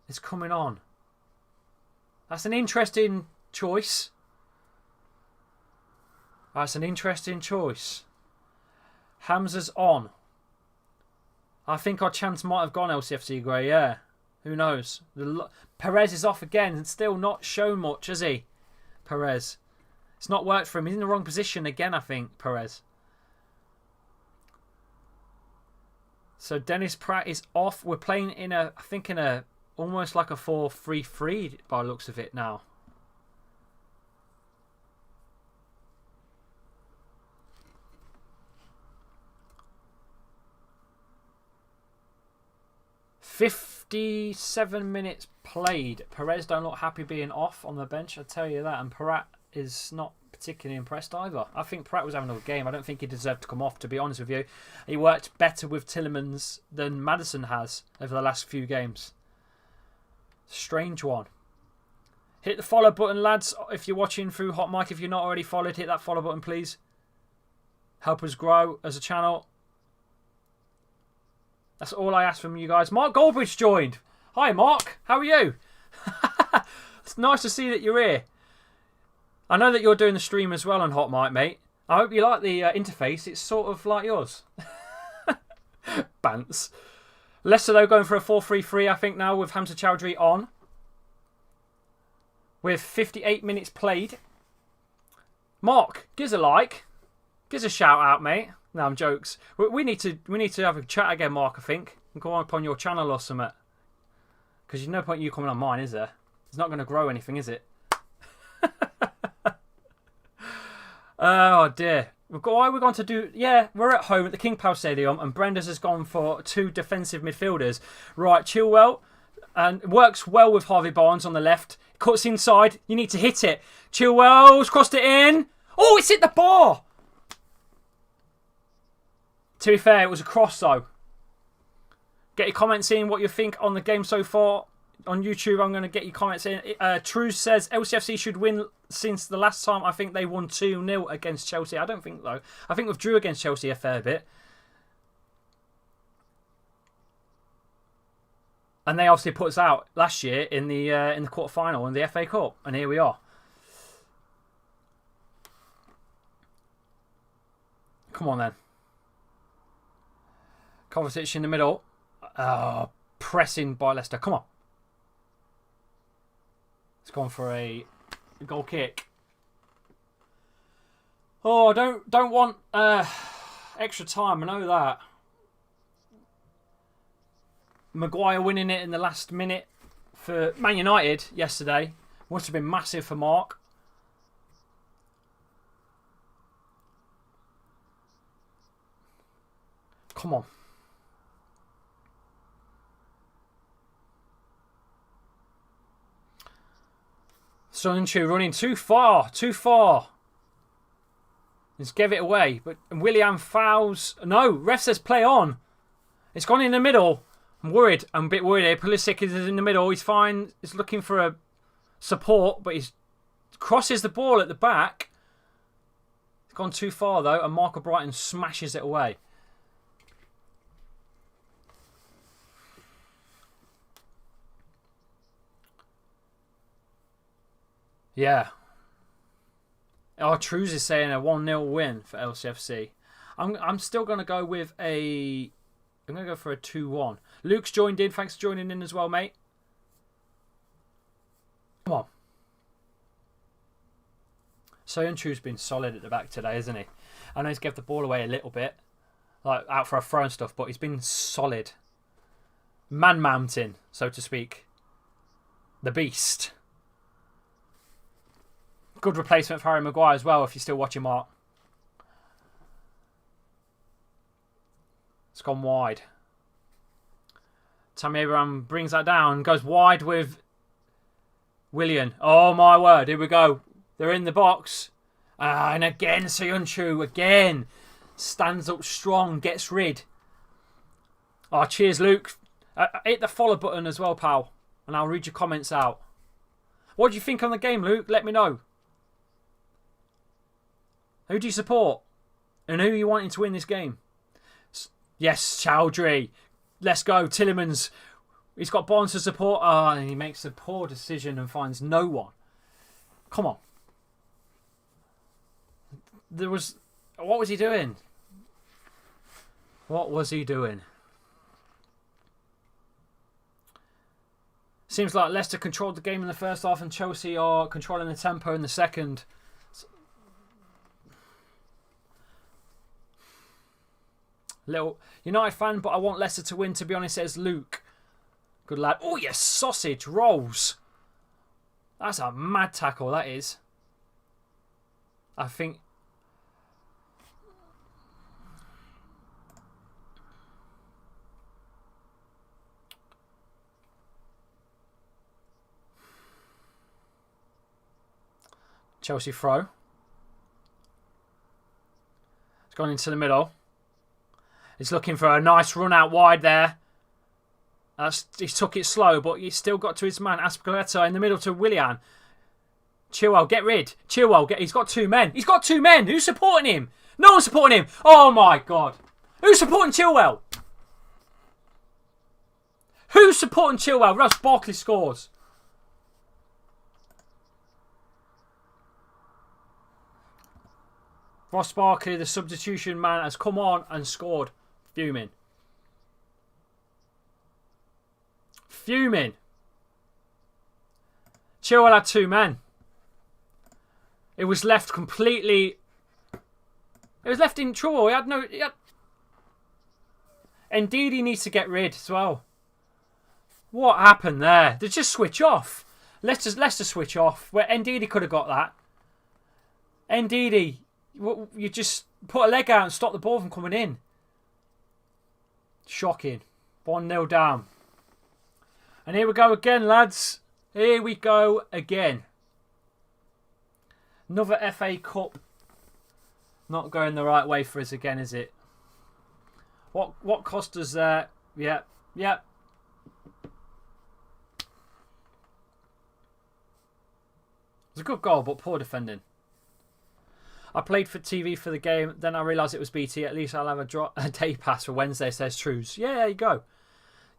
It's coming on. That's an interesting choice. That's an interesting choice. Hamza's on. I think our chance might have gone, LCFC Grey, yeah. Who knows? Perez is off again and still not shown much, has he? Perez. It's not worked for him. He's in the wrong position again, I think, Perez. So Dennis Pratt is off. We're playing in a, I think in a, almost like a 4-3-3 by the looks of it now. "57 minutes played. Perez don't look happy being off on the bench, I tell you that. And Pratt is not particularly impressed either. I think Pratt was having a good game. I don't think he deserved to come off, to be honest with you. He worked better with Tillemans than Maddison has over the last few games. strange one. Hit the follow button, lads, if you're watching through Hot Mic. If you're not already followed, hit that follow button, please. Help us grow as a channel. That's all I ask from you guys. Mark Goldbridge joined. Hi, Mark. How are you? It's nice to see that you're here. I know that you're doing the stream as well on Hot Mic, mate. I hope you like the interface. It's sort of like yours. Bants. Leicester, though, going for a 4-3-3, I think, now with Hamza Chowdhury on. With 58 minutes played. Mark, give us a like. Give us a shout out, mate. No, I'm jokes. We need to have a chat again, Mark, I think. And go up on your channel or something. Because there's no point in you coming on mine, is there? It's not going to grow anything, is it? Oh, dear. Why are we going to do... Yeah, we're at home at the King Power Stadium and Brenda's has gone for 2 defensive midfielders. Right, Chilwell. And works well with Harvey Barnes on the left. Cuts inside. You need to hit it. Chilwell's crossed it in. Oh, it's hit the bar. To be fair, it was a cross, though. Get your comments in what you think on the game so far. On YouTube, I'm going to get your comments in. Trues says LCFC should win since the last time I think they won 2-0 against Chelsea. I don't think, though. I think we've drew against Chelsea a fair bit. And they obviously put us out last year in the quarter-final in the FA Cup. And here we are. Come on, then. Kovacic in the middle. Pressing by Leicester. Come on. It's gone for a goal kick. Oh, I don't want extra time. I know that. Maguire winning it in the last minute for Man United yesterday. Must have been massive for Mark. Come on. Sonchu running too far. Let's give it away. But Willian fouls. No, ref says play on. It's gone in the middle. I'm worried. I'm a bit worried here. Pulisic is in the middle. He's fine. He's looking for a support, but he crosses the ball at the back. It's gone too far, though, and Michael Brighton smashes it away. Yeah. Oh, Trues is saying a 1-0 win for LCFC. I'm still going to go with a... I'm going to go for a 2-1. Luke's joined in. Thanks for joining in as well, mate. Come on. Soyunchu's been solid at the back today, isn't he? I know he's gave the ball away a little bit. Like out for a throw and stuff, but he's been solid. Man-mountain, so to speak. The beast. Good replacement for Harry Maguire as well, if you're still watching, Mark. It's gone wide. Tammy Abraham brings that down. Goes wide with Willian. Oh, my word. Here we go. They're in the box. And again, Soyuncu. Again. Stands up strong. Gets rid. Oh, cheers, Luke. Hit the follow button as well, pal. And I'll read your comments out. What do you think on the game, Luke? Let me know. Who do you support? And who are you wanting to win this game? Yes, Chowdhury. Let's go. Tillemans. He's got Barnes to support. And he makes a poor decision and finds no one. Come on. What was he doing? What was he doing? Seems like Leicester controlled the game in the first half and Chelsea are controlling the tempo in the second. Little United fan, but I want Leicester to win, to be honest, says Luke. Good lad. Oh, yes, sausage rolls. That's a mad tackle, that is. I think... Chelsea throw. It's gone into the middle. He's looking for a nice run out wide there. He took it slow, but he still got to his man. Aspilicueta in the middle to Willian. Chilwell, get rid. Chilwell, he's got 2 men. He's got 2 men. Who's supporting him? No one's supporting him. Oh, my God. Who's supporting Chilwell? Who's supporting Chilwell? Ross Barkley scores. Ross Barkley, the substitution man, has come on and scored. Fuming. Fuming. Chilwell had 2 men. It was left completely... It was left in trouble. He had no... Indeed, he needs to get rid as well. What happened there? They just switch off. Leicester switch off. Where Ndidi could have got that. Ndidi, you just put a leg out and stop the ball from coming in. Shocking. 1-0 down. And here we go again, lads. Here we go again. Another FA Cup. Not going the right way for us again, is it? What cost us there? Yep. Yep. It was a good goal, but poor defending. I played for TV for the game, then I realised it was BT. At least I'll have a day pass for Wednesday, says Trues. Yeah, there you go.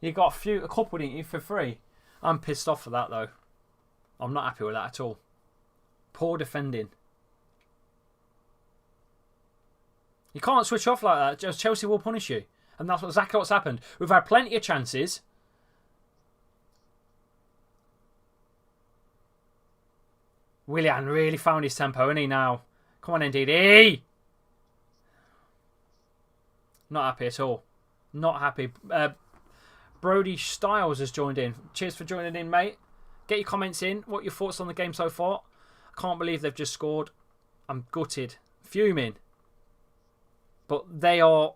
You got a couple, didn't you, for free? I'm pissed off for that, though. I'm not happy with that at all. Poor defending. You can't switch off like that. Just Chelsea will punish you. And that's exactly what's happened. We've had plenty of chances. Willian really found his tempo, isn't he, now? Come on, Ndidi. Not happy at all. Not happy. Brody Styles has joined in. Cheers for joining in, mate. Get your comments in. What are your thoughts on the game so far? I can't believe they've just scored. I'm gutted. Fuming. But they are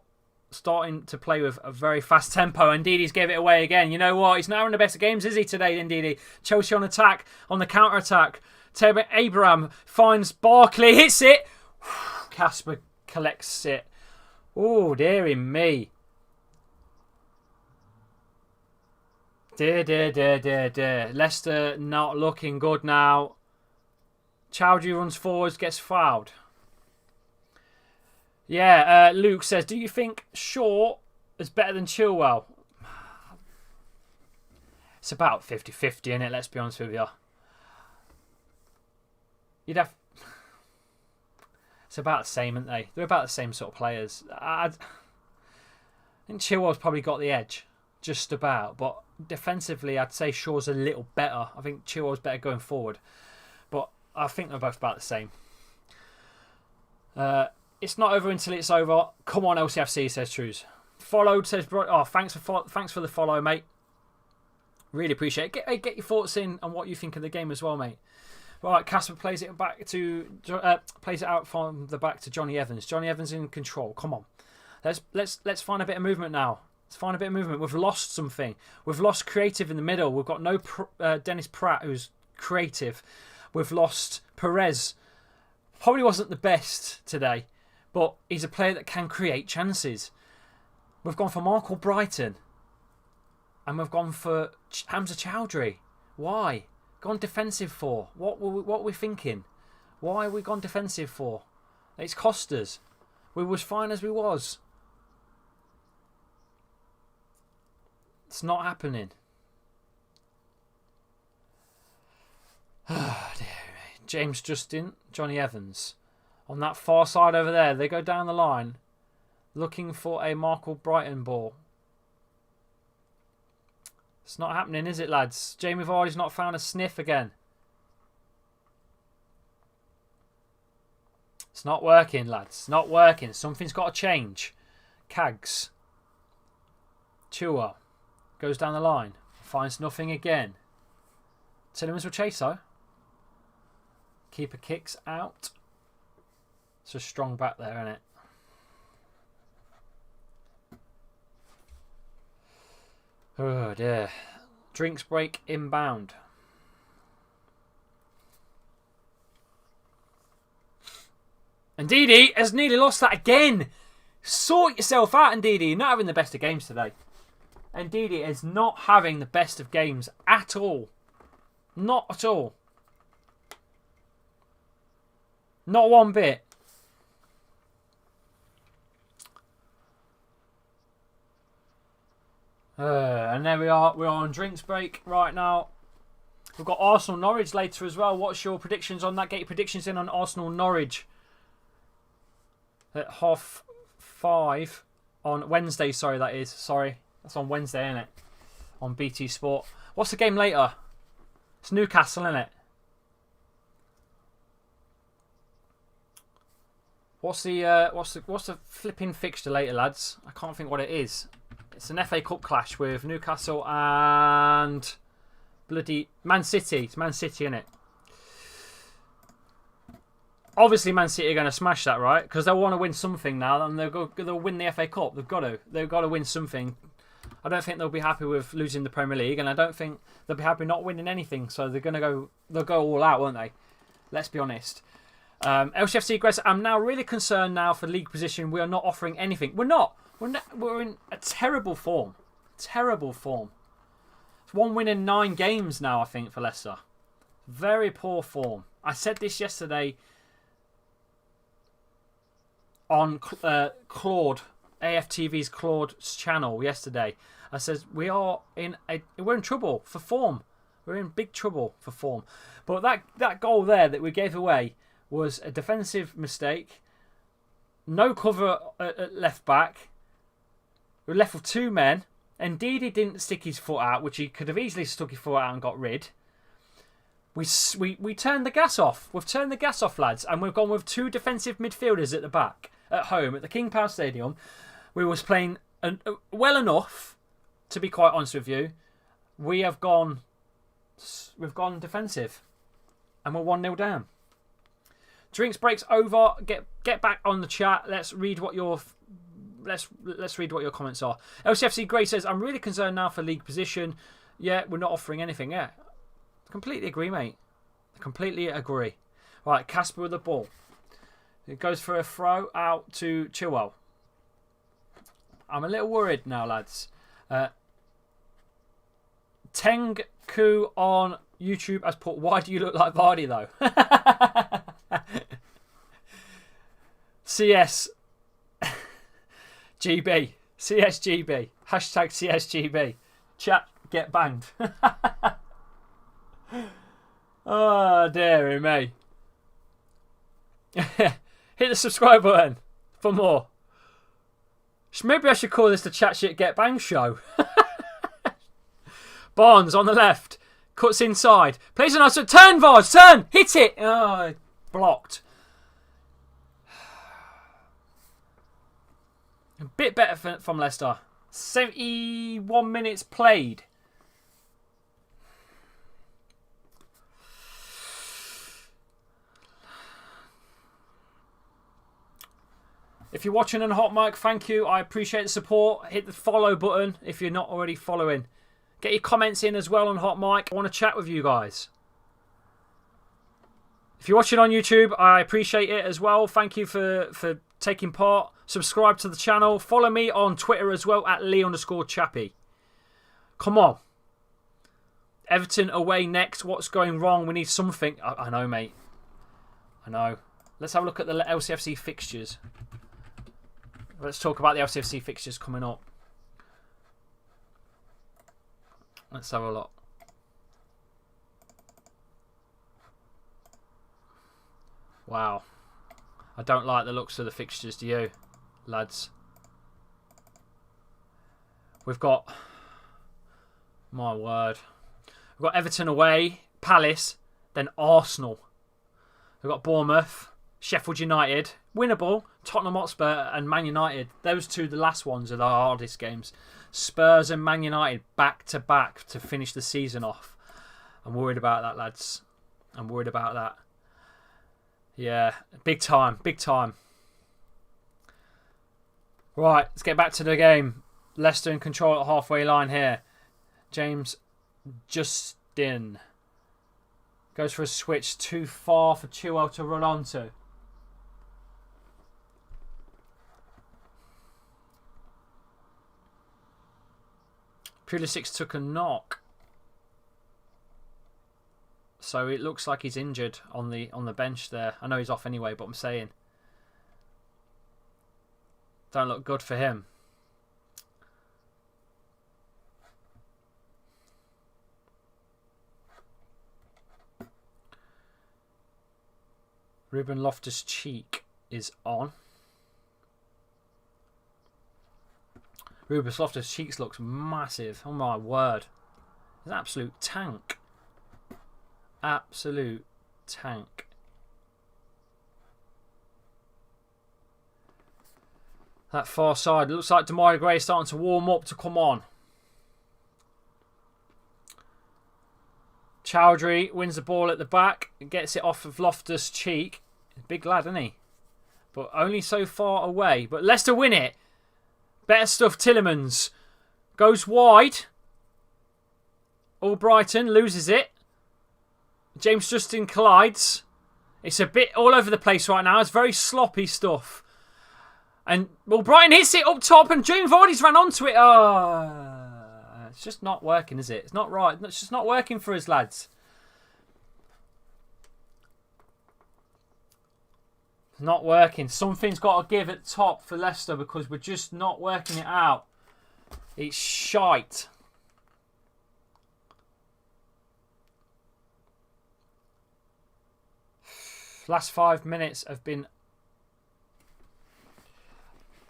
starting to play with a very fast tempo. And Ndidi's gave it away again. You know what? He's not having the best of games, is he, today, Ndidi? Chelsea on attack, on the counter-attack. Abraham finds Barkley, hits it. Casper collects it. Oh, dearie me. Dear. Leicester not looking good now. Chowdhury runs forwards, gets fouled. Yeah, Luke says, do you think Shaw is better than Chilwell? It's about 50-50, isn't it? Let's be honest with you. You'd have... It's about the same, aren't they? They're about the same sort of players. I think Chilwell's probably got the edge. Just about. But defensively, I'd say Shaw's a little better. I think Chilwell's better going forward. But I think they're both about the same. It's not over until it's over. Come on, LCFC, says Trues. Followed, says... Oh, thanks for the follow, mate. Really appreciate it. Get your thoughts in on what you think of the game as well, mate. Right, Casper plays it out from the back to Johnny Evans. Johnny Evans in control. Come on, let's find a bit of movement now. Let's find a bit of movement. We've lost something. We've lost creative in the middle. We've got no Dennis Pratt, who's creative. We've lost Perez. Probably wasn't the best today, but he's a player that can create chances. We've gone for Mark Brighton, and we've gone for Hamza Chowdhury. Why? Gone defensive for? What were we thinking? Why have we gone defensive for? It's cost us. We was fine as we was. It's not happening. Oh, dear me. James Justin, Johnny Evans. On that far side over there, they go down the line looking for a Markle Brighton ball. It's not happening, is it, lads? Jamie Vardy's not found a sniff again. It's not working, lads. It's not working. Something's got to change. Cags. Chua goes down the line. Finds nothing again. Tillemans will chase, though. Keeper kicks out. It's a strong back there, isn't it? Oh dear. Drinks break inbound. Ndidi has nearly lost that again. Sort yourself out, Ndidi. You're not having the best of games today. Ndidi is not having the best of games at all. Not at all. Not one bit. And there we are. We're on drinks break right now. We've got Arsenal Norwich later as well. What's your predictions on that? Get your predictions in on Arsenal Norwich at 5:30 on Wednesday. Sorry, that is. Sorry. That's on Wednesday, isn't it? On BT Sport. What's the game later? It's Newcastle, isn't it? What's the flipping fixture later, lads? I can't think what it is. It's an FA Cup clash with Newcastle and bloody Man City. It's Man City, isn't it? Obviously, Man City are going to smash that, right? Because they'll want to win something now, and they'll win the FA Cup. They've got to win something. I don't think they'll be happy with losing the Premier League, and I don't think they'll be happy not winning anything. So they'll go all out, won't they? Let's be honest. LCFC Grace, I'm now really concerned now for league position. We are not offering anything. We're not. We're in a terrible form. Terrible form. It's 1 win in 9 games now, I think, for Leicester. Very poor form. I said this yesterday on Claude, AFTV's Claude's channel yesterday. I said we're in trouble for form. We're in big trouble for form. But that goal there that we gave away was a defensive mistake. No cover at left back. We were left with 2 men. Indeed, he didn't stick his foot out, which he could have easily stuck his foot out and got rid. We turned the gas off. We've turned the gas off, lads, and we've gone with 2 defensive midfielders at the back at home at the King Power Stadium. We was playing well enough, to be quite honest with you. We've gone defensive, and we're 1-0 down. Drinks breaks over. Get back on the chat. Let's read what your comments are. LCFC Gray says, I'm really concerned now for league position. Yeah, we're not offering anything. Yeah, completely agree, mate. Completely agree. Right, Casper with the ball. It goes for a throw out to Chilwell. I'm a little worried now, lads. Tengku on YouTube has put, why do you look like Vardy though? CS GB. CSGB. Hashtag CSGB. Chat, get banged. Oh, dearie me. Hit the subscribe button for more. Maybe I should call this the Chat Shit Get Bang show. Barnes on the left. Cuts inside. Plays a nice turn, Vars. Turn. Hit it. Oh, blocked. A bit better from Leicester. 71 minutes played. If you're watching on Hot Mic, thank you. I appreciate the support. Hit the follow button if you're not already following. Get your comments in as well on Hot Mic. I want to chat with you guys. If you're watching on YouTube, I appreciate it as well. Thank you for taking part. Subscribe to the channel. Follow me on Twitter as well at Lee_Chappy. Come on. Everton away next. What's going wrong? We need something. I know, mate. I know. Let's have a look at the LCFC fixtures. Let's talk about the LCFC fixtures coming up. Let's have a look. Wow. I don't like the looks of the fixtures, do you, lads? We've got... My word. We've got Everton away, Palace, then Arsenal. We've got Bournemouth, Sheffield United, winnable, Tottenham Hotspur and Man United. Those two, the last ones, are the hardest games. Spurs and Man United back to back to finish the season off. I'm worried about that, lads. I'm worried about that. Yeah, big time, big time. Right, let's get back to the game. Leicester in control at the halfway line here. James Justin goes for a switch, too far for Chilwell to run onto. Pulisic took a knock. So it looks like he's injured on the bench there. I know he's off anyway, but I'm saying don't look good for him. Ruben Loftus-Cheek is on. Ruben Loftus-Cheek looks massive. Oh my word. He's an absolute tank. Absolute tank. That far side. It looks like Demarai Gray starting to warm up to come on. Chowdhury wins the ball at the back. Gets it off of Loftus-Cheek. Big lad, isn't he? But only so far away. But Leicester win it. Better stuff, Tielemans. Goes wide. Albrighton loses it. James Justin collides. It's a bit all over the place right now. It's very sloppy stuff. And Albrighton hits it up top and James Vardy's ran onto it. It's just not working, is it? It's not right. It's just not working for us, lads. It's not working. Something's got to give at top for Leicester because we're just not working it out. It's shite. Last 5 minutes have been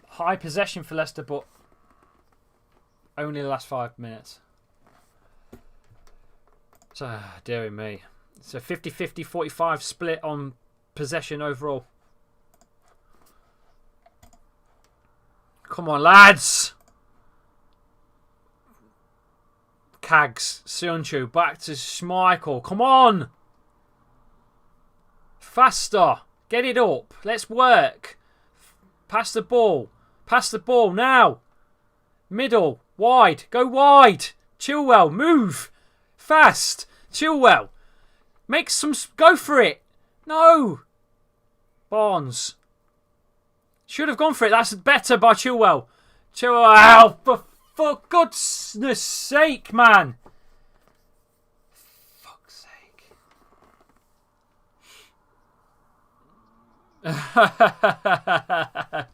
high possession for Leicester, but only the last 5 minutes. So, dearie me. It's a 50-50, 45 split on possession overall. Come on, lads. Cags, Sionchu, back to Schmeichel. Come on. Faster. Get it up. Let's work. Pass the ball. Pass the ball now. Middle. Wide. Go wide. Chilwell. Move. Fast. Chilwell. Make some... Go for it. No. Barnes. Should have gone for it. That's better by Chilwell. Chilwell. For goodness sake, man. Fuck's sake.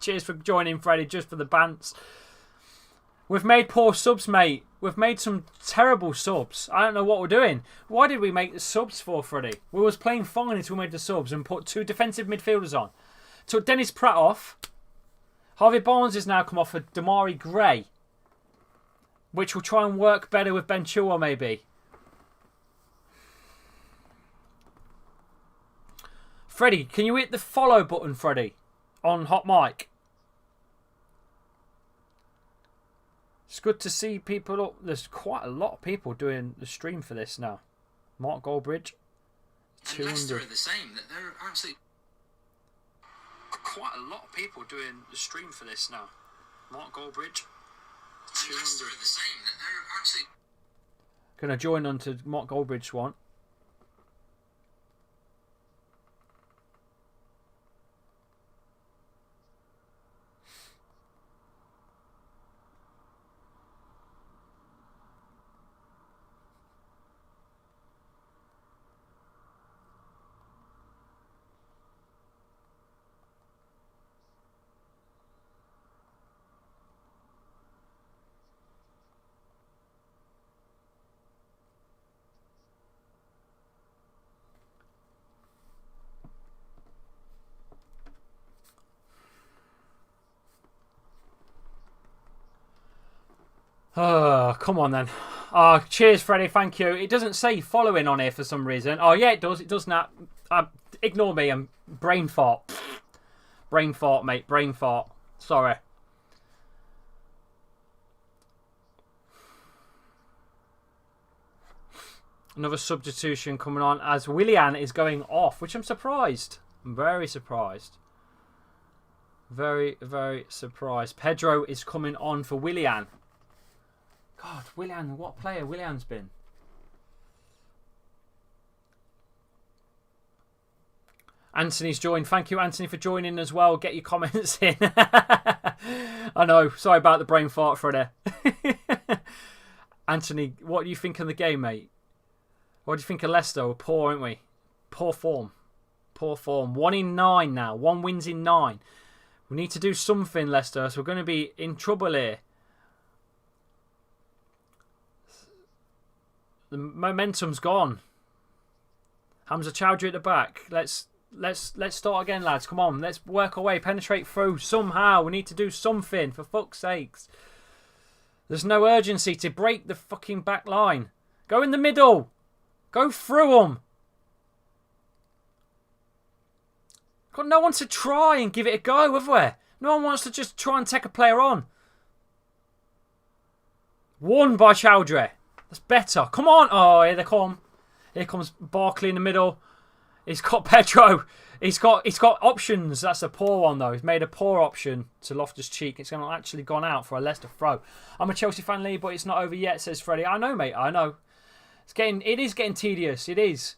Cheers for joining, Freddie, just for the bants. We've made poor subs, mate. We've made some terrible subs. I don't know what we're doing. Why did we make the subs for, Freddie? We was playing fine until we made the subs and put 2 defensive midfielders on. Took Dennis Pratt off. Harvey Barnes has now come off for Demarai Gray, which will try and work better with Ben Chilwell, maybe. Freddie, can you hit the follow button, Freddie, on Hot Mic? It's good to see people up. There's quite a lot of people doing the stream for this now. Mark Goldbridge. And Leicester are the same. They're absolutely... Quite a lot of people doing the stream for this now. Mark Goldbridge. And Leicester are the same. They're absolutely... Going to join on to Mark Goldbridge one. Oh, come on then. Oh, cheers, Freddie. Thank you. It doesn't say following on here for some reason. Oh, yeah, it does. It does not. Ignore me. I'm brain fart. Brain fart, mate. Brain fart. Sorry. Another substitution coming on as Willian is going off, which I'm surprised. I'm very surprised. Very, very surprised. Pedro is coming on for Willian. God, Willian, what player Willian's been. Anthony's joined. Thank you, Anthony, for joining as well. Get your comments in. I know. Sorry about the brain fart, Freddie. Anthony, what do you think of the game, mate? What do you think of Leicester? We're poor, aren't we? Poor form. Poor form. 1 in 9 now. 1 wins in 9. We need to do something, Leicester, so we're going to be in trouble here. The momentum's gone. Hamza Chowdhury at the back. Let's start again, lads. Come on, let's work our way, penetrate through somehow. We need to do something, for fuck's sakes. There's no urgency to break the fucking back line. Go in the middle. Go through them. Got no one to try and give it a go, have we? No one wants to just try and take a player on. Won by Chowdhury. That's better. Come on. Oh, here they come. Here comes Barkley in the middle. He's got Pedro. He's got options. That's a poor one, though. He's made a poor option to Loftus-Cheek. It's actually gone out for a Leicester throw. I'm a Chelsea fan, Lee, but it's not over yet, says Freddie. I know, mate. I know. It is getting tedious. It is.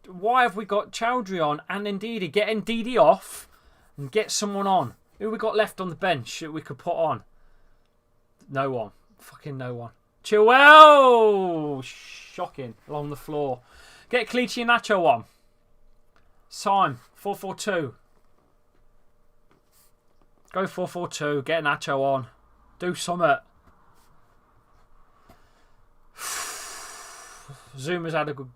Why have we got Chowdhury on and Ndidi? Get Ndidi off and get someone on. Who we got left on the bench that we could put on? No one. Fucking no one. Chilwell! Shocking. Along the floor. Get Kelechi Iheanacho on. Time. 4-4-2. Go 4-4-2. Get Nacho on. Do something. Zuma's had a good...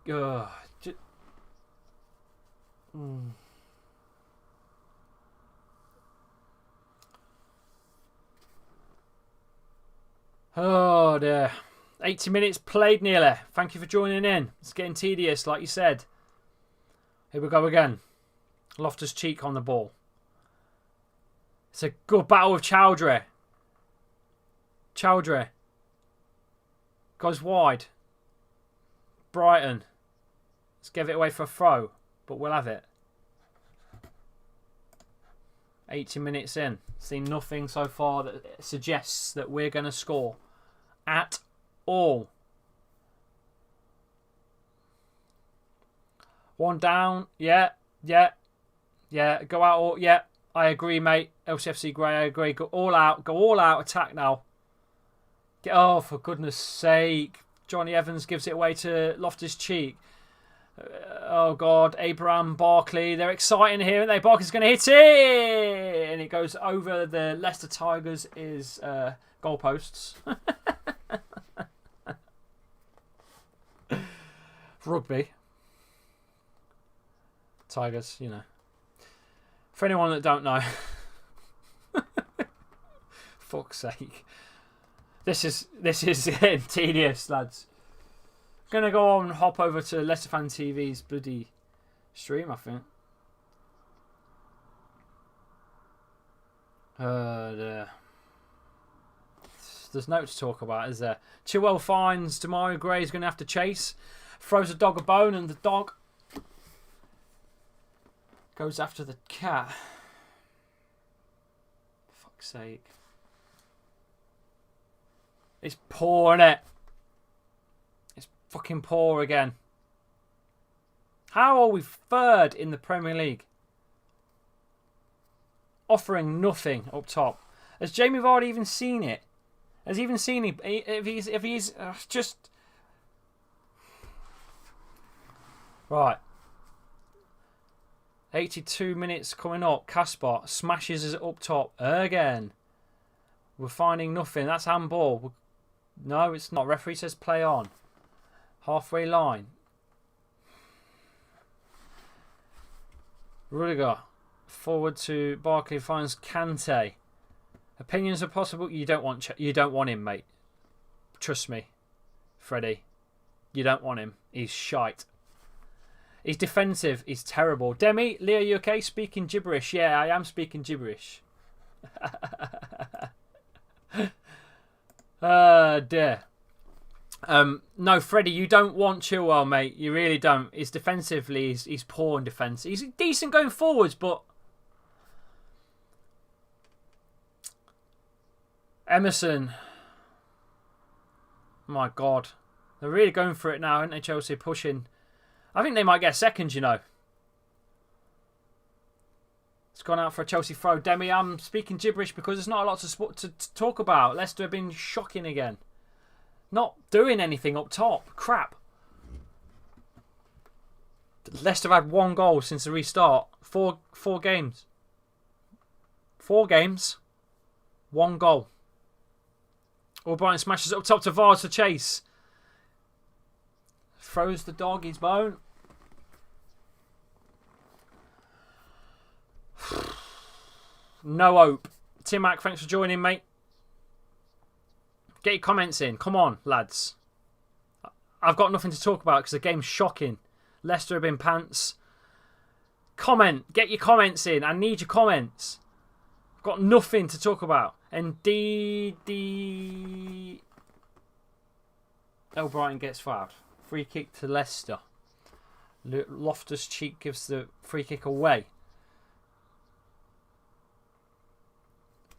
Oh dear. 80 minutes played nearly. Thank you for joining in. It's getting tedious, like you said. Here we go again. Loftus-Cheek on the ball. It's a good battle with Chowdhury. Chowdhury. Goes wide. Brighton. Let's give it away for a throw. But we'll have it. 80 minutes in. Seen nothing so far that suggests that we're going to score. At all. One down. Yeah. Go out. All, yeah. I agree, mate. LCFC Grey, I agree. Go all out. Go all out. Attack now. Oh, for goodness sake. Johnny Evans gives it away to Loftus-Cheek. Oh, God. Abraham, Barkley. They're exciting here, aren't they? Barkley's going to hit it. And it goes over the Leicester Tigers' goalposts. Rugby. Tigers, you know. For anyone that don't know. Fuck's sake. This is getting tedious, lads. Gonna go on and hop over to Leicester Fan TV's bloody stream, I think. There's no to talk about, is there? Chilwell finds Demario Gray's going to have to chase. Throws a dog a bone and the dog goes after the cat. For fuck's sake. It's poor, innit? It's fucking poor again. How are we third in the Premier League? Offering nothing up top. Has Jamie Vardy even seen it? Has he even seen it? If he's just... Right. 82 minutes coming up. Caspar smashes us up top again. We're finding nothing. That's handball. No, it's not. Referee says play on. Halfway line. Rudiger. Forward to Barkley. Finds Kante. Opinions are possible. You don't want him, mate. Trust me, Freddie. You don't want him. He's shite. He's defensive. He's terrible. Demi, Leo, you okay? Speaking gibberish. Yeah, I am speaking gibberish. Dear. No, Freddie, you don't want Chilwell, mate. You really don't. He's defensively, he's poor in defence. He's decent going forwards, but Emerson. My God. They're really going for it now, aren't they, Chelsea? Pushing. I think they might get a second, you know. It's gone out for a Chelsea throw. Demi, I'm speaking gibberish because there's not a lot to talk about. Leicester have been shocking again. Not doing anything up top. Crap. Leicester have had 1 goal since the restart. Four games. 4 games. 1 goal. Albrighton smashes it up top to Vars to chase. Throws the dog his bone. No hope. Tim-Mac, thanks for joining, mate. Get your comments in. Come on, lads. I've got nothing to talk about because the game's shocking. Leicester have been pants. Comment. Get your comments in. I need your comments. I've got nothing to talk about. And Albrighton gets fouled. Free kick to Leicester. Loftus-Cheek gives the free kick away.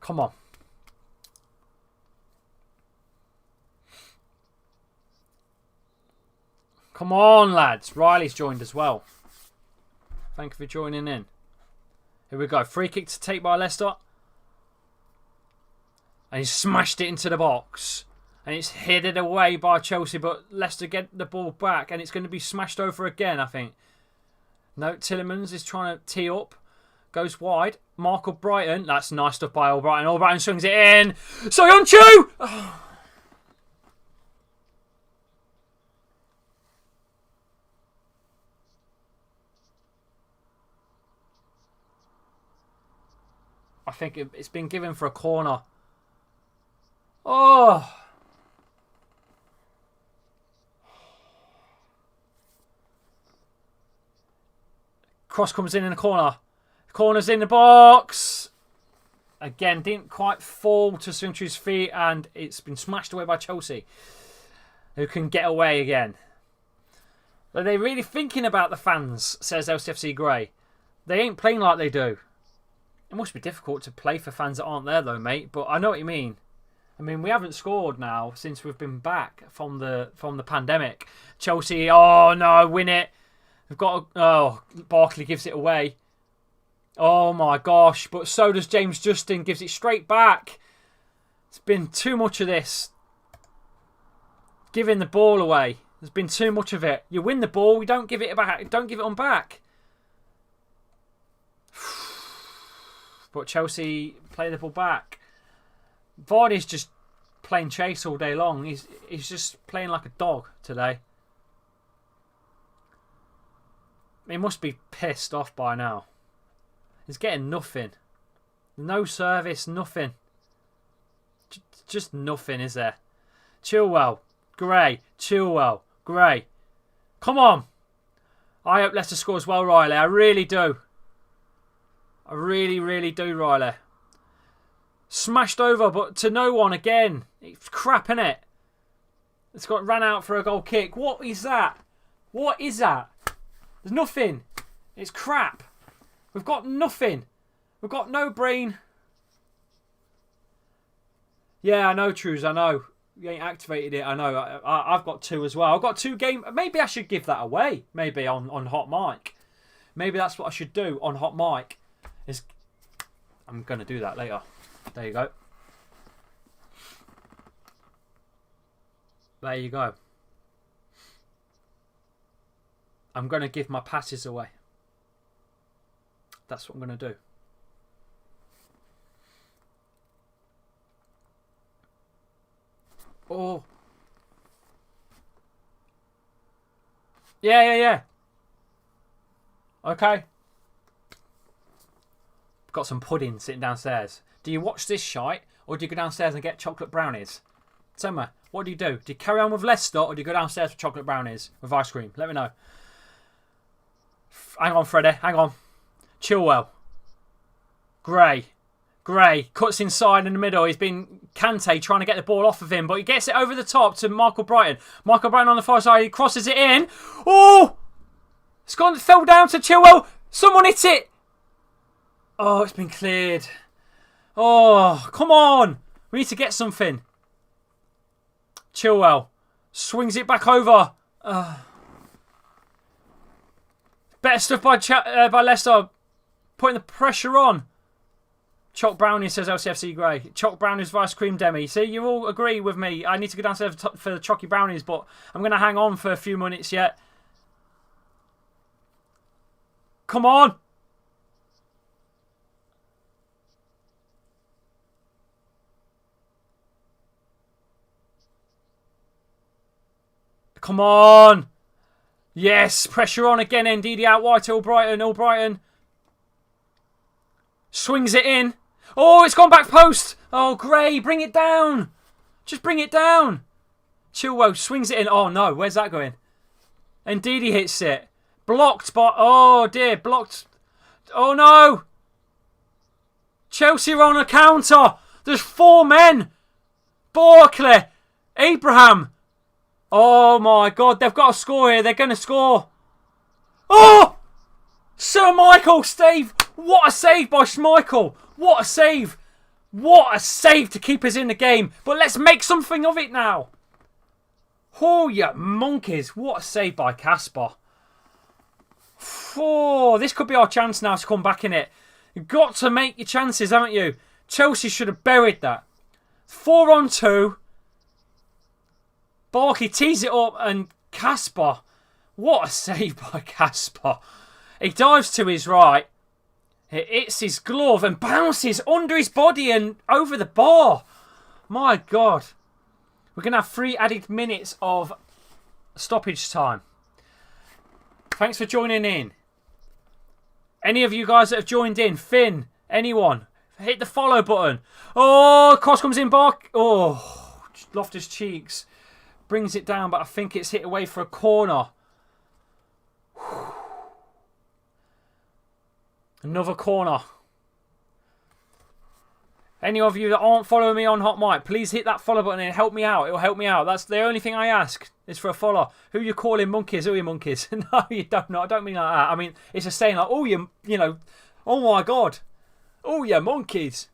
Come on. Come on, lads. Riley's joined as well. Thank you for joining in. Here we go. Free kick to take by Leicester. And he smashed it into the box. And it's headed away by Chelsea. But Leicester get the ball back. And it's going to be smashed over again, I think. No, Tillemans is trying to tee up. Goes wide. Mark Brighton. That's nice stuff by Albrighton. Albrighton swings it in. Soyuncu! Oh. I think it's been given for a corner. Oh! Cross comes in the corner. Corner's in the box. Again, didn't quite fall to Soyuncu's feet, and it's been smashed away by Chelsea, who can get away again. Are they really thinking about the fans, says LCFC Grey. They ain't playing like they do. It must be difficult to play for fans that aren't there, though, mate. But I know what you mean. I mean, we haven't scored now since we've been back from the pandemic. Chelsea, oh no, win it. We've got. Oh, Barkley gives it away. Oh my gosh! But so does James Justin. Gives it straight back. It's been too much of this. Giving the ball away. There's been too much of it. You win the ball, we don't give it back. Don't give it on back. But Chelsea play the ball back. Vardy's just playing chase all day long. He's just playing like a dog today. He must be pissed off by now. He's getting nothing. No service, nothing. Just nothing, is there? Chilwell, Gray, Chilwell, Gray. Come on. I hope Leicester scores well, Riley. I really do. I really, really do, Riley. Smashed over, but to no one again. It's crap, innit? It's got ran out for a goal kick. What is that? What is that? There's nothing. It's crap. We've got nothing. We've got no brain. Yeah, I know, Trues. I know. You ain't activated it. I know. I've got 2 as well. I've got 2 games. Maybe I should give that away. Maybe on Hot Mic. Maybe that's what I should do on Hot Mic. I'm going to do that later. There you go. There you go. I'm going to give my passes away. That's what I'm going to do. Oh. Yeah. Okay. Got some pudding sitting downstairs. Do you watch this shite, or do you go downstairs and get chocolate brownies? Tell me, what do you do? Do you carry on with Leicester, or do you go downstairs for chocolate brownies with ice cream? Let me know. Hang on, Freddie. Hang on. Chilwell. Gray. Cuts inside in the middle. He's been Kante trying to get the ball off of him, but he gets it over the top to Michael Brighton. Michael Brighton on the far side. He crosses it in. Oh! It's fell down to Chilwell. Someone hit it. Oh, it's been cleared. Oh, come on. We need to get something. Chilwell swings it back over. Better stuff by Leicester. Putting the pressure on. Choc Brownie, says LCFC Grey. Choc Brownies Ice Cream Demi. See, you all agree with me. I need to go downstairs for the Chocky Brownies, but I'm going to hang on for a few minutes yet. Come on. Come on. Yes, pressure on again. Ndidi out wide to Albrighton. Albrighton swings it in. Oh, it's gone back post. Oh, Gray, bring it down. Just bring it down. Chilwell swings it in. Oh, no. Where's that going? Ndidi hits it. Blocked by... Oh, dear. Blocked. Oh, no. Chelsea are on a counter. There's 4 men. Barkley. Abraham. Oh, my God. They've got to score here. They're going to score. Oh! Sir Michael save. What a save by Schmeichel. What a save. What a save to keep us in the game. But let's make something of it now. Oh, you monkeys. What a save by Kasper. Oh, this could be our chance now to come back in it. You've got to make your chances, haven't you? Chelsea should have buried that. 4-on-2. Barkley tees it up and Kasper. What a save by Kasper. He dives to his right. It hits his glove and bounces under his body and over the bar. My God. We're going to have 3 added minutes of stoppage time. Thanks for joining in. Any of you guys that have joined in, Finn, anyone, hit the follow button. Oh, cross comes in, Bark. Oh, Loftus Cheeks brings it down, but I think it's hit away for a corner. Another corner. Any of you that aren't following me on Hot Mic, please hit that follow button and help me out. It'll help me out. That's the only thing I ask is for a follow. Who you calling monkeys? Who are you monkeys? No, you don't know. I don't mean like that. I mean, it's a saying like, oh, you know, oh my God. Oh, you monkeys.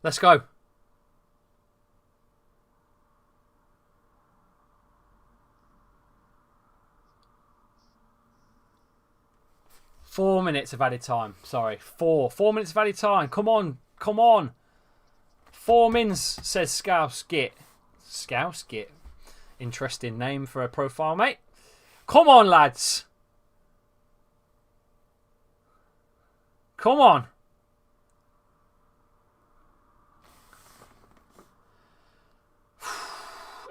Let's go. Four minutes of added time. Sorry. 4 minutes of added time. Come on. Come on. 4 mins, says Scousegit. Scousegit. Interesting name for a profile, mate. Come on, lads. Come on.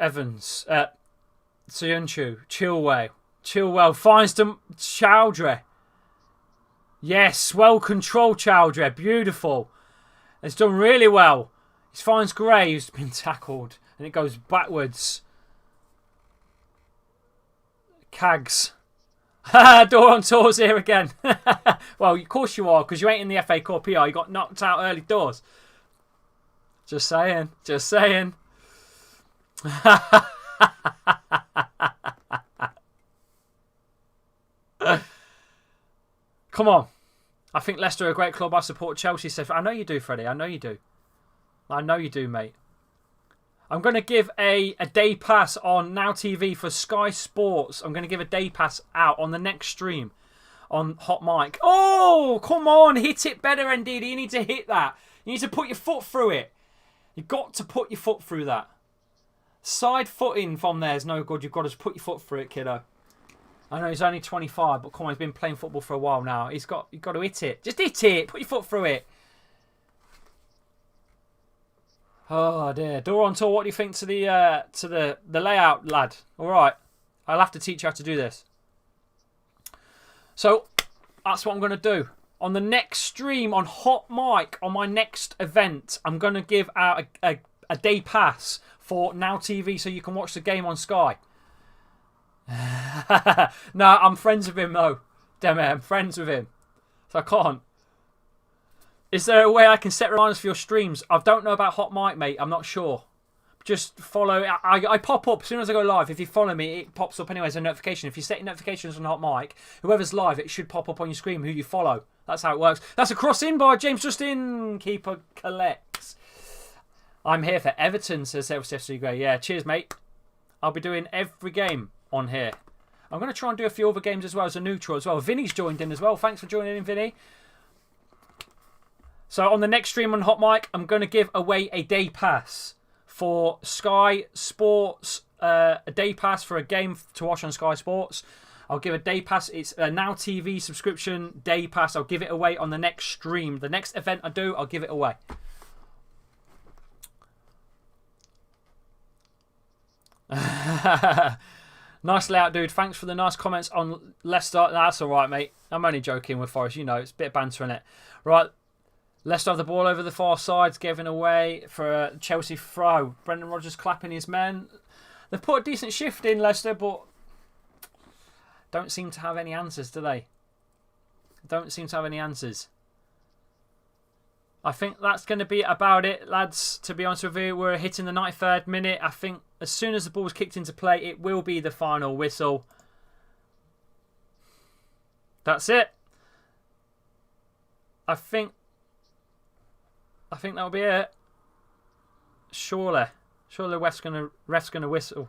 Evans. Soyuncu. Chilwell finds them. Chowdhury. Yes, well controlled Chowdhury. Beautiful. It's done really well. He finds Gray, who's been tackled. And it goes backwards. Cags. Door on tours here again. Well, of course you are, because you ain't in the FA Cup here. You got knocked out early doors. Just saying. Just saying. Come on. I think Leicester are a great club. I support Chelsea. I know you do, Freddie. I know you do. I know you do, mate. I'm going to give a day pass on Now TV for Sky Sports. I'm going to give a day pass out on the next stream on Hot Mic. Oh, come on. Hit it better, indeed. You need to hit that. You need to put your foot through it. You've got to put your foot through that. Side footing from there is no good. You've got to put your foot through it, kiddo. I know he's only 25, but come on, he's been playing football for a while now. You've got to hit it. Just hit it. Put your foot through it. Oh dear. Door on tour. What do you think to the layout, lad? All right, I'll have to teach you how to do this. So that's what I'm going to do on the next stream on Hot Mic on my next event. I'm going to give out a day pass for Now TV so you can watch the game on Sky. No, I'm friends with him though. Damn it, I'm friends with him, so I can't. Is there a way I can set reminders for your streams? I don't know about Hot Mic, mate. I'm not sure. Just follow. I pop up as soon as I go live. If you follow me, it pops up anyway as a notification. If you set your notifications on Hot Mic, whoever's live, it should pop up on your screen who you follow. That's how it works. That's a cross in by James Justin. Keeper collects. I'm here for Everton, says Rcfc Grey. Yeah, cheers, mate. I'll be doing every game on here. I'm going to try and do a few other games as well as a neutral as well. Vinny's joined in as well. Thanks for joining in, Vinny. So on the next stream on Hot Mic, I'm going to give away a day pass for Sky Sports. A day pass for a game to watch on Sky Sports. I'll give a day pass. It's a Now TV subscription day pass. I'll give it away on the next stream. The next event I do, I'll give it away. Nice layout, dude. Thanks for the nice comments on Leicester. That's all right, mate. I'm only joking with Forest. You know, it's a bit of banter in it. Right. Leicester have the ball over the far sides, giving away for a Chelsea throw. Brendan Rodgers clapping his men. They've put a decent shift in, Leicester, but don't seem to have any answers, do they? Don't seem to have any answers. I think that's going to be about it, lads. To be honest with you, we're hitting the 93rd minute. I think as soon as the ball's kicked into play, it will be the final whistle. That's it. I think that'll be it. Surely ref's gonna whistle.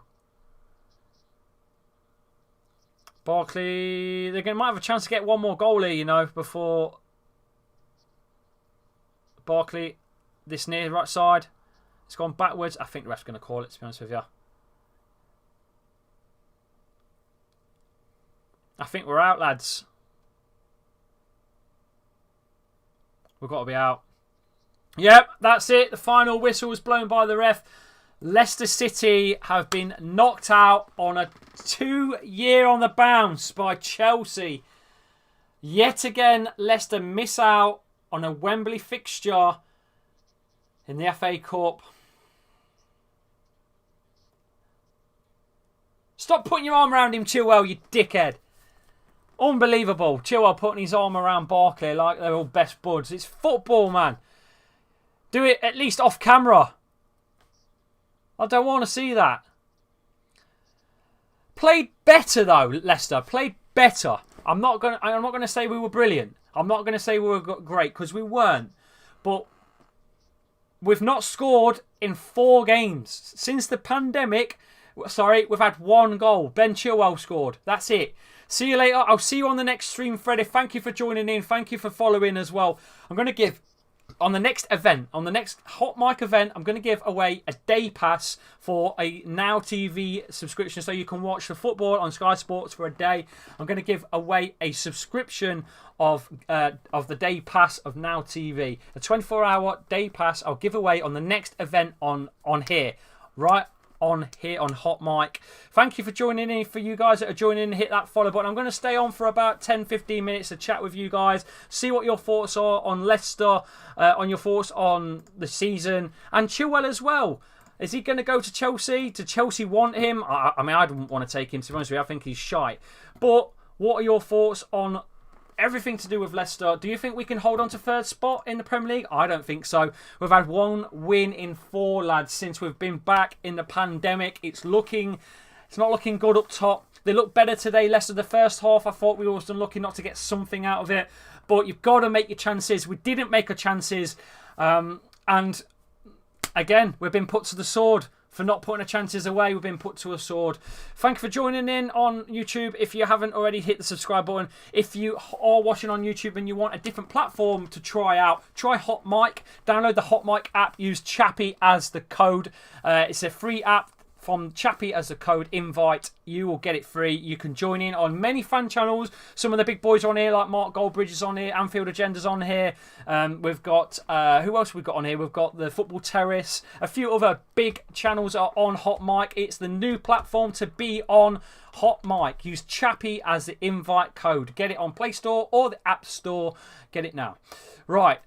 Barkley, might have a chance to get one more goal here, you know, before Barkley, this near right side. It's gone backwards. I think the ref's going to call it, to be honest with you. I think we're out, lads. We've got to be out. Yep, that's it. The final whistle was blown by the ref. Leicester City have been knocked out on a 2-year on the bounce by Chelsea. Yet again, Leicester miss out on a Wembley fixture in the FA Cup. Stop putting your arm around him, Chilwell, you dickhead. Unbelievable. Chilwell putting his arm around Barkley like they're all best buds. It's football, man. Do it at least off camera. I don't want to see that. Played better though, Leicester. Played better. I'm not going to say we were brilliant. I'm not going to say we were great, because we weren't. But we've not scored in 4 games since the pandemic. Sorry, we've had 1 goal. Ben Chilwell scored. That's it. See you later. I'll see you on the next stream, Freddie. Thank you for joining in. Thank you for following as well. I'm going to give, on the next event, on the next Hot Mic event, I'm going to give away a day pass for a Now TV subscription, so you can watch the football on Sky Sports for a day. I'm going to give away a subscription of the day pass of Now TV, a 24-hour day pass. I'll give away on the next event on here, right on here on Hot Mic. Thank you for joining in. For you guys that are joining in, hit that follow button. I'm going to stay on for about 10-15 minutes to chat with you guys, see what your thoughts are on Leicester, on your thoughts on the season, and Chilwell as well. Is he going to go to Chelsea? Do Chelsea want him? I mean, I don't want to take him, to be honest with you. I think he's shite. But what are your thoughts on everything to do with Leicester? Do you think we can hold on to 3rd spot in the Premier League? I don't think so. We've had 1 win in 4, lads, since we've been back in the pandemic. It's not looking good up top. They look better today, Leicester. The first half, I thought we were looking not to get something out of it. But you've got to make your chances. We didn't make our chances. And again, we've been put to the sword. For not putting our chances away, we've been put to a sword. Thank you for joining in on YouTube. If you haven't already, hit the subscribe button. If you are watching on YouTube and you want a different platform to try out, try Hot Mic. Download the Hot Mic app. Use Chappy as the code. It's a free app from Chappy as the code invite. You will get it free. You can join in on many fan channels. Some of the big boys are on here, like Mark Goldbridge is on here, Anfield Agenda's on here. We've got, who else have we got on here? We've got the Football Terrace. A few other big channels are on Hot Mic. It's the new platform to be on Hot Mic. Use Chappy as the invite code. Get it on Play Store or the App Store. Get it now. Right.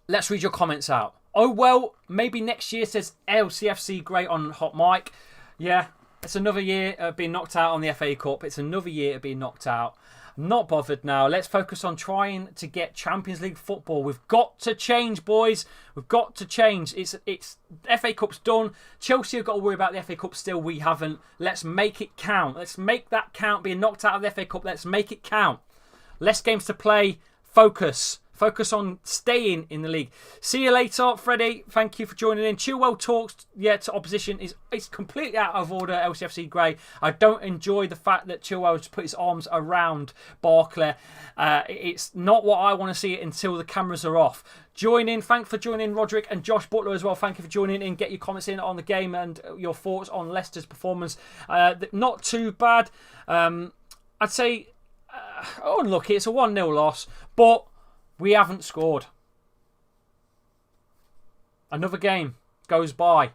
Let's read your comments out. Oh, well, maybe next year, says LCFC, great on Hot Mic. Yeah, it's another year of being knocked out on the FA Cup. It's another year of being knocked out. I'm not bothered now. Let's focus on trying to get Champions League football. We've got to change, boys. We've got to change. It's FA Cup's done. Chelsea have got to worry about the FA Cup still. We haven't. Let's make it count. Let's make that count. Being knocked out of the FA Cup, let's make it count. Less games to play. Focus. Focus on staying in the league. See you later, Freddie. Thank you for joining in. Chilwell talks to opposition is completely out of order, LCFC Grey. I don't enjoy the fact that Chilwell has put his arms around Barkley. It's not what I want to see until the cameras are off. Join in. Thanks for joining in, Roderick and Josh Butler as well. Thank you for joining in. Get your comments in on the game and your thoughts on Leicester's performance. Not too bad. I'd say unlucky. It's a 1-0 loss, but we haven't scored. Another game goes by.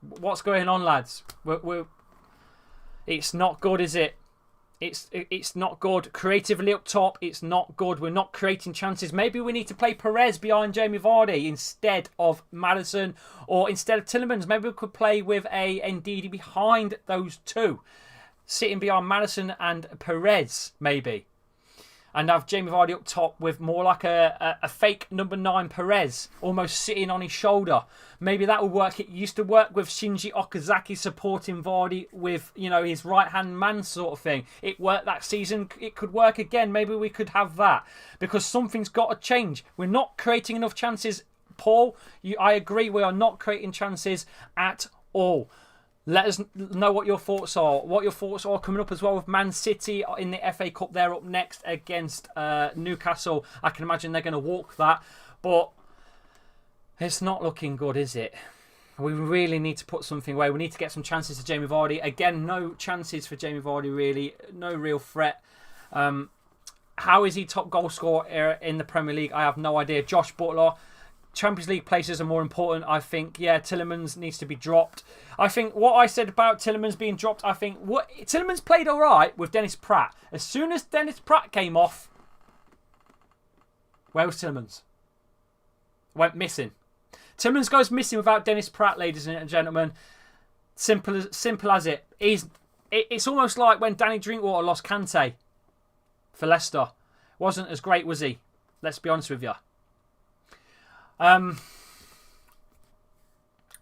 What's going on, lads? It's not good, is it? It's not good. Creatively up top, it's not good. We're not creating chances. Maybe we need to play Perez behind Jamie Vardy instead of Maddison, or instead of Tielemans. Maybe we could play with a Ndidi behind those two, sitting behind Maddison and Perez, maybe. And have Jamie Vardy up top with more like a fake number 9 Perez, almost sitting on his shoulder. Maybe that would work. It used to work with Shinji Okazaki supporting Vardy with, his right-hand man sort of thing. It worked that season. It could work again. Maybe we could have that. Because something's got to change. We're not creating enough chances, Paul. I agree, we are not creating chances at all. Let us know what your thoughts are. What your thoughts are coming up as well with Man City in the FA Cup. They're up next against Newcastle. I can imagine they're going to walk that. But it's not looking good, is it? We really need to put something away. We need to get some chances to Jamie Vardy. Again, no chances for Jamie Vardy, really. No real threat. How is he top goal scorer in the Premier League? I have no idea. Josh Butler. Champions League places are more important. I think, Tielemans needs to be dropped. I think what I said about Tielemans being dropped, Tielemans played all right with Dennis Pratt. As soon as Dennis Pratt came off, where was Tielemans? Went missing. Tielemans goes missing without Dennis Pratt, ladies and gentlemen. Simple as it. It's almost like when Danny Drinkwater lost Kante for Leicester. Wasn't as great, was he? Let's be honest with you.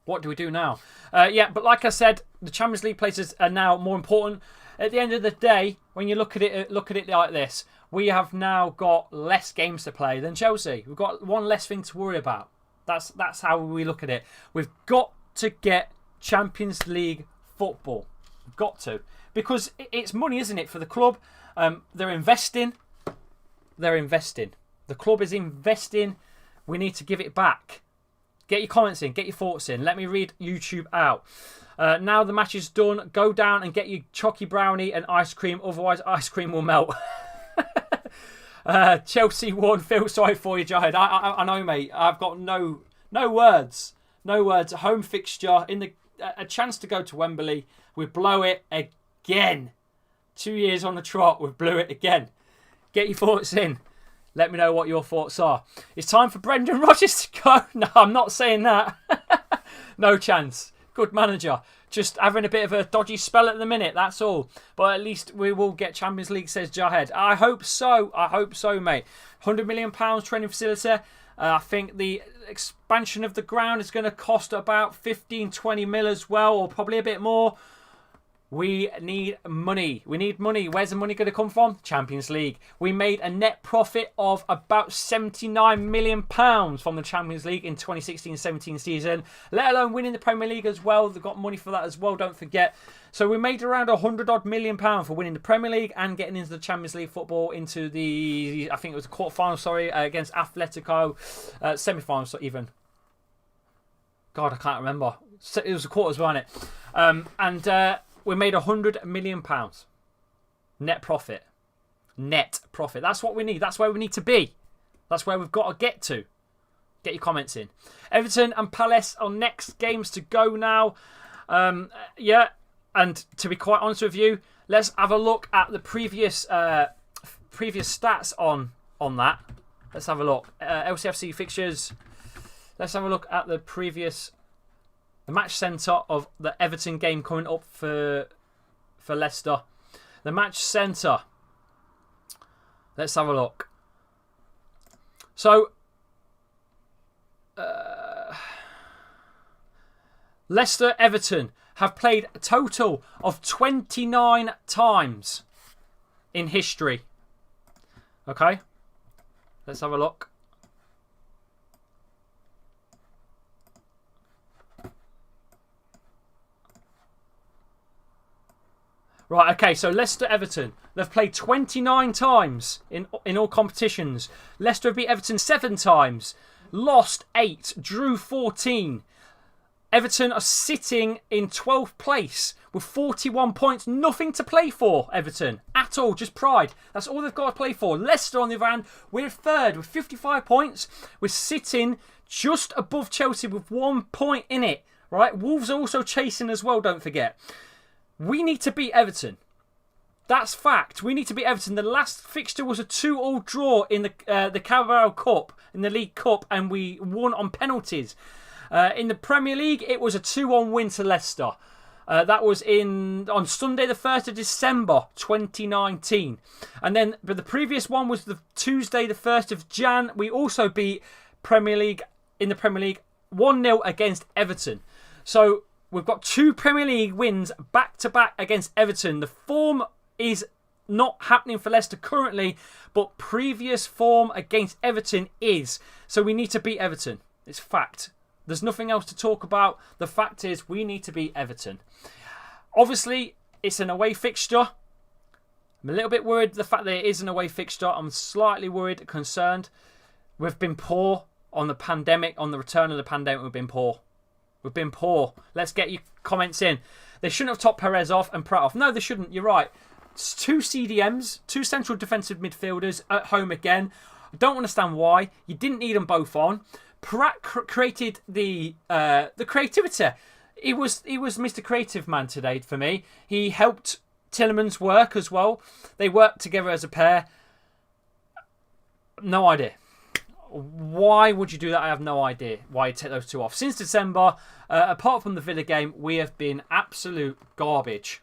What do we do now? But like I said, the Champions League places are now more important. At the end of the day, when you look at it like this, we have now got less games to play than Chelsea. We've got one less thing to worry about. That's how we look at it. We've got to get Champions League football. We've got to. Because it's money, isn't it, for the club? They're investing. The club is investing. We need to give it back. Get your comments in. Get your thoughts in. Let me read YouTube out. Now the match is done. Go down and get your chocky brownie and ice cream. Otherwise, ice cream will melt. Chelsea won. Feel sorry for you, Jahid. I know, mate. I've got no words. No words. A home fixture. A chance to go to Wembley. We blow it again. 2 years on the trot. We blew it again. Get your thoughts in. Let me know what your thoughts are. It's time for Brendan Rodgers to go. No, I'm not saying that. No chance. Good manager. Just having a bit of a dodgy spell at the minute, that's all. But at least we will get Champions League, says Jahed. I hope so. Mate. £100 million training facility. I think the expansion of the ground is going to cost about 15-20 mil as well, or probably a bit more. We need money. Where's the money going to come from? Champions League. We made a net profit of about £79 million from the Champions League in 2016-17 season, let alone winning the Premier League as well. They've got money for that as well, don't forget. So we made around £100 million for winning the Premier League and getting into the Champions League football, into the, I think it was the quarterfinal, against Atletico, semi-final even. God, I can't remember. It was the quarters, wasn't it? We made £100 million. Net profit. That's what we need. That's where we need to be. That's where we've got to get to. Get your comments in. Everton and Palace are next games to go now. And to be quite honest with you, let's have a look at the previous stats on that. Let's have a look. LCFC Fixtures. Let's have a look at the match centre of the Everton game coming up for Leicester. The match centre. Let's have a look. So, Leicester Everton have played a total of 29 times in history. Okay? Let's have a look. Right, okay, so Leicester-Everton. They've played 29 times in all competitions. Leicester have beat Everton 7 times. Lost 8, drew 14. Everton are sitting in 12th place with 41 points. Nothing to play for, Everton, at all. Just pride. That's all they've got to play for. Leicester, on the other hand, we're third with 55 points. We're sitting just above Chelsea with 1 point in it. Right? Wolves are also chasing as well, don't forget. We need to beat Everton. That's fact. We need to beat Everton. The last fixture was a 2-2 draw in the Carabao Cup, in the League Cup, and we won on penalties. In the Premier League, it was a 2-1 win to Leicester. That was on Sunday, the 1st of December, 2019. And then, but the previous one was the Tuesday, the 1st of Jan. We also beat in the Premier League 1-0 against Everton. So we've got 2 Premier League wins back-to-back against Everton. The form is not happening for Leicester currently, but previous form against Everton is. So we need to beat Everton. It's fact. There's nothing else to talk about. The fact is we need to beat Everton. Obviously, it's an away fixture. I'm a little bit worried the fact that it is an away fixture. I'm slightly worried, concerned. We've been poor on the pandemic, on the return of the pandemic. We've been poor. We've been poor. Let's get your comments in. They shouldn't have topped Perez off and Pratt off. No, they shouldn't. You're right. It's 2 CDMs, 2 central defensive midfielders at home again. I don't understand why. You didn't need them both on. Pratt created the creativity. He was Mr. Creative Man today for me. He helped Tielemans work as well. They worked together as a pair. No idea. Why would you do that? I have no idea why you take those 2 off. Since December, apart from the Villa game, we have been absolute garbage.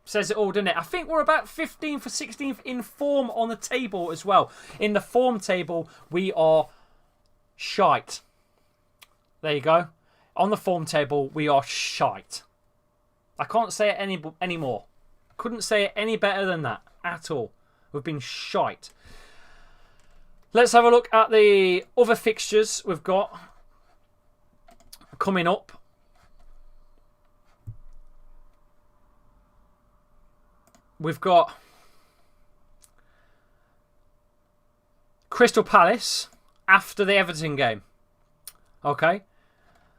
Says it all, doesn't it? I think we're about 15th or 16th in form on the table as well. In the form table, we are shite. There you go. On the form table, we are shite. I can't say it any more. Couldn't say it any better than that at all. We've been shite. Let's have a look at the other fixtures we've got coming up. We've got Crystal Palace after the Everton game. Okay.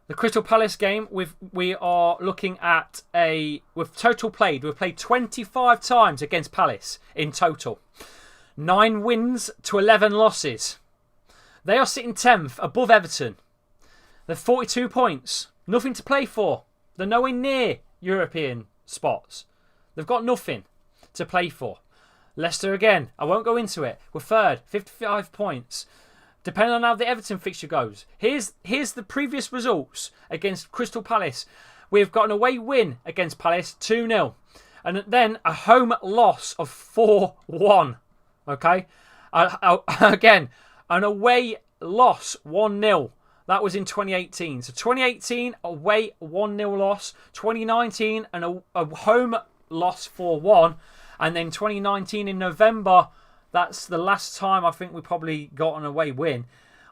The Crystal Palace game, we are looking at with total played. We've played 25 times against Palace in total. 9 wins to 11 losses. They are sitting 10th above Everton. They're 42 points. Nothing to play for. They're nowhere near European spots. They've got nothing to play for. Leicester again. I won't go into it. We're third. 55 points. Depending on how the Everton fixture goes. Here's the previous results against Crystal Palace. We've got an away win against Palace, 2-0. And then a home loss of 4-1. Okay? Again, an away loss, 1-0. That was in 2018. So 2018, away 1-0 loss. 2019, a home loss 4-1. And then 2019 in November, that's the last time I think we probably got an away win,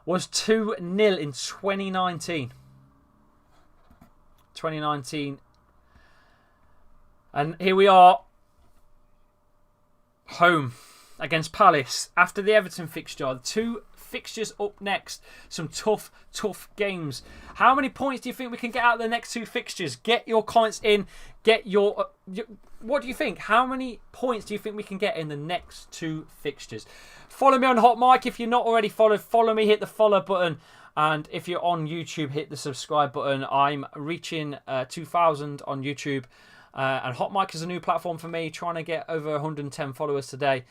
was 2-0 in 2019. 2019. And here we are, home against Palace after the Everton fixture. The 2 fixtures up next. Some tough games. How many points do you think we can get out of the next 2 fixtures? Get your comments in. Get your what do you think? How many points do you think we can get in the next 2 fixtures? Follow me on Hot Mic if you're not already followed. Follow me, hit the follow button. And if you're on YouTube, hit the subscribe button. I'm reaching 2,000 on YouTube. And Hot Mic is a new platform for me. Trying to get over 110 followers today.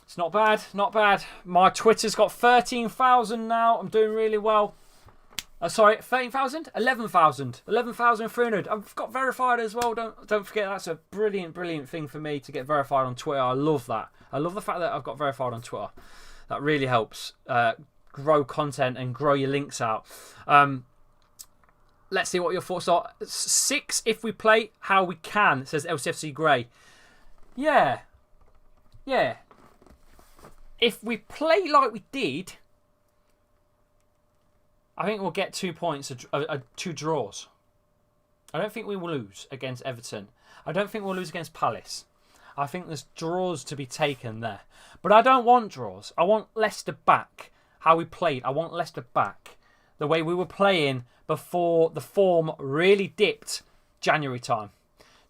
It's not bad, not bad. My Twitter's got 13,000 now. I'm doing really well. Sorry, 13,000? 11,000. 11,300. I've got verified as well. Don't forget, that's a brilliant thing for me to get verified on Twitter. I love that. I love the fact that I've got verified on Twitter. That really helps grow content and grow your links out. Let's see what your thoughts are. 6 if we play how we can, says LCFC Grey. Yeah. if we play like we did, I think we'll get 2 points, 2 draws. I don't think we will lose against Everton. I don't think we'll lose against Palace. I think there's draws to be taken there. But I don't want draws. I want Leicester back. How we played. I want Leicester back. The way we were playing before the form really dipped January time.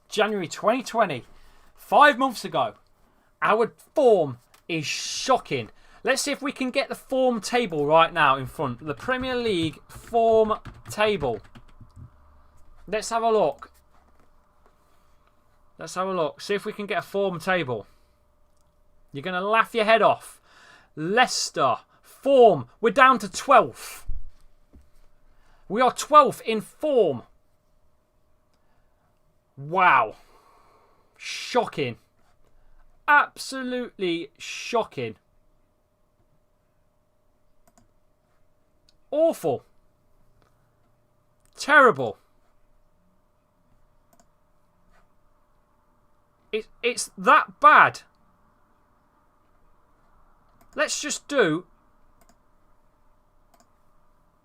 January 2020. 5 months ago. Our form is shocking. Let's see if we can get the form table right now in front. The Premier League form table. Let's have a look. Let's have a look. See if we can get a form table. You're going to laugh your head off. Leicester. Form. We're down to 12th. We are 12th in form. Wow. Shocking. Absolutely shocking. Awful. Terrible. It's that bad. Let's just do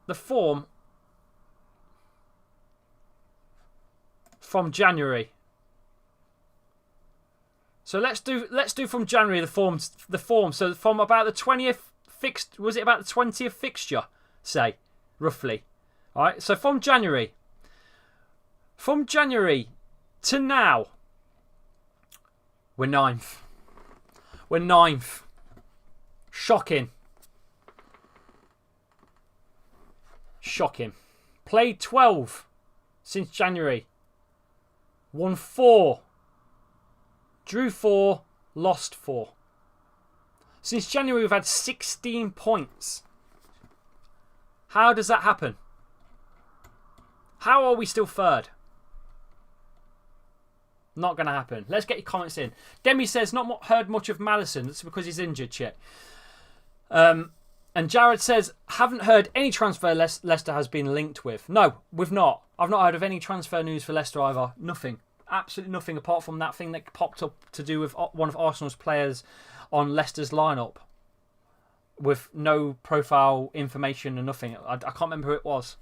the form from January. So let's do from January the form. So from about the 20th fixed, was it about the 20th fixture? Say roughly. All right. So from January to now, we're 9th. We're 9th. Shocking. Shocking. Played 12 since January. Won 4. Drew 4. Lost 4. Since January we've had 16 points. How does that happen? How are we still 3rd? Not going to happen. Let's get your comments in. Demi says, not heard much of Maddison. That's because he's injured, shit. And Jared says, haven't heard any transfer Leicester has been linked with. No, we've not. I've not heard of any transfer news for Leicester either. Nothing. Absolutely nothing apart from that thing that popped up to do with one of Arsenal's players on Leicester's lineup. With no profile information and nothing. I can't remember who it was.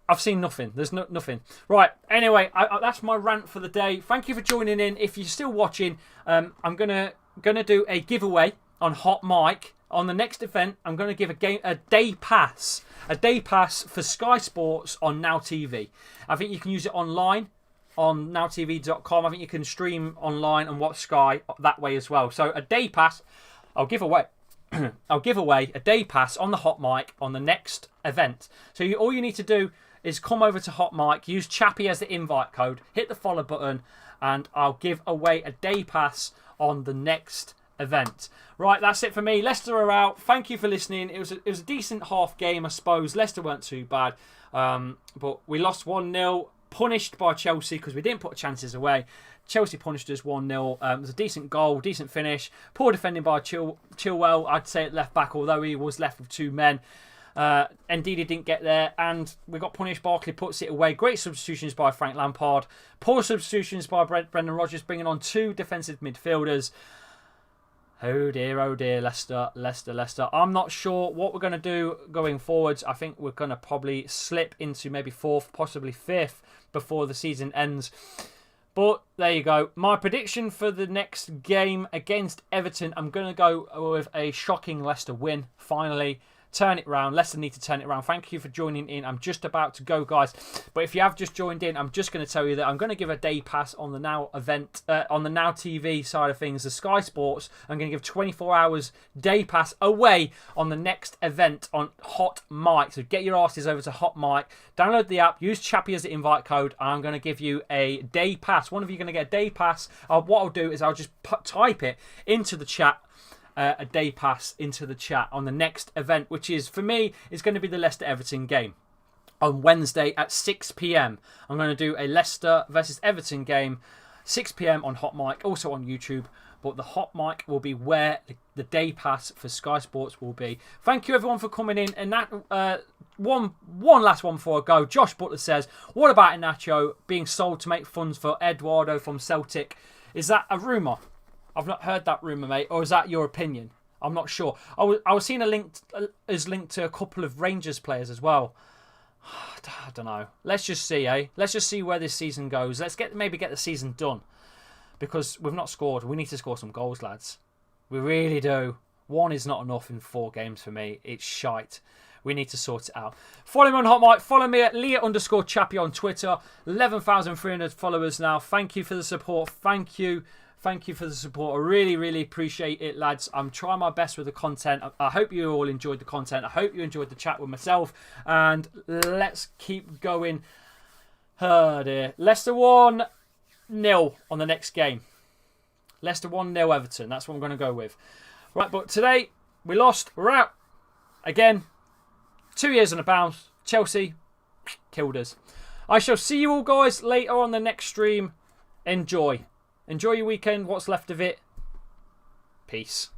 I've seen nothing. There's nothing. Right. Anyway, that's my rant for the day. Thank you for joining in. If you're still watching, I'm gonna do a giveaway on Hot Mic on the next event. I'm gonna give a day pass for Sky Sports on Now TV. I think you can use it online on nowtv.com. I think you can stream online and watch Sky that way as well. So a day pass. I'll give away a day pass on the Hot Mic on the next event. So all you need to do is come over to Hot Mic, use Chappy as the invite code, hit the follow button, and I'll give away a day pass on the next event. Right, that's it for me. Leicester are out. Thank you for listening. It was a decent half game, I suppose. Leicester weren't too bad, but we lost 1-0, punished by Chelsea because we didn't put chances away. Chelsea punished us 1-0. It was a decent goal, decent finish. Poor defending by Chilwell, I'd say at left back, although he was left with 2 men. Ndidi didn't get there, and we got punished. Barkley puts it away. Great substitutions by Frank Lampard. Poor substitutions by Brendan Rodgers, bringing on 2 defensive midfielders. Oh dear, Leicester. I'm not sure what we're going to do going forwards. I think we're going to probably slip into maybe 4th, possibly 5th before the season ends. But there you go. My prediction for the next game against Everton, I'm going to go with a shocking Leicester win, finally. Turn it round. Leicester need to turn it round. Thank you for joining in. I'm just about to go, guys. But if you have just joined in, I'm just going to tell you that I'm going to give a day pass on the Now event, on the Now TV side of things, the Sky Sports. I'm going to give 24 hours day pass away on the next event on Hot Mic. So get your asses over to Hot Mic. Download the app. Use Chappy as the invite code. And I'm going to give you a day pass. One of you are going to get a day pass. What I'll do is I'll just type it into the chat. A day pass into the chat on the next event, which is, for me, is going to be the Leicester-Everton game on Wednesday at 6 p.m. I'm going to do a Leicester versus Everton game, 6 p.m. on Hot Mic, also on YouTube. But the Hot Mic will be where the day pass for Sky Sports will be. Thank you, everyone, for coming in. And that one last one before I go. Josh Butler says, what about Iheanacho being sold to make funds for Eduardo from Celtic? Is that a rumour? I've not heard that rumour, mate. Or is that your opinion? I'm not sure. I was seeing a link is linked to a couple of Rangers players as well. I don't know. Let's just see, eh? Let's just see where this season goes. Let's maybe get the season done. Because we've not scored. We need to score some goals, lads. We really do. 1 is not enough in 4 games for me. It's shite. We need to sort it out. Follow me on Hot Mic. Follow me at Leah_Chappy on Twitter. 11,300 followers now. Thank you for the support. Thank you. Thank you for the support. I really, really appreciate it, lads. I'm trying my best with the content. I hope you all enjoyed the content. I hope you enjoyed the chat with myself. And let's keep going. Oh dear. Leicester 1-0 on the next game. Leicester 1-0 Everton. That's what I'm going to go with. Right, but today we lost. We're out. Again, 2 years on a bounce. Chelsea killed us. I shall see you all, guys, later on the next stream. Enjoy. Enjoy your weekend, what's left of it. Peace.